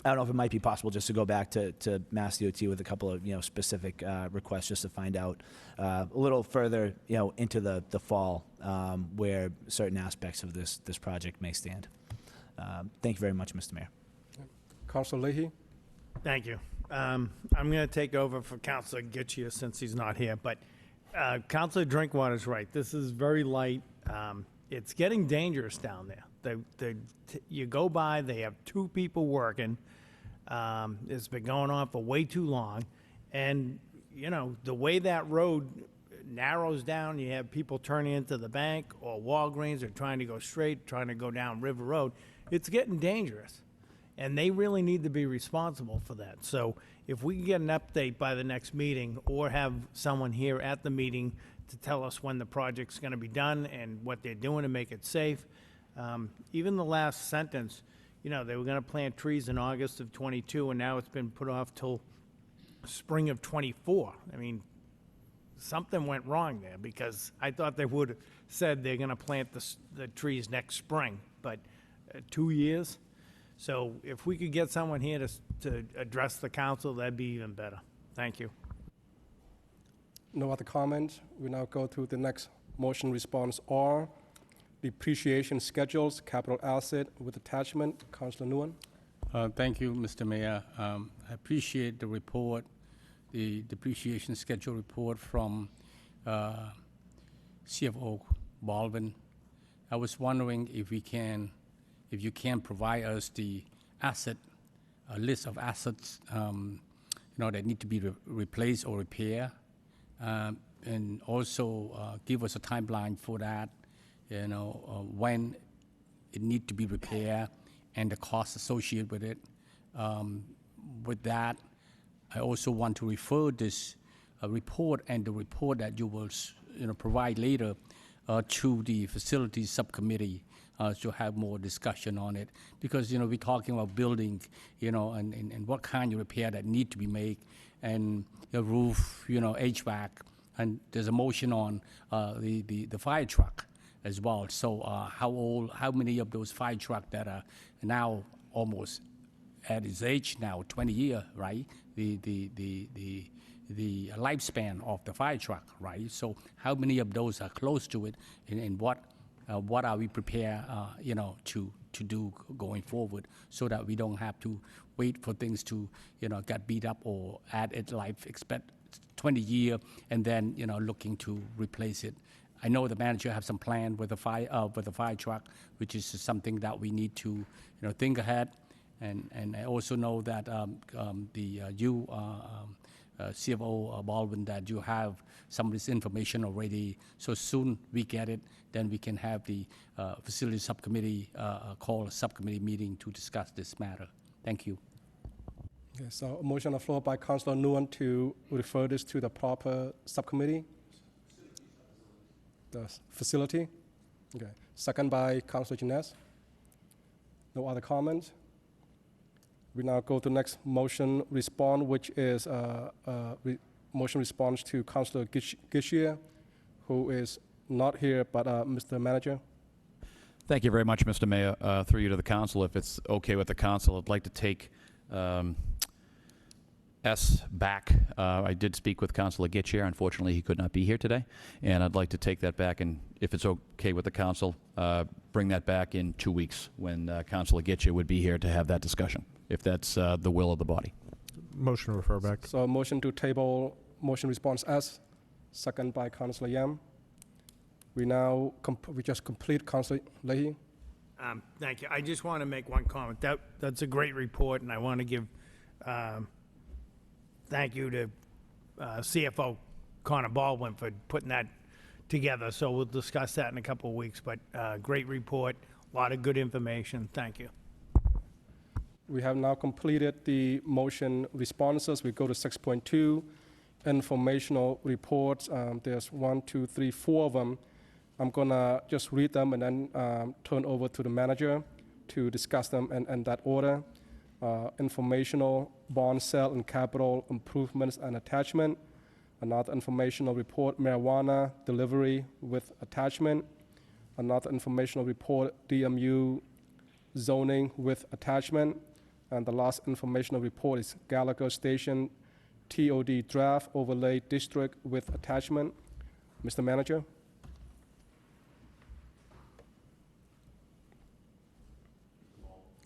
[SPEAKER 8] I don't know if it might be possible just to go back to MassDOT with a couple of, you know, specific requests, just to find out a little further, you know, into the fall where certain aspects of this project may stand. Thank you very much, Mr. Mayor.
[SPEAKER 2] Councilor Leahy.
[SPEAKER 10] Thank you. I'm going to take over for Councilor Getchia since he's not here, but Councilor Drinkwater's right. This is very light. It's getting dangerous down there. You go by, they have 2 people working. It's been going on for way too long. And, you know, the way that road narrows down, you have people turning into the bank or Walgreens, or trying to go straight, trying to go down River Road. It's getting dangerous. And they really need to be responsible for that. So if we can get an update by the next meeting, or have someone here at the meeting to tell us when the project's going to be done and what they're doing to make it safe. Even the last sentence, you know, they were going to plant trees in August of 22, and now it's been put off till spring of 24. I mean, something went wrong there, because I thought they would have said they're going to plant the trees next spring, but 2 years? So if we could get someone here to address the council, that'd be even better. Thank you.
[SPEAKER 2] No other comments. We now go to the next motion response R, depreciation schedules, capital asset with attachment. Councilor Nguyen.
[SPEAKER 21] Thank you, Mr. Mayor. I appreciate the report, the depreciation schedule report from CFO Baldwin. I was wondering if you can provide us the a list of assets, that need to be replaced or repaired, and also give us a timeline for that, when it need to be repaired and the costs associated with it. With that, I also want to refer this report and the report that you will provide later to the facilities subcommittee to have more discussion on it, because we're talking about building, and what kind of repair that need to be made, and the roof, HVAC, and there's a motion on the fire truck as well. So how many of those fire trucks that are now almost at its age now, 20 years, right? The lifespan of the fire truck, right? So how many of those are close to it, and what are we prepared, to do going forward, so that we don't have to wait for things to, get beat up or add its life expect 20 years, and then, looking to replace it. I know the manager have some plan with the fire truck, which is something that we need to, think ahead. And I also know that CFO Baldwin, that you have some of this information already. So soon we get it, then we can have the facility subcommittee call a subcommittee meeting to discuss this matter. Thank you.
[SPEAKER 2] Okay, so a motion on the floor by Councilor Nguyen to refer this to the proper subcommittee. The facility. Okay. Second by Councilor Jines. No other comments? We now go to the next motion response, which is motion response to Councilor Gishier, who is not here, but Mr. Manager.
[SPEAKER 11] Thank you very much, Mr. Mayor. Through you to the council, if it's okay with the council, I'd like to take S back. I did speak with Councilor Getchier. Unfortunately, he could not be here today, and I'd like to take that back, and if it's okay with the council, bring that back in 2 weeks when Councilor Getchier would be here to have that discussion, if that's the will of the body.
[SPEAKER 6] Motion to refer back.
[SPEAKER 2] So motion to table motion response S, second by Councilor Yam. We now we just complete Councilor Leahy.
[SPEAKER 10] Thank you. I just want to make one comment. That's a great report, and I want to give thank you to CFO Connor Baldwin for putting that together. So we'll discuss that in a couple of weeks. But great report, a lot of good information. Thank you.
[SPEAKER 2] We have now completed the motion responses. We go to 6.2, informational reports. There's 1, 2, 3, 4 of them. I'm gonna just read them and then turn over to the manager to discuss them in that order. Informational, bond sale and capital improvements and attachment. Another informational report, marijuana delivery with attachment. Another informational report, DMU zoning with attachment. And the last informational report is Gallagher Station TOD draft overlay district with attachment. Mr. Manager.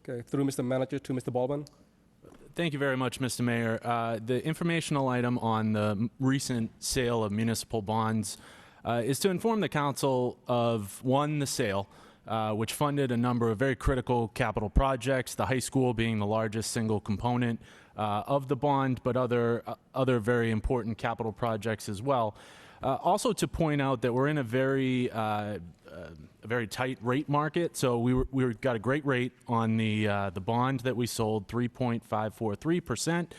[SPEAKER 2] Okay, through Mr. Manager to Mr. Baldwin.
[SPEAKER 18] Thank you very much, Mr. Mayor. The informational item on the recent sale of municipal bonds is to inform the council of, one, the sale, which funded a number of very critical capital projects, the high school being the largest single component of the bond, but other very important capital projects as well. Also to point out that we're in a very tight rate market, so we got a great rate on the bond that we sold, 3.543%.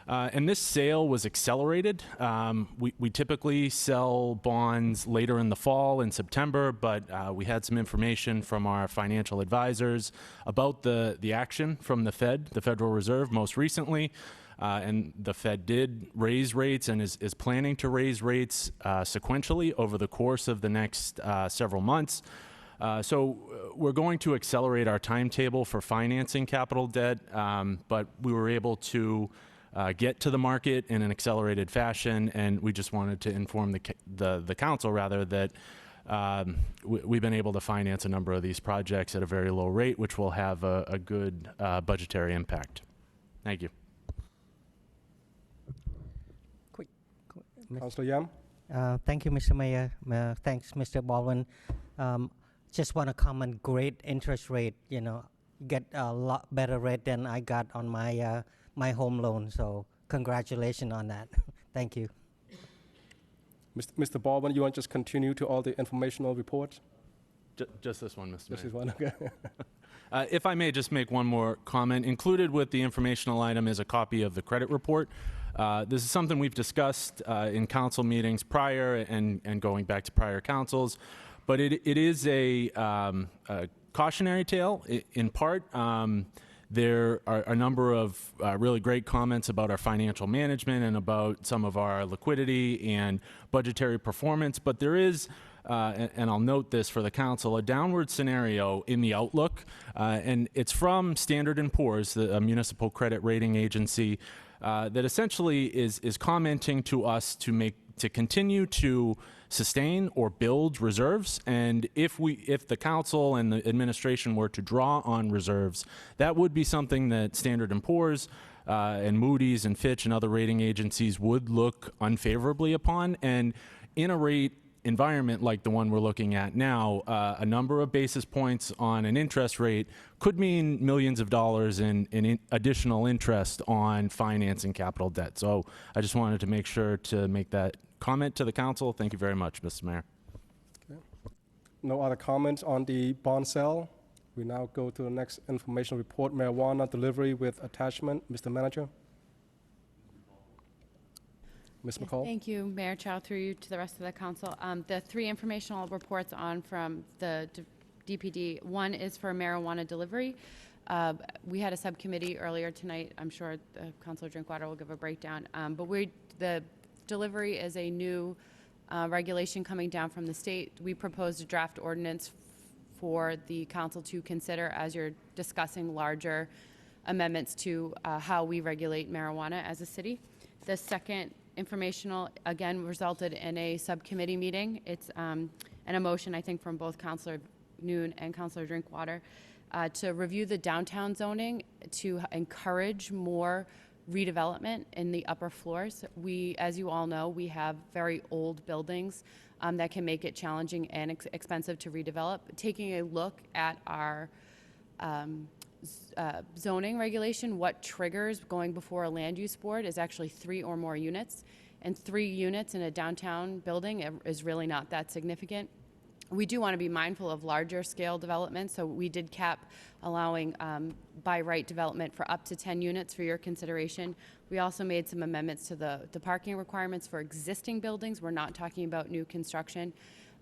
[SPEAKER 18] And this sale was accelerated. We typically sell bonds later in the fall, in September, but we had some information from our financial advisors about the action from the Fed, the Federal Reserve, most recently. And the Fed did raise rates and is planning to raise rates sequentially over the course of the next several months. So we're going to accelerate our timetable for financing capital debt, but we were able to get to the market in an accelerated fashion, and we just wanted to inform the council rather that we've been able to finance a number of these projects at a very low rate, which will have a good budgetary impact. Thank you.
[SPEAKER 2] Councillor Yam.
[SPEAKER 5] Thank you, Mr. Mayor. Thanks, Mr. Baldwin. Just want to comment, great interest rate, you know, get a lot better rate than I got on my my home loan. So congratulations on that. Thank you.
[SPEAKER 2] Mr. Baldwin, you want to just continue to all the informational reports?
[SPEAKER 18] Just this one, Mr.
[SPEAKER 2] Just
[SPEAKER 18] Mayor.
[SPEAKER 2] this one, okay.
[SPEAKER 18] If I may just make one more comment. Included with the informational item is a copy of the credit report. This is something we've discussed in council meetings prior and going back to prior councils, but it is a cautionary tale in part. There are a number of really great comments about our financial management and about some of our liquidity and budgetary performance, but there is, and I'll note this for the council, a downward scenario in the outlook, and it's from Standard & Poor's, the municipal credit rating agency, that essentially is commenting to us to continue to sustain or build reserves, and if the council and the administration were to draw on reserves, that would be something that Standard & Poor's and Moody's and Fitch and other rating agencies would look unfavorably upon. And in a rate environment like the one we're looking at now, a number of basis points on an interest rate could mean millions of dollars in additional interest on financing capital debt. So I just wanted to make sure to make that comment to the council. Thank you very much, Mr. Mayor.
[SPEAKER 2] Okay. No other comments on the bond sale. We now go to the next information report, marijuana delivery with attachment. Mr. Manager. Ms. McCall.
[SPEAKER 17] Thank you, Mayor Chow, through you to the rest of the council. The three informational reports on from the DPD. One is for marijuana delivery. We had a subcommittee earlier tonight. I'm sure Councilor Drinkwater will give a breakdown. But the delivery is a new regulation coming down from the state. We proposed a draft ordinance for the council to consider as you're discussing larger amendments to how we regulate marijuana as a city. The second informational, again, resulted in a subcommittee meeting. It's and a motion, I think, from both Councilor Noon and Councilor Drinkwater to review the downtown zoning to encourage more redevelopment in the upper floors. We, as you all know, we have very old buildings that can make it challenging and expensive to redevelop. Taking a look at our zoning regulation, what triggers going before a land use board is actually 3 or more units. And 3 units in a downtown building is really not that significant. We do want to be mindful of larger scale development, so we did cap allowing by right development for up to 10 units for your consideration. We also made some amendments to the parking requirements for existing buildings. We're not talking about new construction.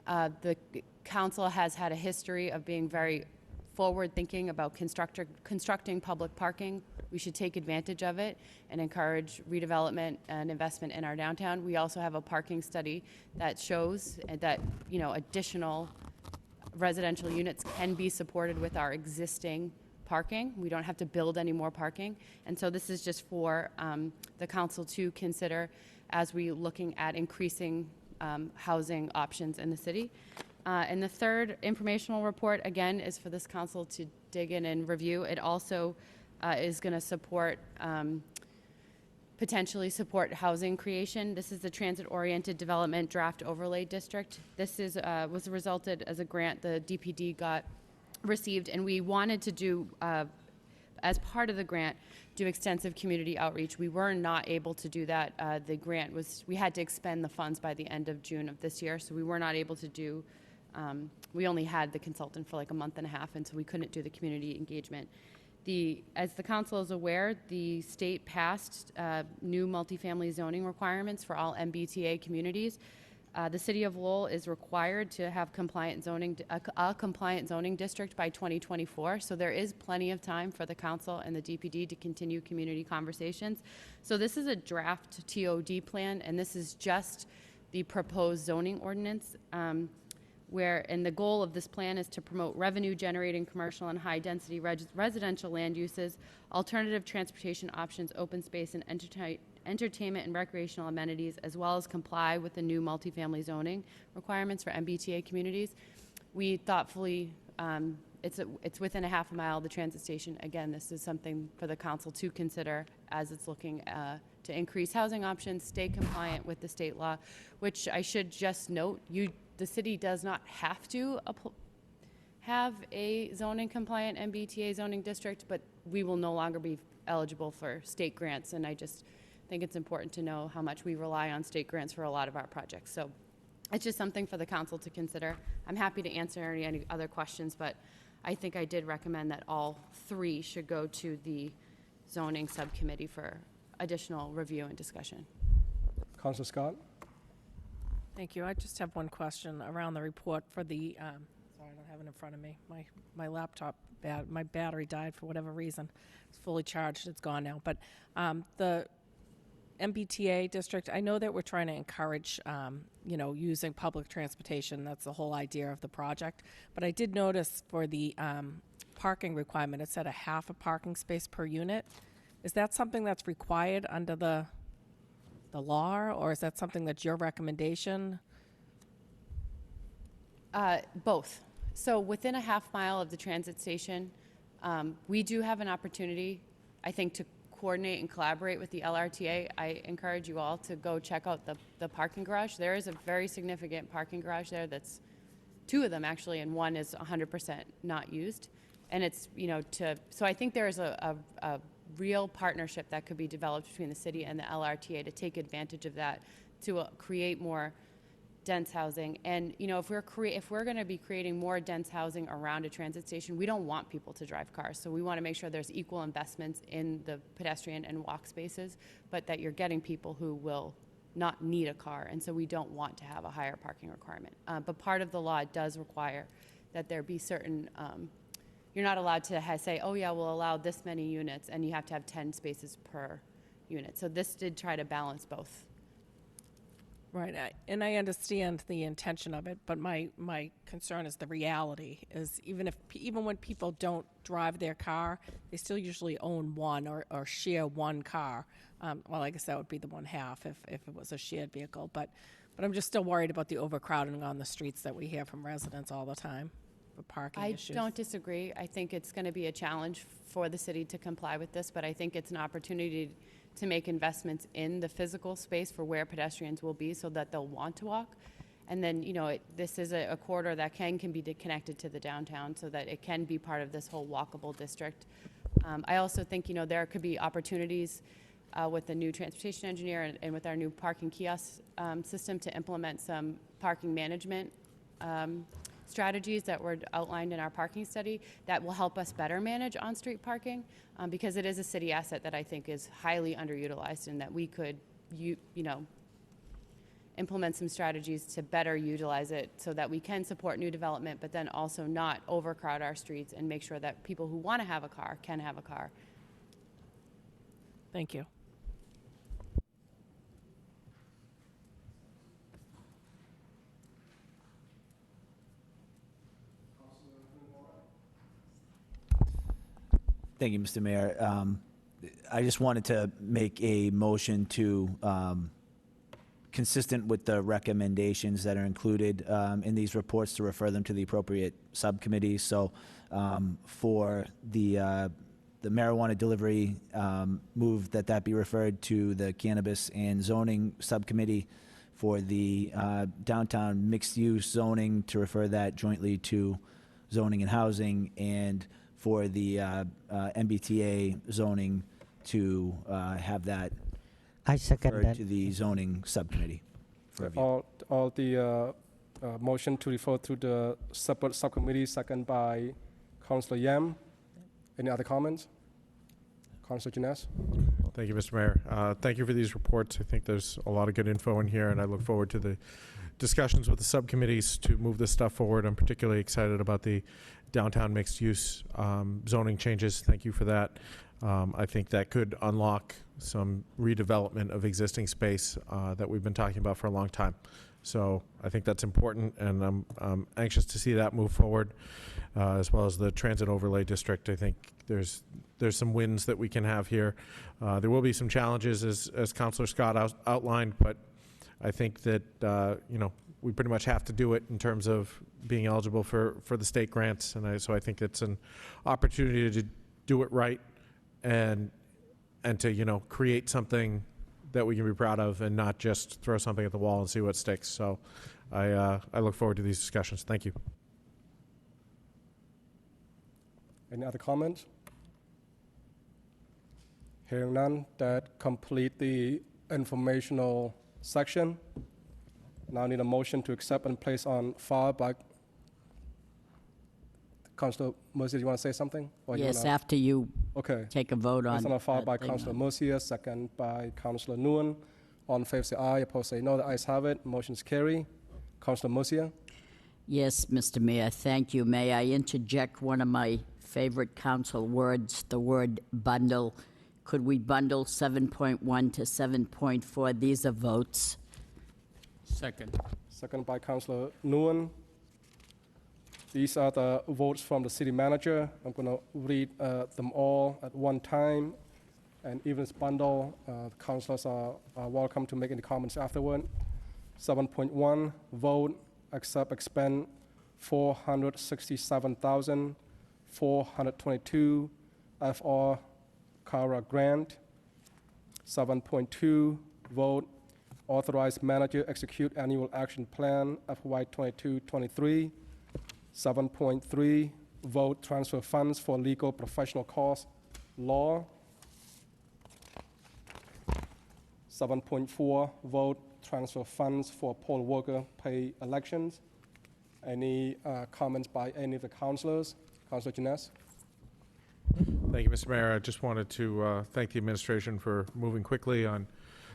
[SPEAKER 17] The council has had a history of being very forward-thinking about constructing public parking. We should take advantage of it and encourage redevelopment and investment in our downtown. We also have a parking study that shows that, you know, additional residential units can be supported with our existing parking. We don't have to build any more parking. And so this is just for the council to consider as we looking at increasing housing options in the city. And the third informational report, again, is for this council to dig in and review. It also is going to support, potentially support housing creation. This is the Transit-Oriented Development Draft Overlay District. This is was resulted as a grant the DPD received, and we wanted to do, as part of the grant, do extensive community outreach. We were not able to do that. The grant was, we had to expend the funds by the end of June of this year, so we were not able to do, we only had the consultant for like a month and a half, and so we couldn't do the community engagement. As the council is aware, the state passed new multifamily zoning requirements for all MBTA communities. The city of Lowell is required to have compliant zoning, a compliant zoning district by 2024. So there is plenty of time for the council and the DPD to continue community conversations. So this is a draft TOD plan, and this is just the proposed zoning ordinance. and the goal of this plan is to promote revenue-generating commercial and high-density residential land uses, alternative transportation options, open space, and entertainment and recreational amenities, as well as comply with the new multifamily zoning requirements for MBTA communities. We thoughtfully, it's within a half a mile of the transit station. Again, this is something for the council to consider as it's looking to increase housing options, stay compliant with the state law, which I should just note, the city does not have to have a zoning compliant MBTA zoning district, but we will no longer be eligible for state grants, and I just think it's important to know how much we rely on state grants for a lot of our projects. So it's just something for the council to consider. I'm happy to answer any other questions, but I think I did recommend that all three should go to the zoning subcommittee for additional review and discussion.
[SPEAKER 2] Councilor Scott?
[SPEAKER 12] Thank you. I just have one question around the report for the, sorry, I don't have it in front of me. My laptop, my battery died for whatever reason. It's fully charged, it's gone now. But the MBTA district, I know that we're trying to encourage, using public transportation. That's the whole idea of the project. But I did notice for the parking requirement, it said a half a parking space per unit. Is that something that's required under the law, or is that something that's your recommendation?
[SPEAKER 17] Both. So within a half mile of the transit station, we do have an opportunity, I think, to coordinate and collaborate with the LRTA. I encourage you all to go check out the parking garage. There is a very significant parking garage there that's two of them actually, and one is 100% not used. And it's, so I think there is a real partnership that could be developed between the city and the LRTA to take advantage of that, to create more dense housing. And if we're going to be creating more dense housing around a transit station, we don't want people to drive cars. So we want to make sure there's equal investments in the pedestrian and walk spaces, but that you're getting people who will not need a car. And so we don't want to have a higher parking requirement. But part of the law does require that there be certain you're not allowed to say, oh yeah, we'll allow this many units, and you have to have 10 spaces per unit. So this did try to balance both.
[SPEAKER 12] Right, and I understand the intention of it, but my concern is the reality is even when people don't drive their car, they still usually own one or share one car. Well, I guess that would be the one half if it was a shared vehicle, but I'm just still worried about the overcrowding on the streets that we hear from residents all the time. Parking issues.
[SPEAKER 17] I don't disagree. I think it's going to be a challenge for the city to comply with this, but I think it's an opportunity to make investments in the physical space for where pedestrians will be so that they'll want to walk. And then, this is a corridor that can be connected to the downtown so that it can be part of this whole walkable district. I also think, there could be opportunities with the new transportation engineer and with our new parking kiosk system to implement some parking management strategies that were outlined in our parking study that will help us better manage on-street parking, because it is a city asset that I think is highly underutilized, and that we could, implement some strategies to better utilize it so that we can support new development, but then also not overcrowd our streets and make sure that people who want to have a car can have a car.
[SPEAKER 12] Thank you.
[SPEAKER 8] Thank you, Mr. Mayor. I just wanted to make a motion to, consistent with the recommendations that are included in these reports, to refer them to the appropriate subcommittees. So for the marijuana delivery, move that be referred to the cannabis and zoning subcommittee. For the downtown mixed-use zoning, to refer that jointly to zoning and housing, and for the MBTA zoning to have that
[SPEAKER 5] I second
[SPEAKER 8] referred
[SPEAKER 5] that.
[SPEAKER 8] to the zoning subcommittee for review.
[SPEAKER 2] All the motion to refer to the separate subcommittee, second by Councilor Yam. Any other comments? Councilor Jines?
[SPEAKER 6] Thank you, Mr. Mayor. Thank you for these reports. I think there's a lot of good info in here, and I look forward to the discussions with the subcommittees to move this stuff forward. I'm particularly excited about the downtown mixed-use zoning changes. Thank you for that. I think that could unlock some redevelopment of existing space that we've been talking about for a long time. So I think that's important, and I'm anxious to see that move forward, as well as the transit overlay district. I think there's some wins that we can have here. There will be some challenges, as Councillor Scott outlined, but I think that we pretty much have to do it in terms of being eligible for the state grants, and so I think it's an opportunity to do it right and to create something that we can be proud of, and not just throw something at the wall and see what sticks. So I look forward to these discussions. Thank you.
[SPEAKER 2] Any other comments? Hearing none, that complete the informational section. Now I need a motion to accept and place on file by Councillor Mercia. Do you want to say something? Or you
[SPEAKER 1] Yes,
[SPEAKER 2] wanna-
[SPEAKER 1] after you
[SPEAKER 2] Okay.
[SPEAKER 1] take a vote on.
[SPEAKER 2] Placed on file by
[SPEAKER 1] thing
[SPEAKER 2] Councillor
[SPEAKER 1] on-
[SPEAKER 2] Mercia, second by Councillor Nguyen. All in favor say aye, opposed say no. The ayes have it. Motion's carry. Councillor Mercia.
[SPEAKER 1] Yes, Mr. Mayor, thank you. May I interject one of my favorite council words, the word bundle? Could we bundle 7.1 to 7.4? These are votes.
[SPEAKER 21] Second.
[SPEAKER 2] Second by Councillor Nguyen. These are the votes from the city manager. I'm going to read them all at one time. And even this bundle, the councillors are welcome to make any comments afterward. 7.1, vote, accept, expend $467,422 FR CARA grant. 7.2, vote, authorize manager execute annual action plan FY 22-23. 7.3, vote transfer funds for legal professional costs, law. 7.4, vote transfer funds for poll worker pay elections. Any comments by any of the councilors? Councilor Janess?
[SPEAKER 6] Thank you, Mr. Mayor. I just wanted to thank the administration for moving quickly on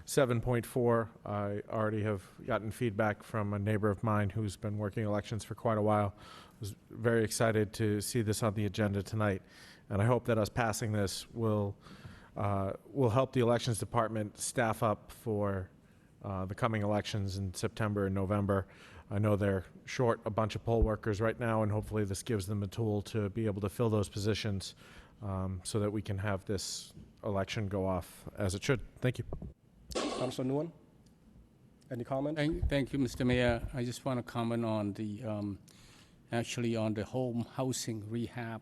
[SPEAKER 6] 7.4. I already have gotten feedback from a neighbor of mine who's been working elections for quite a while. I was very excited to see this on the agenda tonight, and I hope that us passing this will help the elections department staff up for the coming elections in September and November. I know they're short a bunch of poll workers right now, and hopefully this gives them a tool to be able to fill those positions so that we can have this election go off as it should. Thank you.
[SPEAKER 2] Councilor Nguyen? Any comment?
[SPEAKER 21] Thank you, Mr. Mayor. I just want to comment on the, actually on the home housing rehab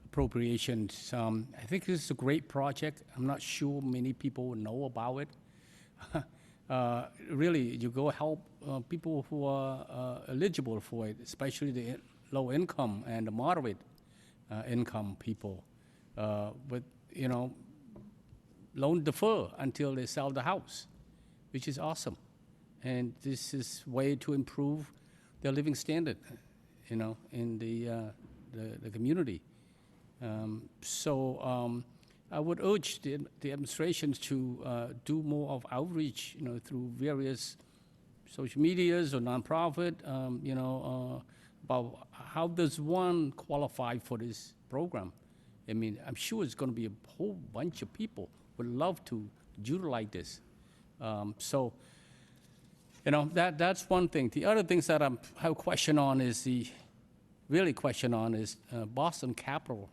[SPEAKER 21] appropriations. I think this is a great project. I'm not sure many people know about it. Really, you go help people who are eligible for it, especially the low income and the moderate income people. But, loan defer until they sell the house, which is awesome. And this is way to improve their living standard, in the community. I would urge the administration to do more of outreach, through various social medias or nonprofit, about how does one qualify for this program. I mean, I'm sure it's going to be a whole bunch of people would love to utilize this. That's one thing. The other things that I have a question on is Boston Capital.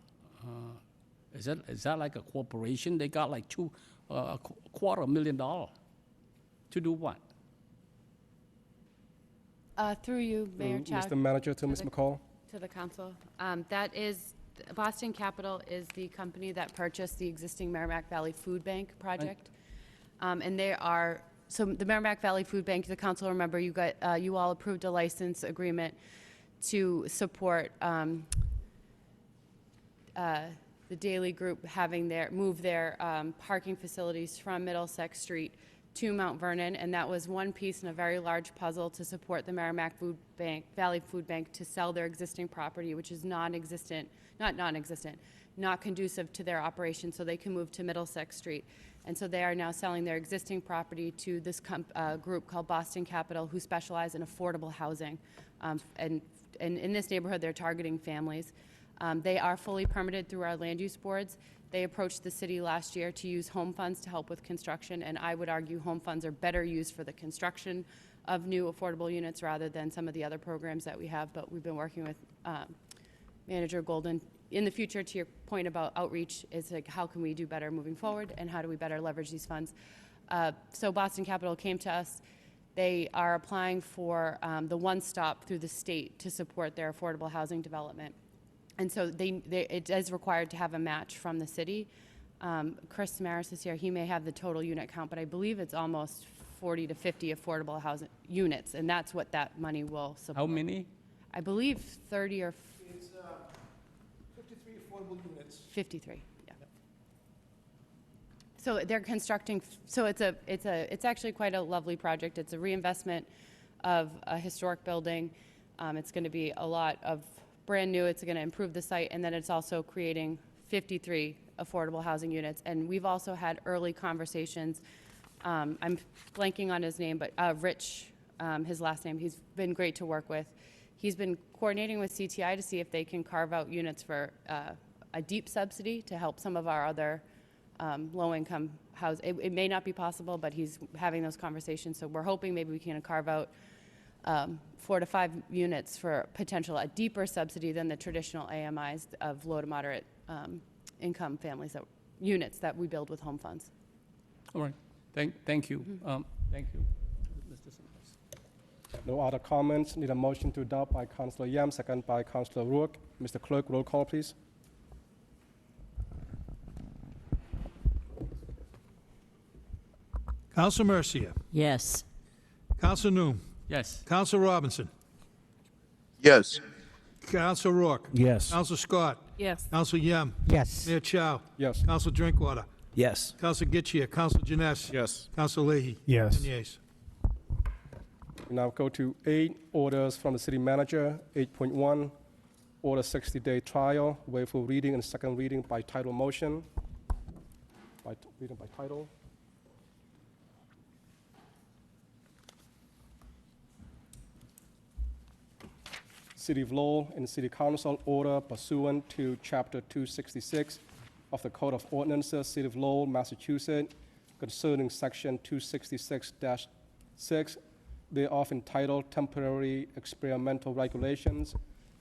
[SPEAKER 21] Is that like a corporation? They got like $250,000 to do what?
[SPEAKER 17] Through you, Mayor Chow.
[SPEAKER 2] Mr. Manager, to Ms. McCall.
[SPEAKER 17] To the council. That is, Boston Capital is the company that purchased the existing Merrimack Valley Food Bank project. And they are, so the Merrimack Valley Food Bank, the council, remember, you all approved a license agreement to support the Daily Group having move their parking facilities from Middlesex Street to Mount Vernon, and that was one piece in a very large puzzle to support the Merrimack Valley Food Bank to sell their existing property, which is not conducive to their operation, so they can move to Middlesex Street. And so they are now selling their existing property to this group called Boston Capital, who specialize in affordable housing. And in this neighborhood, they're targeting families. They are fully permitted through our land use boards. They approached the city last year to use home funds to help with construction, and I would argue home funds are better used for the construction of new affordable units rather than some of the other programs that we have, but we've been working with Manager Golden. In the future, to your point about outreach, is like how can we do better moving forward and how do we better leverage these funds? So Boston Capital came to us. They are applying for the one-stop through the state to support their affordable housing development. And so it is required to have a match from the city. Chris Maris is here. He may have the total unit count, but I believe it's almost 40 to 50 affordable housing units, and that's what that money will support.
[SPEAKER 21] How many?
[SPEAKER 17] I believe 30 or
[SPEAKER 3] It's 53 affordable units.
[SPEAKER 17] 53. Yeah. So they're constructing. So it's actually quite a lovely project. It's a reinvestment of a historic building. It's going to be a lot of brand new. It's going to improve the site, and then it's also creating 53 affordable housing units. And we've also had early conversations. I'm blanking on his name, but Rich, his last name, he's been great to work with. He's been coordinating with CTI to see if they can carve out units for a deep subsidy to help some of our other low-income houses. It may not be possible, but he's having those conversations. So we're hoping maybe we can carve out 4 to 5 units for a deeper subsidy than the traditional AMIs of low to moderate income families, units that we build with home funds.
[SPEAKER 21] All right. Thank you. Thank you, Mr. Simmons.
[SPEAKER 2] No other comments. Need a motion to adopt by Councillor Yam, second by Councillor Rourke. Mr. Clerk, roll call, please.
[SPEAKER 3] Council Mercia.
[SPEAKER 1] Yes.
[SPEAKER 3] Council Noon.
[SPEAKER 21] Yes.
[SPEAKER 3] Council Robinson.
[SPEAKER 22] Yes.
[SPEAKER 3] Council Rourke.
[SPEAKER 13] Yes.
[SPEAKER 3] Council Scott.
[SPEAKER 12] Yes.
[SPEAKER 3] Council Yem.
[SPEAKER 5] Yes.
[SPEAKER 3] Mayor Chow.
[SPEAKER 2] Yes.
[SPEAKER 3] Council Drinkwater.
[SPEAKER 8] Yes.
[SPEAKER 3] Council Getchia. Council Janice.
[SPEAKER 14] Yes.
[SPEAKER 3] Council Leahy.
[SPEAKER 13] Yes.
[SPEAKER 3] And yes.
[SPEAKER 2] We now go to 8 orders from the city manager. 8.1, order 60-day trial, waive full reading and second reading by title motion. Reading by title. City of Lowell and City Council order pursuant to Chapter 266 of the Code of Ordinances, City of Lowell, Massachusetts, concerning Section 266-6, thereof entitled Temporary Experimental Regulations.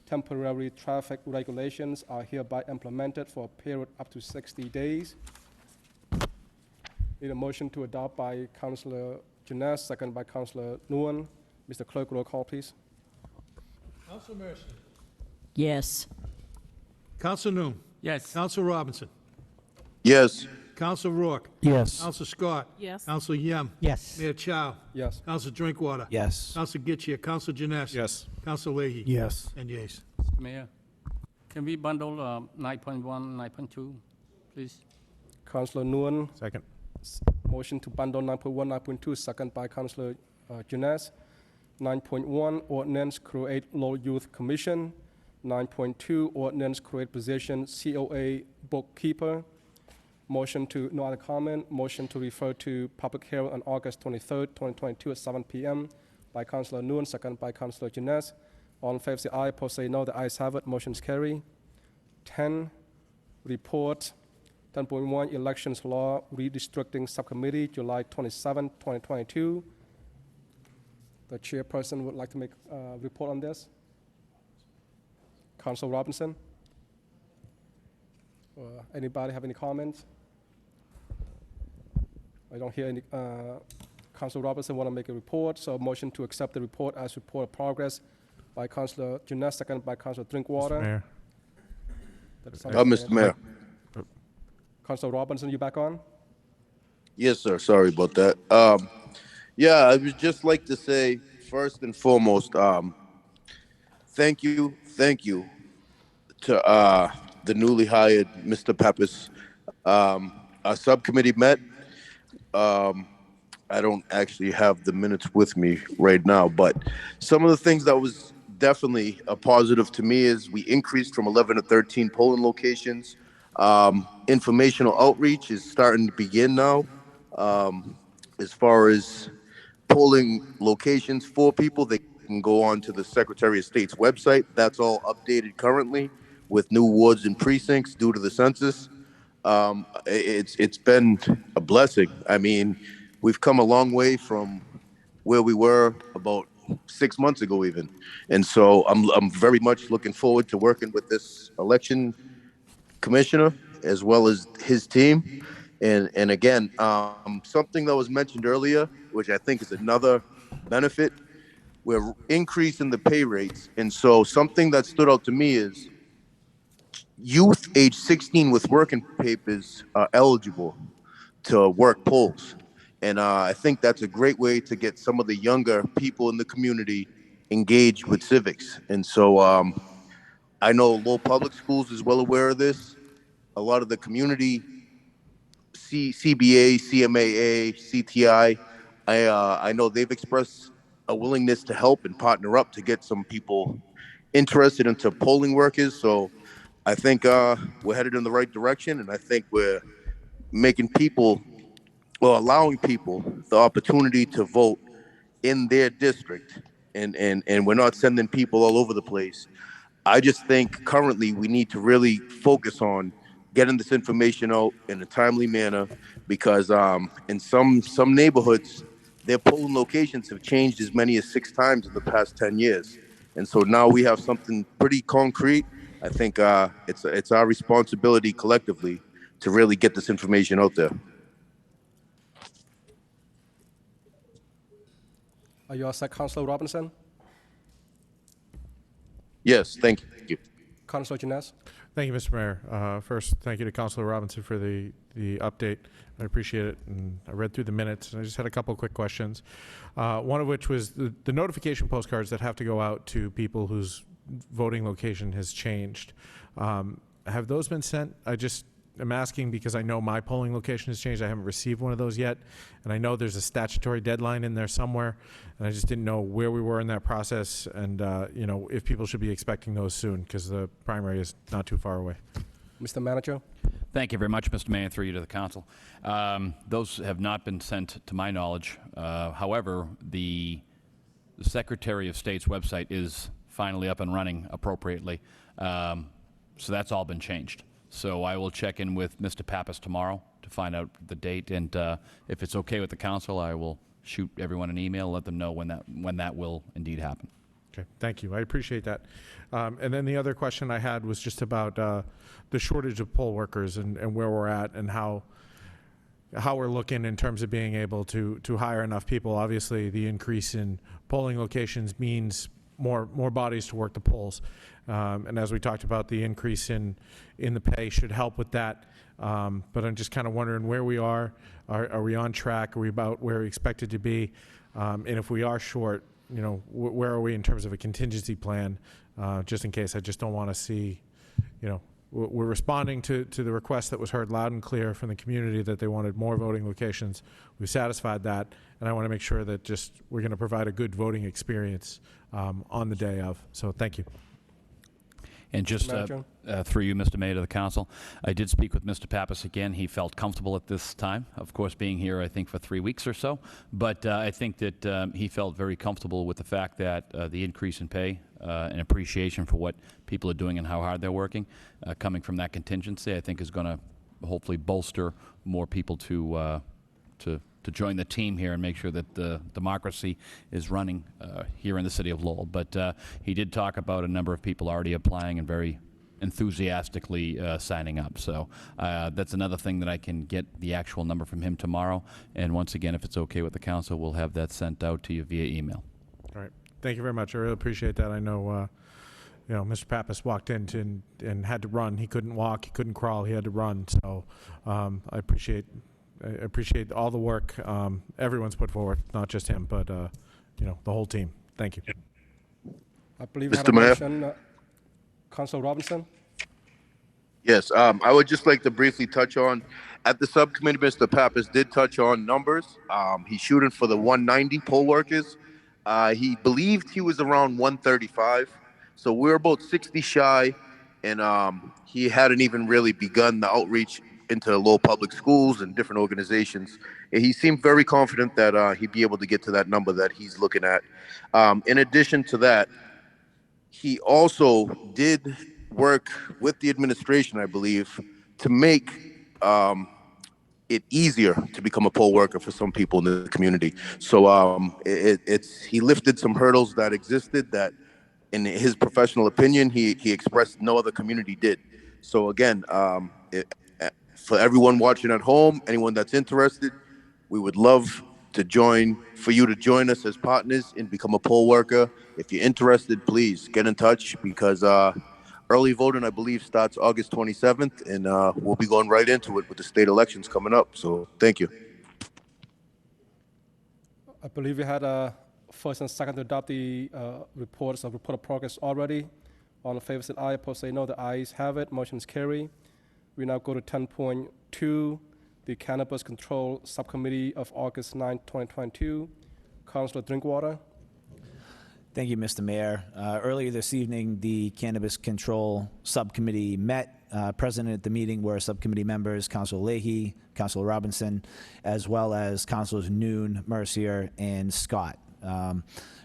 [SPEAKER 2] Temporary traffic regulations are hereby implemented for a period up to 60 days. Need a motion to adopt by Councillor Janice, second by Councillor Nguyen. Mr. Clerk, roll call, please.
[SPEAKER 3] Council Mercia.
[SPEAKER 1] Yes.
[SPEAKER 3] Council Noon.
[SPEAKER 21] Yes.
[SPEAKER 3] Council Robinson.
[SPEAKER 22] Yes.
[SPEAKER 3] Council Rourke.
[SPEAKER 13] Yes.
[SPEAKER 3] Council Scott.
[SPEAKER 12] Yes.
[SPEAKER 3] Council Yem.
[SPEAKER 5] Yes.
[SPEAKER 3] Mayor Chow.
[SPEAKER 2] Yes.
[SPEAKER 3] Council Drinkwater.
[SPEAKER 8] Yes.
[SPEAKER 3] Council Getchia. Council Janice.
[SPEAKER 14] Yes.
[SPEAKER 3] Council Leahy.
[SPEAKER 13] Yes.
[SPEAKER 3] And yes.
[SPEAKER 21] Mr. Mayor, can we bundle 9.1, 9.2, please?
[SPEAKER 2] Councillor Nguyen,
[SPEAKER 6] Second.
[SPEAKER 2] motion to bundle 9.1, 9.2, second by Councillor Janice. 9.1, ordinance create Lowell Youth Commission. 9.2, ordinance create position COA bookkeeper. Motion to, no other comment, motion to refer to public hearing on August 23rd, 2022 at 7 p.m. by Councillor Nguyen, second by Councillor Janice. All in favor say aye, opposed say no. The ayes have it, motion is carried. 10, report 10.1, elections law redistricting subcommittee, July 27, 2022. The chairperson would like to make a report on this. Councilor Robinson? Anybody have any comments? I don't hear any. Councilor Robinson want to make a report, so motion to accept the report as report of progress by Councilor Janice, second by Councilor Drinkwater.
[SPEAKER 6] Mayor.
[SPEAKER 22] Mr. Mayor.
[SPEAKER 2] Councilor Robinson, you back on?
[SPEAKER 22] Yes, sir. Sorry about that. Yeah, I would just like to say, first and foremost, thank you to the newly hired Mr. Pappas. Our subcommittee met. I don't actually have the minutes with me right now, but some of the things that was definitely a positive to me is we increased from 11 to 13 polling locations. Informational outreach is starting to begin now. As far as polling locations for people, they can go on to the Secretary of State's website. That's all updated currently. with new wards and precincts due to the census. It's been a blessing. I mean, we've come a long way from where we were about 6 months ago, even. And so I'm very much looking forward to working with this election commissioner as well as his team. And again, something that was mentioned earlier, which I think is another benefit, we're increasing the pay rates. And so something that stood out to me is youth age 16 with working papers are eligible to work polls. And I think that's a great way to get some of the younger people in the community engaged with civics. And so I know Lowell Public Schools is well aware of this. A lot of the community, CBA, CMAA, CTI, I know they've expressed a willingness to help and partner up to get some people interested into polling workers. So I think we're headed in the right direction, and I think we're making people, well, allowing people the opportunity to vote in their district, and we're not sending people all over the place. I just think currently we need to really focus on getting this information out in a timely manner, because in some neighborhoods, their polling locations have changed as many as 6 times in the past 10 years. And so now we have something pretty concrete. I think it's our responsibility collectively to really get this information out there.
[SPEAKER 2] Are you all set, Councilor Robinson?
[SPEAKER 22] Yes, thank you.
[SPEAKER 2] Councilor Janess?
[SPEAKER 6] Thank you, Mr. Mayor. First, thank you to Councilor Robinson for the update. I appreciate it, and I read through the minutes, and I just had a couple of quick questions. One of which was the notification postcards that have to go out to people whose voting location has changed. Have those been sent? I'm asking because I know my polling location has changed. I haven't received one of those yet, and I know there's a statutory deadline in there somewhere, and I just didn't know where we were in that process, and if people should be expecting those soon, because the primary is not too far away.
[SPEAKER 2] Mr. Manager?
[SPEAKER 11] Thank you very much, Mr. Mayor, through you to the council. Those have not been sent to my knowledge. However, the Secretary of State's website is finally up and running appropriately, so that's all been changed. So I will check in with Mr. Pappas tomorrow to find out the date, and if it's okay with the council, I will shoot everyone an email, let them know when that will indeed happen.
[SPEAKER 6] Okay, thank you. I appreciate that. And then the other question I had was just about the shortage of poll workers and where we're at and how we're looking in terms of being able to hire enough people. Obviously, the increase in polling locations means more bodies to work the polls. And as we talked about, the increase in the pay should help with that. But I'm just kind of wondering where we are. Are we on track? Are we about where we expected to be? And if we are short, where are we in terms of a contingency plan? Just in case, I just don't want to see, we're responding to the request that was heard loud and clear from the community that they wanted more voting locations. We've satisfied that, and I want to make sure that we're going to provide a good voting experience on the day of. So thank you.
[SPEAKER 11] And just through you, Mr. Mayor, to the council, I did speak with Mr. Pappas again. He felt comfortable at this time, of course, being here, I think, for 3 weeks or so. But I think that he felt very comfortable with the fact that the increase in pay and appreciation for what people are doing and how hard they're working, coming from that contingency, I think is going to hopefully bolster more people to join the team here and make sure that the democracy is running here in the city of Lowell. But he did talk about a number of people already applying and very enthusiastically signing up. So that's another thing that I can get the actual number from him tomorrow. And once again, if it's okay with the council, we'll have that sent out to you via email. All right.
[SPEAKER 6] Thank you very much. I really appreciate that. I know, Mr. Pappas walked in and had to run. He couldn't walk. He couldn't crawl. He had to run. So I appreciate all the work everyone's put forward, not just him, but the whole team. Thank you.
[SPEAKER 2] I believe
[SPEAKER 22] Mr. Mayor?
[SPEAKER 2] Motion, Councilor Robinson?
[SPEAKER 22] Yes, I would just like to briefly touch on, at the subcommittee, Mr. Pappas did touch on numbers. He's shooting for the 190 poll workers. He believed he was around 135. So we're about 60 shy, and he hadn't even really begun the outreach into Lowell Public Schools and different organizations. And he seemed very confident that he'd be able to get to that number that he's looking at. In addition to that, he also did work with the administration, I believe, to make it easier to become a poll worker for some people in the community. So he lifted some hurdles that existed that, in his professional opinion, he expressed no other community did. So again, for everyone watching at home, anyone that's interested, we would love for you to join us as partners and become a poll worker. If you're interested, please get in touch, because early voting, I believe, starts August 27th, and we'll be going right into it with the state elections coming up. So thank you.
[SPEAKER 2] I believe we had a first and second to adopt the report of progress already. All in favor, say aye. Opposed, say no. The ayes have it. Motion's carry. We now go to 10.2, the Cannabis Control Subcommittee of August 9, 2022. Councilor Drinkwater.
[SPEAKER 8] Thank you, Mr. Mayor. Earlier this evening, the Cannabis Control Subcommittee met. Present at the meeting were subcommittee members, Councilor Leahy, Councilor Robinson, as well as Councilors Noon, Mercier, and Scott.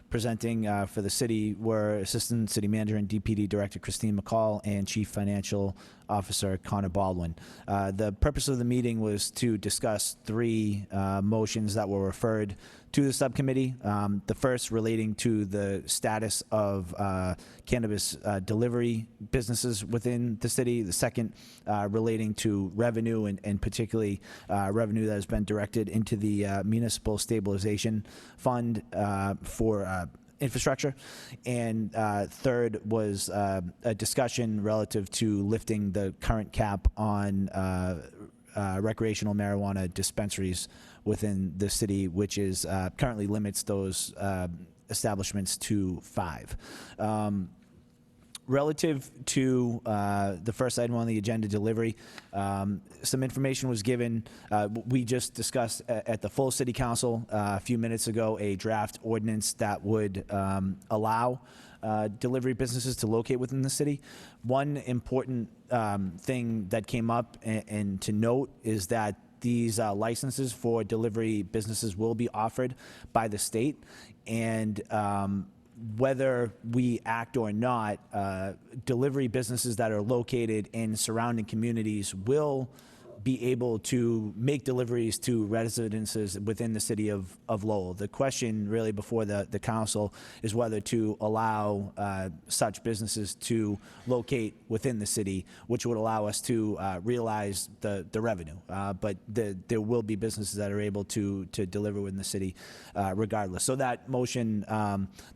[SPEAKER 8] Presenting for the city were Assistant City Manager and DPD Director Christine McCall and Chief Financial Officer Connor Baldwin. The purpose of the meeting was to discuss three motions that were referred to the subcommittee. The first relating to the status of cannabis delivery businesses within the city. The second relating to revenue, and particularly revenue that has been directed into the Municipal Stabilization Fund for infrastructure. And third was a discussion relative to lifting the current cap on recreational marijuana dispensaries within the city, which is currently limits those establishments to 5. Relative to the first item on the agenda, delivery, some information was given. We just discussed at the full city council a few minutes ago a draft ordinance that would allow delivery businesses to locate within the city. One important thing that came up and to note is that these licenses for delivery businesses will be offered by the state, and whether we act or not, delivery businesses that are located in surrounding communities will be able to make deliveries to residences within the city of Lowell. The question really before the council is whether to allow such businesses to locate within the city, which would allow us to realize the revenue. But there will be businesses that are able to deliver within the city regardless. So that motion,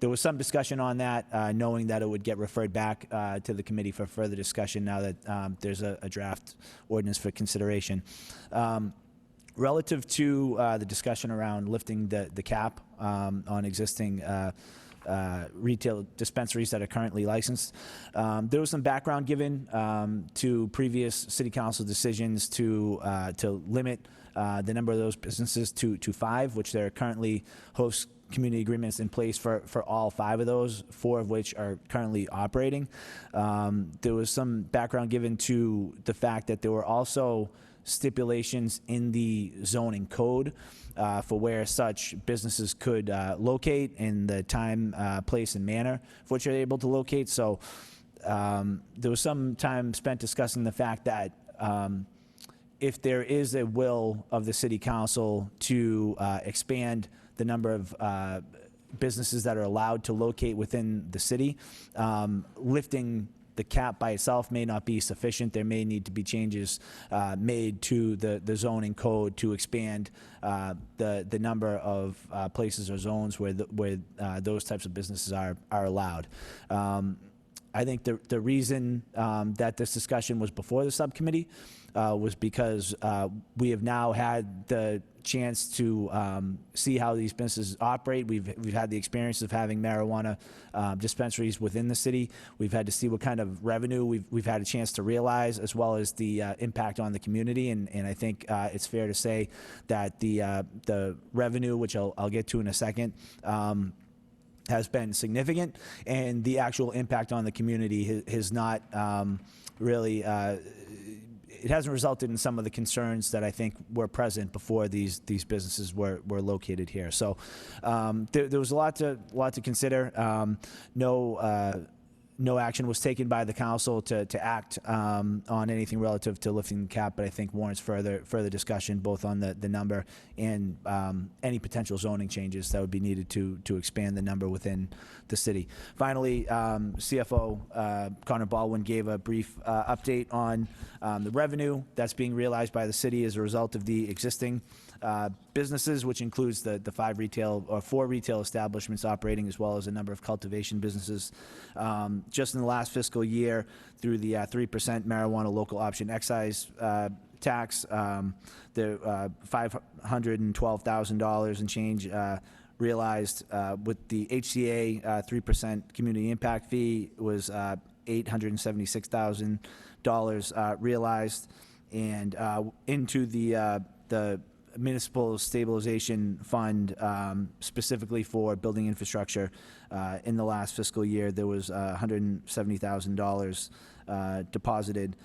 [SPEAKER 8] there was some discussion on that, knowing that it would get referred back to the committee for further discussion now that there's a draft ordinance for consideration. Relative to the discussion around lifting the cap on existing retail dispensaries that are currently licensed, there was some background given to previous city council decisions to limit the number of those businesses to 5, which there are currently host community agreements in place for all 5 of those, 4 of which are currently operating. There was some background given to the fact that there were also stipulations in the zoning code for where such businesses could locate and the time, place, and manner for which they're able to locate. So there was some time spent discussing the fact that if there is a will of the city council to expand the number of businesses that are allowed to locate within the city, lifting the cap by itself may not be sufficient. There may need to be changes made to the zoning code to expand the number of places or zones where those types of businesses are allowed. I think the reason that this discussion was before the subcommittee was because we have now had the chance to see how these businesses operate. We've had the experience of having marijuana dispensaries within the city. We've had to see what kind of revenue we've had a chance to realize, as well as the impact on the community. And I think it's fair to say that the revenue, which I'll get to in a second, has been significant, and the actual impact on the community has not really. It hasn't resulted in some of the concerns that I think were present before these businesses were located here. So there was a lot to consider. no action was taken by the council to act on anything relative to lifting the cap, but I think warrants further discussion, both on the number and any potential zoning changes that would be needed to expand the number within the city. Finally, CFO Connor Baldwin gave a brief update on the revenue that's being realized by the city as a result of the existing businesses, which includes the 4 retail establishments operating, as well as a number of cultivation businesses. Just in the last fiscal year, through the 3% marijuana local option excise tax, the $512,000 and change realized with the HCA 3% community impact fee was $876,000 realized, and into the municipal stabilization fund, specifically for building infrastructure. In the last fiscal year, there was $170,000 deposited,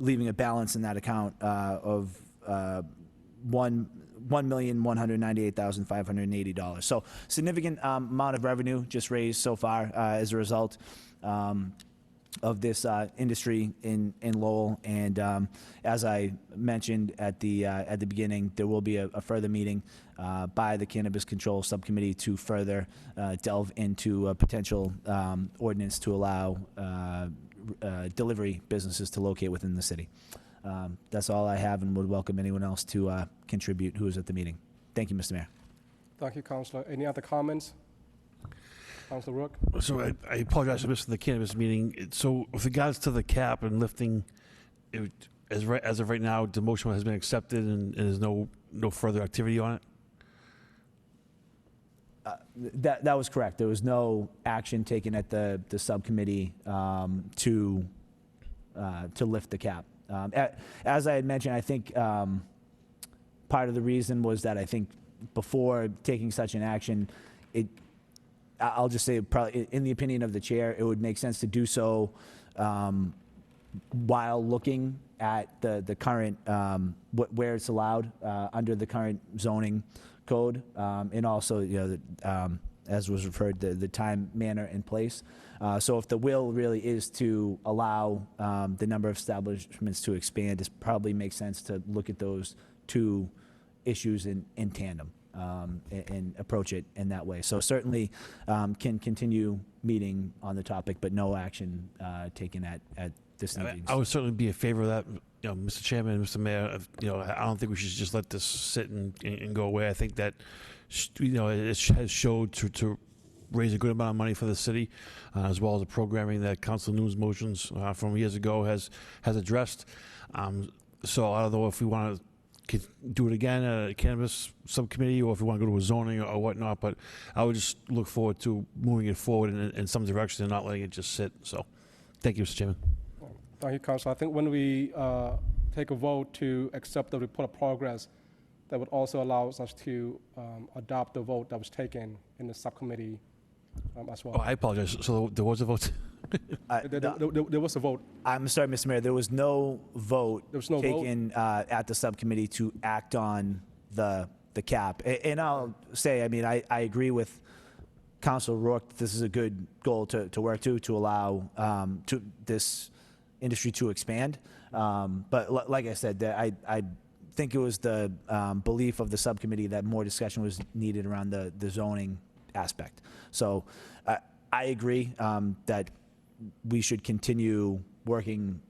[SPEAKER 8] leaving a balance in that account of $1,198,580. So significant amount of revenue just raised so far as a result of this industry in Lowell. And as I mentioned at the beginning, there will be a further meeting by the Cannabis Control Subcommittee to further delve into a potential ordinance to allow delivery businesses to locate within the city. That's all I have, and would welcome anyone else to contribute who is at the meeting. Thank you, Mr. Mayor.
[SPEAKER 2] Thank you, Councillor. Any other comments? Councillor Rourke?
[SPEAKER 13] So I apologize for missing the cannabis meeting. So with regards to the cap and lifting, as of right now, the motion has been accepted and there's no further activity on it?
[SPEAKER 8] That was correct. There was no action taken at the subcommittee to lift the cap. As I had mentioned, I think part of the reason was that I think before taking such an action, I'll just say, probably in the opinion of the chair, it would make sense to do so while looking at the current, where it's allowed under the current zoning code, and also, as was referred, the time, manner, and place. So if the will really is to allow the number of establishments to expand, it probably makes sense to look at those two issues in tandem. And approach it in that way. So certainly can continue meeting on the topic, but no action taken at this meeting.
[SPEAKER 13] I would certainly be in favor of that, Mr. Chairman, Mr. Mayor. I don't think we should just let this sit and go away. I think that it has showed to raise a good amount of money for the city, as well as the programming that Council News motions from years ago has addressed. So I don't know if we want to do it again at a cannabis subcommittee, or if we want to go to a zoning or whatnot, but I would just look forward to moving it forward in some direction and not letting it just sit. So thank you, Mr. Chairman.
[SPEAKER 2] Thank you, Councillor. I think when we take a vote to accept the report of progress, that would also allow us to adopt the vote that was taken in the subcommittee as well.
[SPEAKER 13] Oh, I apologize. So there was a vote?
[SPEAKER 2] There was a vote.
[SPEAKER 8] I'm sorry, Mr. Mayor, there was no vote taken at the subcommittee to act on the cap. And I'll say, I mean, I agree with Councilor Rourke that this is a good goal to work to allow to this industry to expand. But like I said, I think it was the belief of the subcommittee that more discussion was needed around the zoning aspect. So I agree that we should continue working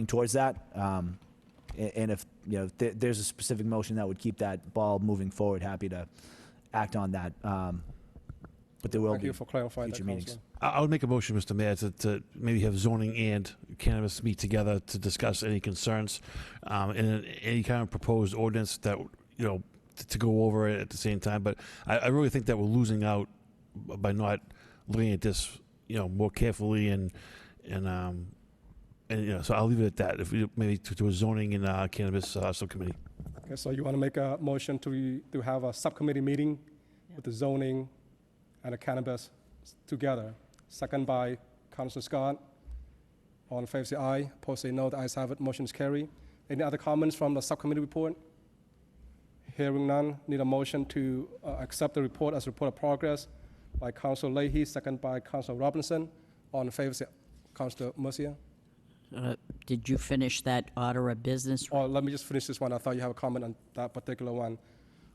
[SPEAKER 8] towards that. And if there's a specific motion that would keep that ball moving forward, happy to act on that. But there will
[SPEAKER 2] Thank
[SPEAKER 8] be
[SPEAKER 2] you for clarifying
[SPEAKER 8] future
[SPEAKER 2] that,
[SPEAKER 8] meetings.
[SPEAKER 13] I would make a motion, Mr. Mayor, to maybe have zoning and cannabis meet together to discuss any concerns and any kind of proposed ordinance that, to go over it at the same time. But I really think that we're losing out by not looking at this, more carefully and so I'll leave it at that. If we maybe to a zoning and cannabis subcommittee.
[SPEAKER 2] Okay, so you want to make a motion to have a subcommittee meeting with the zoning and the cannabis together. Second by Councilor Scott. All in favor say aye. Opposed say no. The ayes have it. Motion is carried. Any other comments from the subcommittee report? Hearing none, need a motion to accept the report as a report of progress by Councilor Leahy, second by Councilor Robinson. All in favor, say Councilor Mercia.
[SPEAKER 1] Did you finish that order of business?
[SPEAKER 2] Oh, let me just finish this one. I thought you have a comment on that particular one.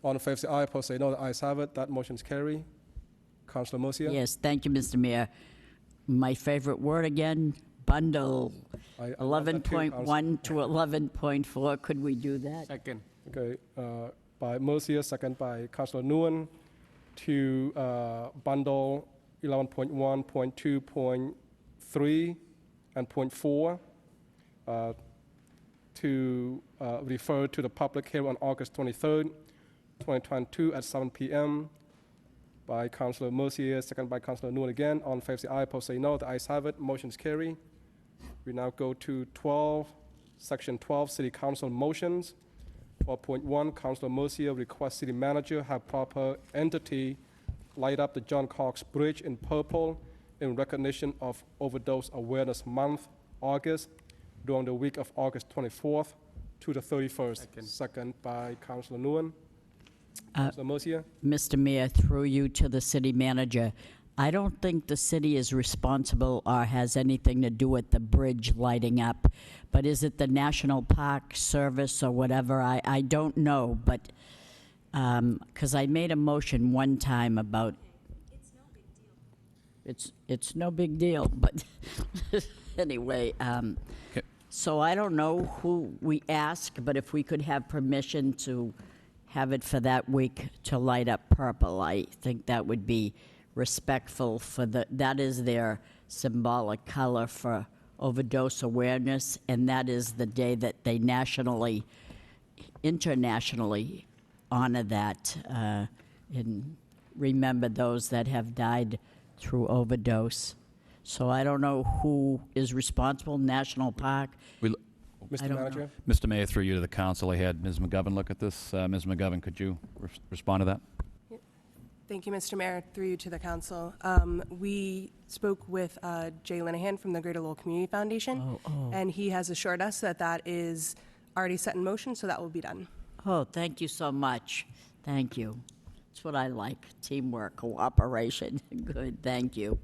[SPEAKER 2] All in favor, say aye. Opposed, say no. The ayes have it. That motion is carried. Councilor Mercia.
[SPEAKER 1] Yes, thank you, Mr. Mayor. My favorite word again, bundle.
[SPEAKER 2] I love that too,
[SPEAKER 1] 11.1 to 11.4. Could we do that?
[SPEAKER 21] Second.
[SPEAKER 2] Okay, by Mercia, second by Councilor Nguyen, to bundle 11.1, 0.2, 0.3, and 0.4 to refer to the public hearing on August 23rd, 2022 at 7 p.m. by Councilor Mercier, second by Councilor Nguyen again. All in favor say aye, opposed say no. The ayes have it. Motion is carried. We now go to 12, Section 12, City Council motions. 12.1, Councilor Mercier requests City Manager have proper entity light up the John Cox Bridge in purple in recognition of Overdose Awareness Month, August, during the week of August 24th to the 31st. Second by Councilor Nguyen. Councilor Mercier.
[SPEAKER 1] Mr. Mayor, through you to the city manager, I don't think the city is responsible or has anything to do with the bridge lighting up, but is it the National Park Service or whatever? I don't know, but, because I made a motion one time about. It's no big deal, but anyway, so I don't know who we ask, but if we could have permission to have it for that week to light up purple, I think that would be respectful for that is their symbolic color for overdose awareness, and that is the day that they internationally honor that and remember those that have died through overdose. So I don't know who is responsible, National Park.
[SPEAKER 2] Mr. Manager.
[SPEAKER 11] Mr. Mayor, through you to the council, I had Ms. McGovern look at this. Ms. McGovern, could you respond to that?
[SPEAKER 19] Thank you, Mr. Mayor. Through you to the council. We spoke with Jay Linehan from the Greater Lowell Community Foundation, and he has assured us that that is already set in motion, so that will be done.
[SPEAKER 1] Oh, thank you so much. Thank you. That's what I like, teamwork, cooperation. Good, thank you.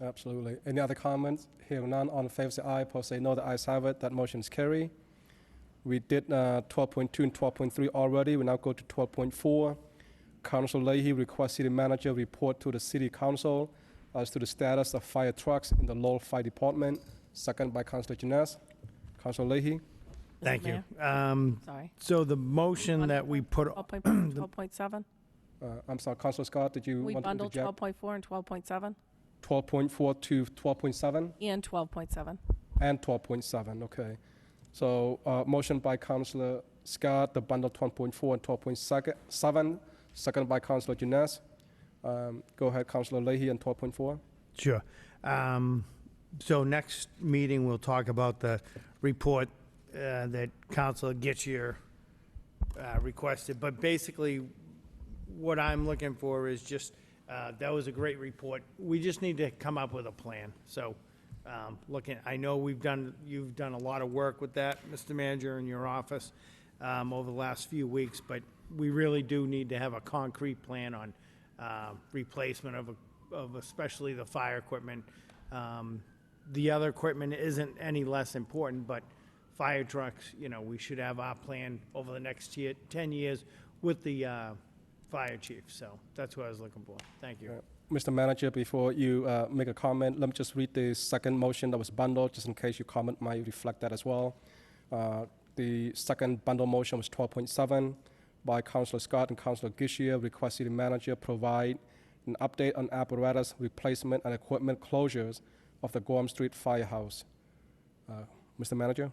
[SPEAKER 2] Absolutely. Any other comments? Hearing none, all in favor say aye, opposed say no. The ayes have it. That motion is carried. We did 12.2 and 12.3 already. We now go to 12.4. Councilor Leahy requests City Manager report to the City Council as to the status of fire trucks in the Lowell Fire Department. Second by Councilor Janess. Councilor Leahy.
[SPEAKER 10] Thank you.
[SPEAKER 12] Sorry.
[SPEAKER 10] So the motion that we put.
[SPEAKER 12] 12.7?
[SPEAKER 2] I'm sorry, Councilor Scott, did you
[SPEAKER 12] We
[SPEAKER 2] want to
[SPEAKER 12] bundled
[SPEAKER 2] interject?
[SPEAKER 12] 12.4 and 12.7?
[SPEAKER 2] 12.4 to 12.7?
[SPEAKER 12] And 12.7.
[SPEAKER 2] And 12.7, okay. So motion by Councilor Scott, the bundle 12.4 and 12.7, second by Councilor Janess. Go ahead, Councilor Leahy, and 12.4.
[SPEAKER 10] Sure. So next meeting, we'll talk about the report that Councilor Getchier requested. But basically, what I'm looking for is just, that was a great report. We just need to come up with a plan. So I know you've done a lot of work with that, Mr. Manager, in your office over the last few weeks, but we really do need to have a concrete plan on replacement of especially the fire equipment. The other equipment isn't any less important, but fire trucks, we should have our plan over the next 10 years with the fire chief. So that's what I was looking for. Thank you.
[SPEAKER 2] Mr. Manager, before you make a comment, let me just read the second motion that was bundled, just in case your comment might reflect that as well. The second bundle motion was 12.7 by Councilor Scott and Councilor Getchier, request City Manager provide an update on apparatus replacement and equipment closures of the Gorham Street Firehouse. Mr. Manager?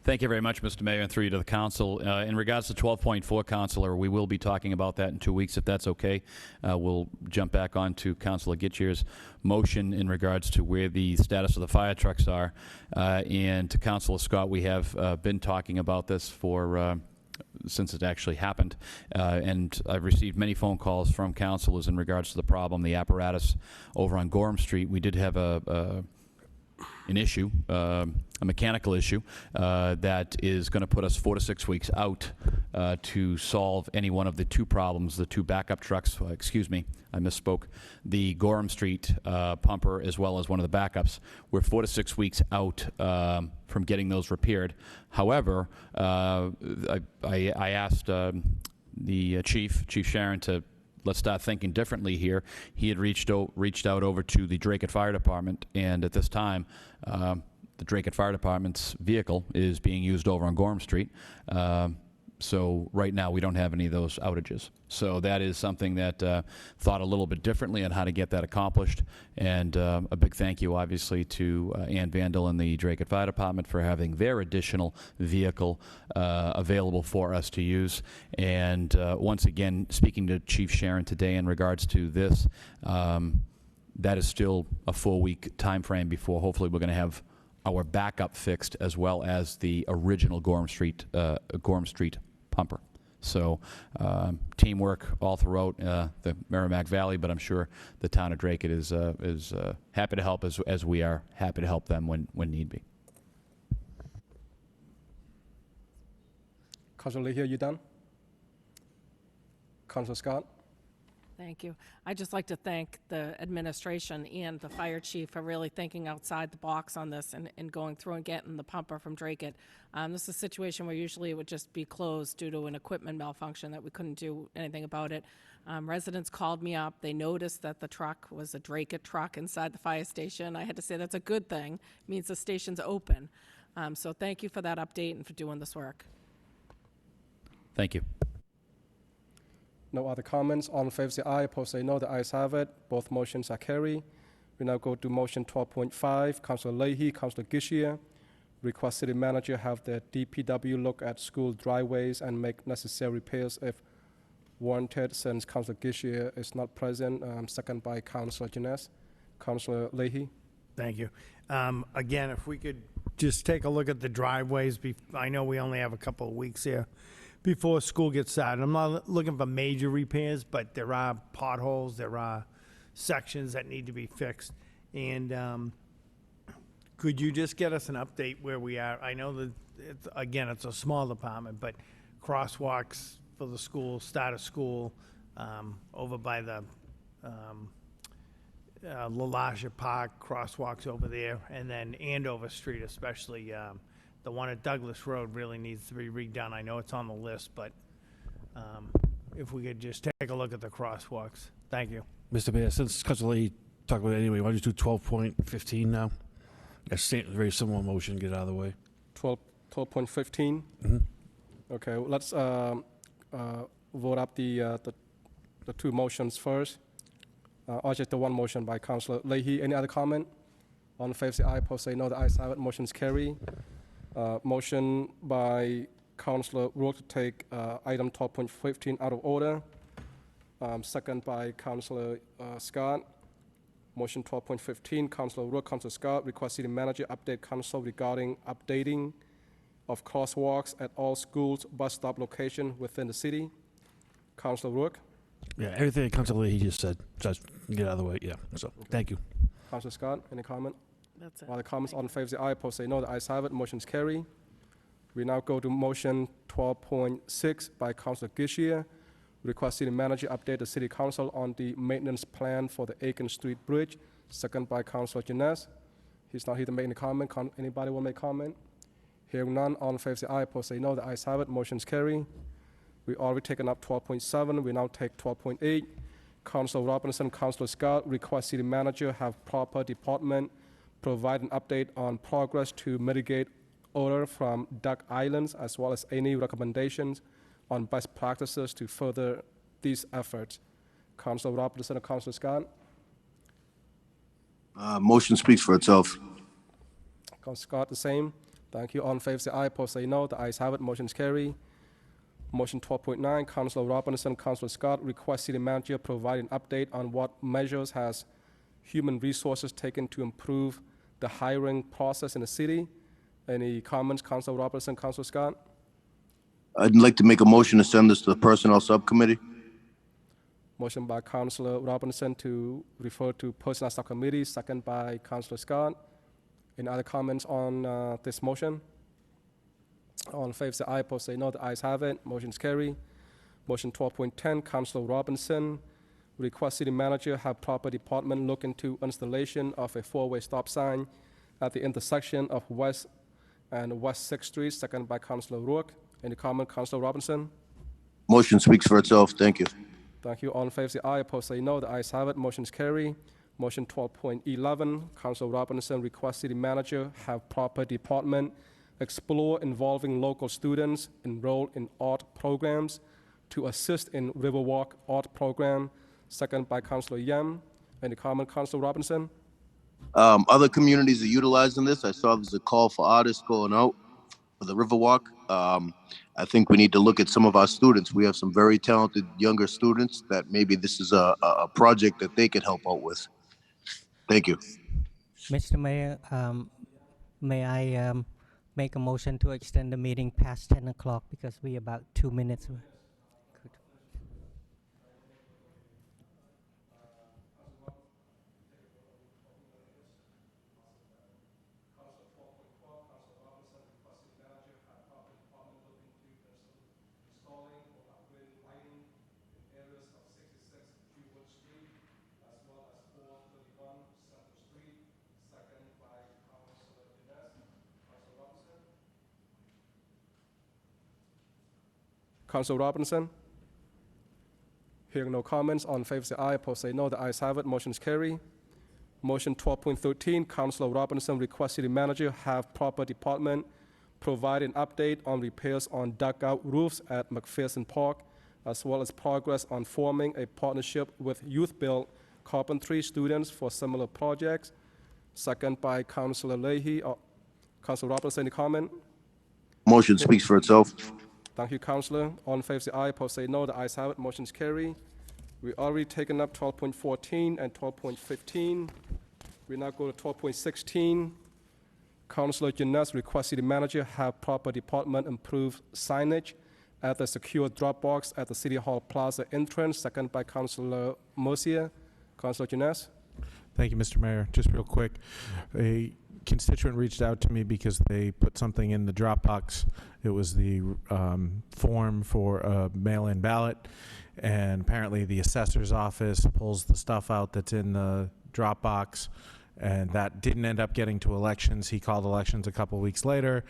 [SPEAKER 11] Thank you very much, Mr. Mayor, and through you to the council. In regards to 12.4, Councilor, we will be talking about that in 2 weeks, if that's okay. We'll jump back on to Councilor Getchier's motion in regards to where the status of the fire trucks are. And to Councilor Scott, we have been talking about this for since it actually happened. And I've received many phone calls from councilors in regards to the problem, the apparatus over on Gorham Street. We did have an issue, a mechanical issue, that is going to put us 4 to 6 weeks out to solve any one of the two problems, the two backup trucks, excuse me, I misspoke, the Gorham Street pumper as well as one of the backups. We're 4 to 6 weeks out from getting those repaired. However, I asked the Chief Sharon, to let's start thinking differently here. He had reached out over to the Dracut Fire Department, and at this time, the Dracut Fire Department's vehicle is being used over on Gorham Street. So right now, we don't have any of those outages. So that is something that thought a little bit differently on how to get that accomplished. And a big thank you, obviously, to Ann Vandal and the Dracut Fire Department for having their additional vehicle available for us to use. And once again, speaking to Chief Sharon today in regards to this, that is still a 4-week time frame before hopefully we're going to have our backup fixed, as well as the original Gorham Street pumper. So teamwork all throughout the Merrimack Valley, but I'm sure the town of Dracut is happy to help as we are happy to help them when need be.
[SPEAKER 2] Councilor Leahy, are you done? Councilor Scott?
[SPEAKER 12] Thank you. I'd just like to thank the administration and the fire chief for really thinking outside the box on this and going through and getting the pumper from Dracut. This is a situation where usually it would just be closed due to an equipment malfunction that we couldn't do anything about it. Residents called me up. They noticed that the truck was a Dracut truck inside the fire station. I had to say that's a good thing. It means the station's open. So thank you for that update and for doing this work.
[SPEAKER 11] Thank you.
[SPEAKER 2] No other comments. All in favor say aye. Opposed say no. The ayes have it. Both motions are carried. We now go to motion 12.5. Councilor Leahy, Councilor Gishier, request city manager have the DPW look at school driveways and make necessary repairs if warranted, since Councilor Gishier is not present. Second by Councilor Janess. Councilor Leahy.
[SPEAKER 10] Thank you. Again, if we could just take a look at the driveways. I know we only have a couple of weeks here before school gets started. I'm not looking for major repairs, but there are potholes, there are sections that need to be fixed. And could you just get us an update where we are? I know that, it's a small department, but crosswalks for the school, start of school, over by the LaLaja Park, crosswalks over there, and then Andover Street especially. The one at Douglas Road really needs to be redone. I know it's on the list, but if we could just take a look at the crosswalks. Thank you.
[SPEAKER 13] Mr. Mayor, since Councilor Leahy talked about it anyway, why don't you do 12.15 now? A very similar motion, get it out of the way.
[SPEAKER 2] 12.15. Okay, let's vote up the two motions first. Or just the one motion by Councilor Leahy. Any other comment? All in favor say aye. Opposed say no. The ayes have it. Motion's carry. Motion by Councilor Rourke to take item 12.15 out of order. Second by Councilor Scott. Motion 12.15, Councilor Rourke, Councilor Scott, request city manager update council regarding updating of crosswalks at all schools bus stop location within the city. Councilor Rourke.
[SPEAKER 13] Yeah, everything that Councilor Leahy just said, just get out of the way, yeah. So, thank you.
[SPEAKER 2] Councilor Scott, any comment?
[SPEAKER 12] That's it.
[SPEAKER 2] All the comments, all in favor say aye, opposed say no. The ayes have it. Motion's carry. We now go to motion 12.6 by Councilor Gishier. Request city manager update the city council on the maintenance plan for the Aiken Street Bridge. Second by Councilor Janess. He's not here to make any comment. Anybody will make comment? Hearing none, all in favor say aye, opposed say no. The ayes have it. Motion's carry. We already taken up 12.7. We now take 12.8. Councilor Robinson, Councilor Scott, request city manager have proper department provide an update on progress to mitigate odor from Duck Islands, as well as any recommendations on best practices to further these efforts. Councilor Robinson and Councilor Scott.
[SPEAKER 22] Motion speaks for itself.
[SPEAKER 2] Councilor Scott, the same. Thank you. All in favor say aye, opposed say no. The ayes have it. Motion's carry. Motion 12.9, Councilor Robinson, Councilor Scott, request city manager provide an update on what measures has human resources taken to improve the hiring process in the city. Any comments, Councilor Robinson, Councilor Scott?
[SPEAKER 22] I'd like to make a motion to send this to the Personnel Subcommittee.
[SPEAKER 2] Motion by Councilor Robinson to refer to Personnel Subcommittee, second by Councilor Scott. Any other comments on this motion? All in favor say aye, opposed say no. The ayes have it. Motion is carried. Motion 12.10, Councilor Robinson. Request city manager have proper department look into installation of a four-way stop sign at the intersection of West and West 6th Street, seconded by Councilor Rourke. Any comment, Councilor Robinson?
[SPEAKER 22] Motion speaks for itself. Thank you.
[SPEAKER 2] Thank you. All in favor say aye, opposed say no. The ayes have it. Motion is carried. Motion 12.11, Councilor Robinson request city manager have proper department explore involving local students enrolled in art programs to assist in Riverwalk art program, second by Councilor Yam. Any comment, Councilor Robinson?
[SPEAKER 22] Other communities are utilizing this. I saw there's a call for artists going out for the Riverwalk. I think we need to look at some of our students. We have some very talented younger students that maybe this is a project that they could help out with. Thank you.
[SPEAKER 5] Mr. Mayor, may I make a motion to extend the meeting past 10 o'clock because we're about 2 minutes away? Good.
[SPEAKER 2] Councilor Robinson? Hearing no comments, all in favor say aye, opposed say no. The ayes have it. Motion is carried. Motion 12.13, Councilor Robinson requests city manager have proper department provide an update on repairs on dugout roofs at McPherson Park, as well as progress on forming a partnership with Youth Build Carpentry students for similar projects. Second by Councilor Leahy. Councilor Robinson, any comment?
[SPEAKER 22] Motion speaks for itself.
[SPEAKER 2] Thank you, Councilor. All in favor say aye, opposed say no. The ayes have it. Motion is carried. We already taken up 12.14 and 12.15. We now go to 12.16. Councilor Janess requests city manager have proper department improve signage at the secure drop box at the City Hall Plaza entrance. Second by Councilor Mercier. Councilor Janess.
[SPEAKER 6] Thank you, Mr. Mayor. Just real quick, a constituent reached out to me because they put something in the Dropbox. It was the form for a mail-in ballot, and apparently the assessor's office pulls the stuff out that's in the Dropbox, and that didn't end up getting to elections. He called elections a couple weeks later,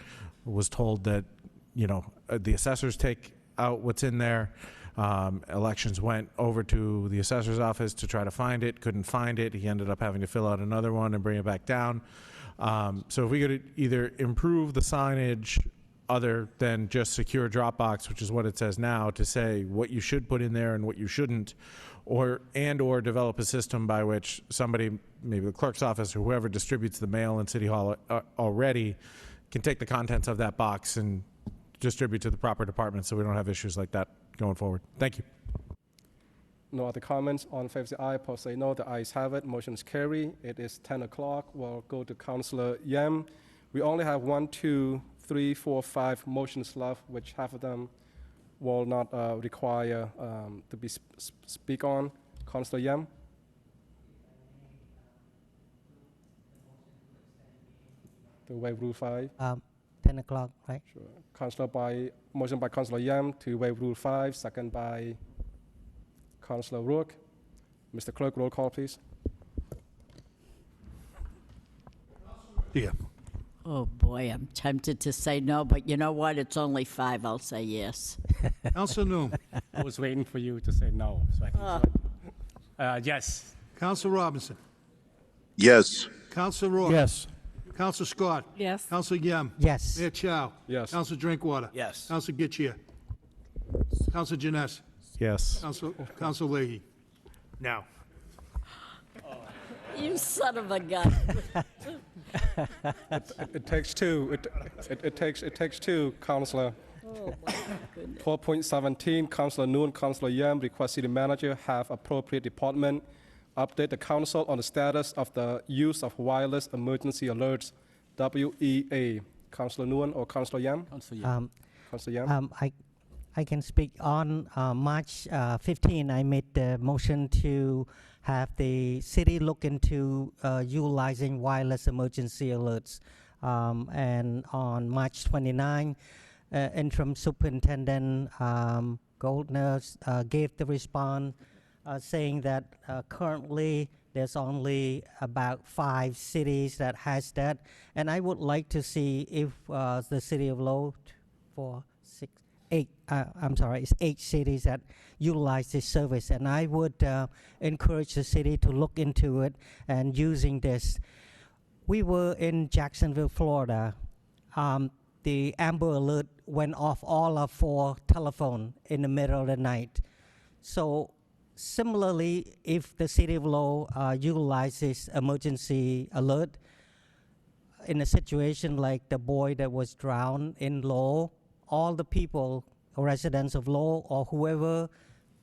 [SPEAKER 6] was told that, you know, the assessors take out what's in there. Elections went over to the assessor's office to try to find it, couldn't find it. He ended up having to fill out another one and bring it back down. So if we could either improve the signage other than just secure Dropbox, which is what it says now, to say what you should put in there and what you shouldn't, or develop a system by which somebody, maybe the clerk's office or whoever distributes the mail in City Hall already, can take the contents of that box and distribute to the proper department so we don't have issues like that going forward. Thank you.
[SPEAKER 2] No other comments. All in favor say aye, opposed say no. The ayes have it. Motion is carried. It is 10 o'clock. We'll go to Councilor Yam. We only have 1, 2, 3, 4, 5 motions left, which half of them will not require to be speak on. Councilor Yam. To waive Rule 5.
[SPEAKER 5] 10 o'clock, right?
[SPEAKER 2] Sure. Motion by Councilor Yam to waive Rule 5, second by Councilor Rourke. Mr. Clerk, roll call, please.
[SPEAKER 10] Yeah.
[SPEAKER 1] Oh, boy, I'm tempted to say no, but you know what? It's only 5. I'll say yes.
[SPEAKER 10] Councilor Noon.
[SPEAKER 21] I was waiting for you to say no, so I can yes.
[SPEAKER 10] Councilor Robinson.
[SPEAKER 22] Yes.
[SPEAKER 10] Councilor Rourke.
[SPEAKER 13] Yes.
[SPEAKER 10] Councilor Scott.
[SPEAKER 12] Yes.
[SPEAKER 10] Councilor Yam.
[SPEAKER 5] Yes.
[SPEAKER 10] Mayor Chow.
[SPEAKER 2] Yes.
[SPEAKER 10] Councilor Drinkwater.
[SPEAKER 8] Yes.
[SPEAKER 10] Councilor Getchia. Councilor Janess.
[SPEAKER 6] Yes.
[SPEAKER 10] Councilor Leahy. Now.
[SPEAKER 1] You son of a gun.
[SPEAKER 2] It takes two. It takes two, Councilor.
[SPEAKER 1] Oh, my goodness.
[SPEAKER 2] 12.17, Councilor Noon, Councilor Yam request city manager have appropriate department update the council on the status of the use of wireless emergency alerts, WEA. Councilor Noon or Councilor Yam?
[SPEAKER 21] Councilor Yam.
[SPEAKER 2] Councilor Yam.
[SPEAKER 5] I can speak on March 15. I made the motion to have the city look into utilizing wireless emergency alerts. And on March 29, interim superintendent Goldner gave the response saying that currently there's only about 5 cities that has that, and I would like to see if the city of Lowell, it's 8 cities that utilize this service, and I would encourage the city to look into it and using this. We were in Jacksonville, Florida. The Amber Alert went off all of 4 telephone in the middle of the night. So similarly, if the city of Lowell utilizes emergency alert in a situation like the boy that was drowned in Lowell, all the people, residents of Lowell or whoever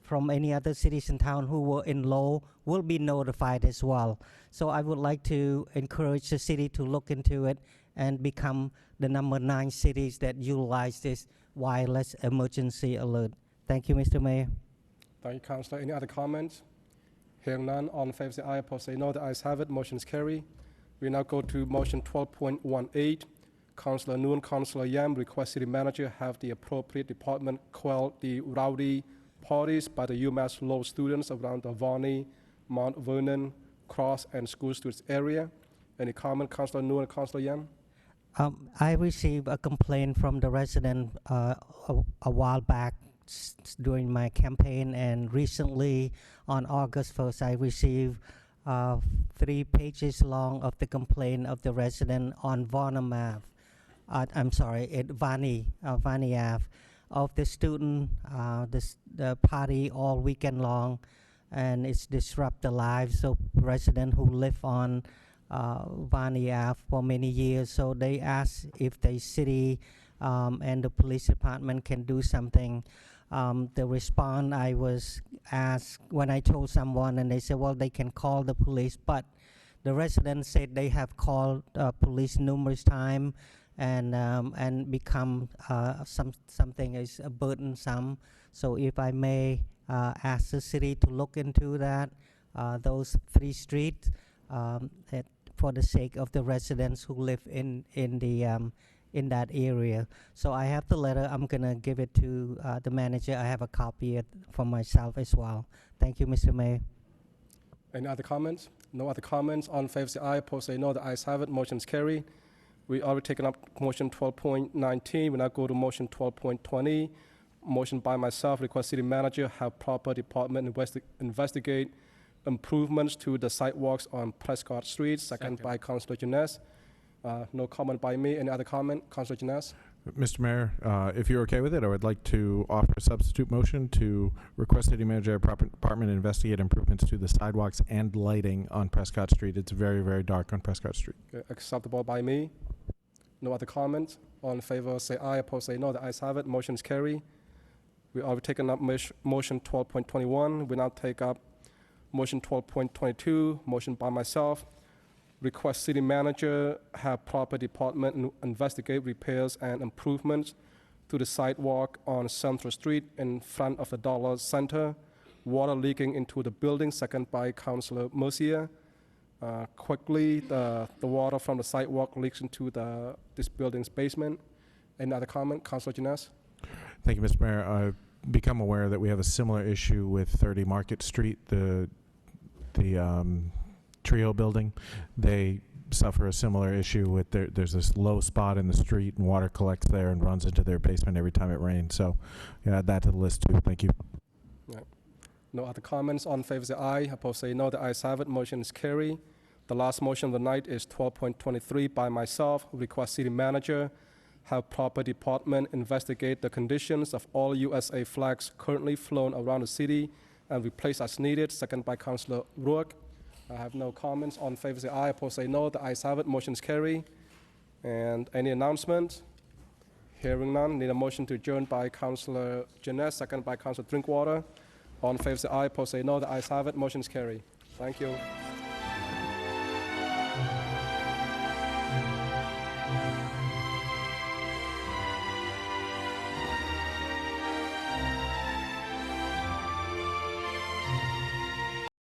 [SPEAKER 5] from any other cities in town who were in Lowell will be notified as well. So I would like to encourage the city to look into it and become the number 9 cities that utilize this wireless emergency alert. Thank you, Mr. Mayor.
[SPEAKER 2] Thank you, Councillor. Any other comments? Hearing none, all in favor say aye, opposed say no. The ayes have it, motion is carried. We now go to motion 12.18. Councillor Noon, Councillor Yam request city manager have the appropriate department quell the rowdy parties by the UMass Lowell students around the Varney, Mount Vernon, Cross, and School Streets area. Any comment, Councillor Noon and Councillor Yam?
[SPEAKER 5] I received a complaint from the resident a while back during my campaign, and recently on August 1st I received 3 pages long of the complaint of the resident on Varnum Ave. Varney Ave, of the student, the party all weekend long, and it's disrupt the lives of residents who live on Varney Ave for many years. So they asked if the city and the police department can do something. The response I was asked when I told someone, and they said, well, they can call the police, but the residents said they have called police numerous times and become something is burdensome. So if I may ask the city to look into that, those 3 streets, for the sake of the residents who live in that area. So I have the letter. I'm gonna give it to the manager. I have a copy for myself as well. Thank you, Mr. Mayor.
[SPEAKER 2] Any other comments? No other comments. All in favor say aye, opposed say no. The ayes have it, motion is carried. We already taken up motion 12.19. We now go to motion 12.20. Motion by myself, request city manager have proper department investigate improvements to the sidewalks on Prescott Street. Second by Councillor Janess. No comment by me. Any other comment? Councillor Janess?
[SPEAKER 6] Mr. Mayor, if you're okay with it, I would like to offer a substitute motion to request city manager department investigate improvements to the sidewalks and lighting on Prescott Street. It's very, very dark on Prescott Street.
[SPEAKER 2] Okay, acceptable by me. No other comments. All in favor say aye, opposed say no. The ayes have it. Motion is carried. We already taken up motion 12.21. We now take up motion 12.22. Motion by myself. Request city manager have proper department investigate repairs and improvements to the sidewalk on Central Street in front of the Dollar Center. Water leaking into the building. Second by Councillor Mercier. Quickly, the water from the sidewalk leaks into this building's basement. Any other comment? Councillor Janess?
[SPEAKER 6] Thank you, Mr. Mayor. I've become aware that we have a similar issue with 30 Market Street, the Trio building. They suffer a similar issue with there's this low spot in the street and water collects there and runs into their basement every time it rains. So add that to the list too. Thank you.
[SPEAKER 2] Right. No other comments. All in favor say aye. Opposed say no. The ayes have it. Motion is carried. The last motion of the night is 12.23 by myself. Request city manager have proper department investigate the conditions of all USA flags currently flown around the city and replace as needed. Second by Councillor Rourke. I have no comments. All in favor say aye. Opposed say no. The ayes have it. Motion is carried. And any announcements? Hearing none. Need a motion to adjourn by Councillor Janess. Second by Councillor Drinkwater. All in favor say aye. Opposed say no. The ayes have it. Motion is carried. Thank you.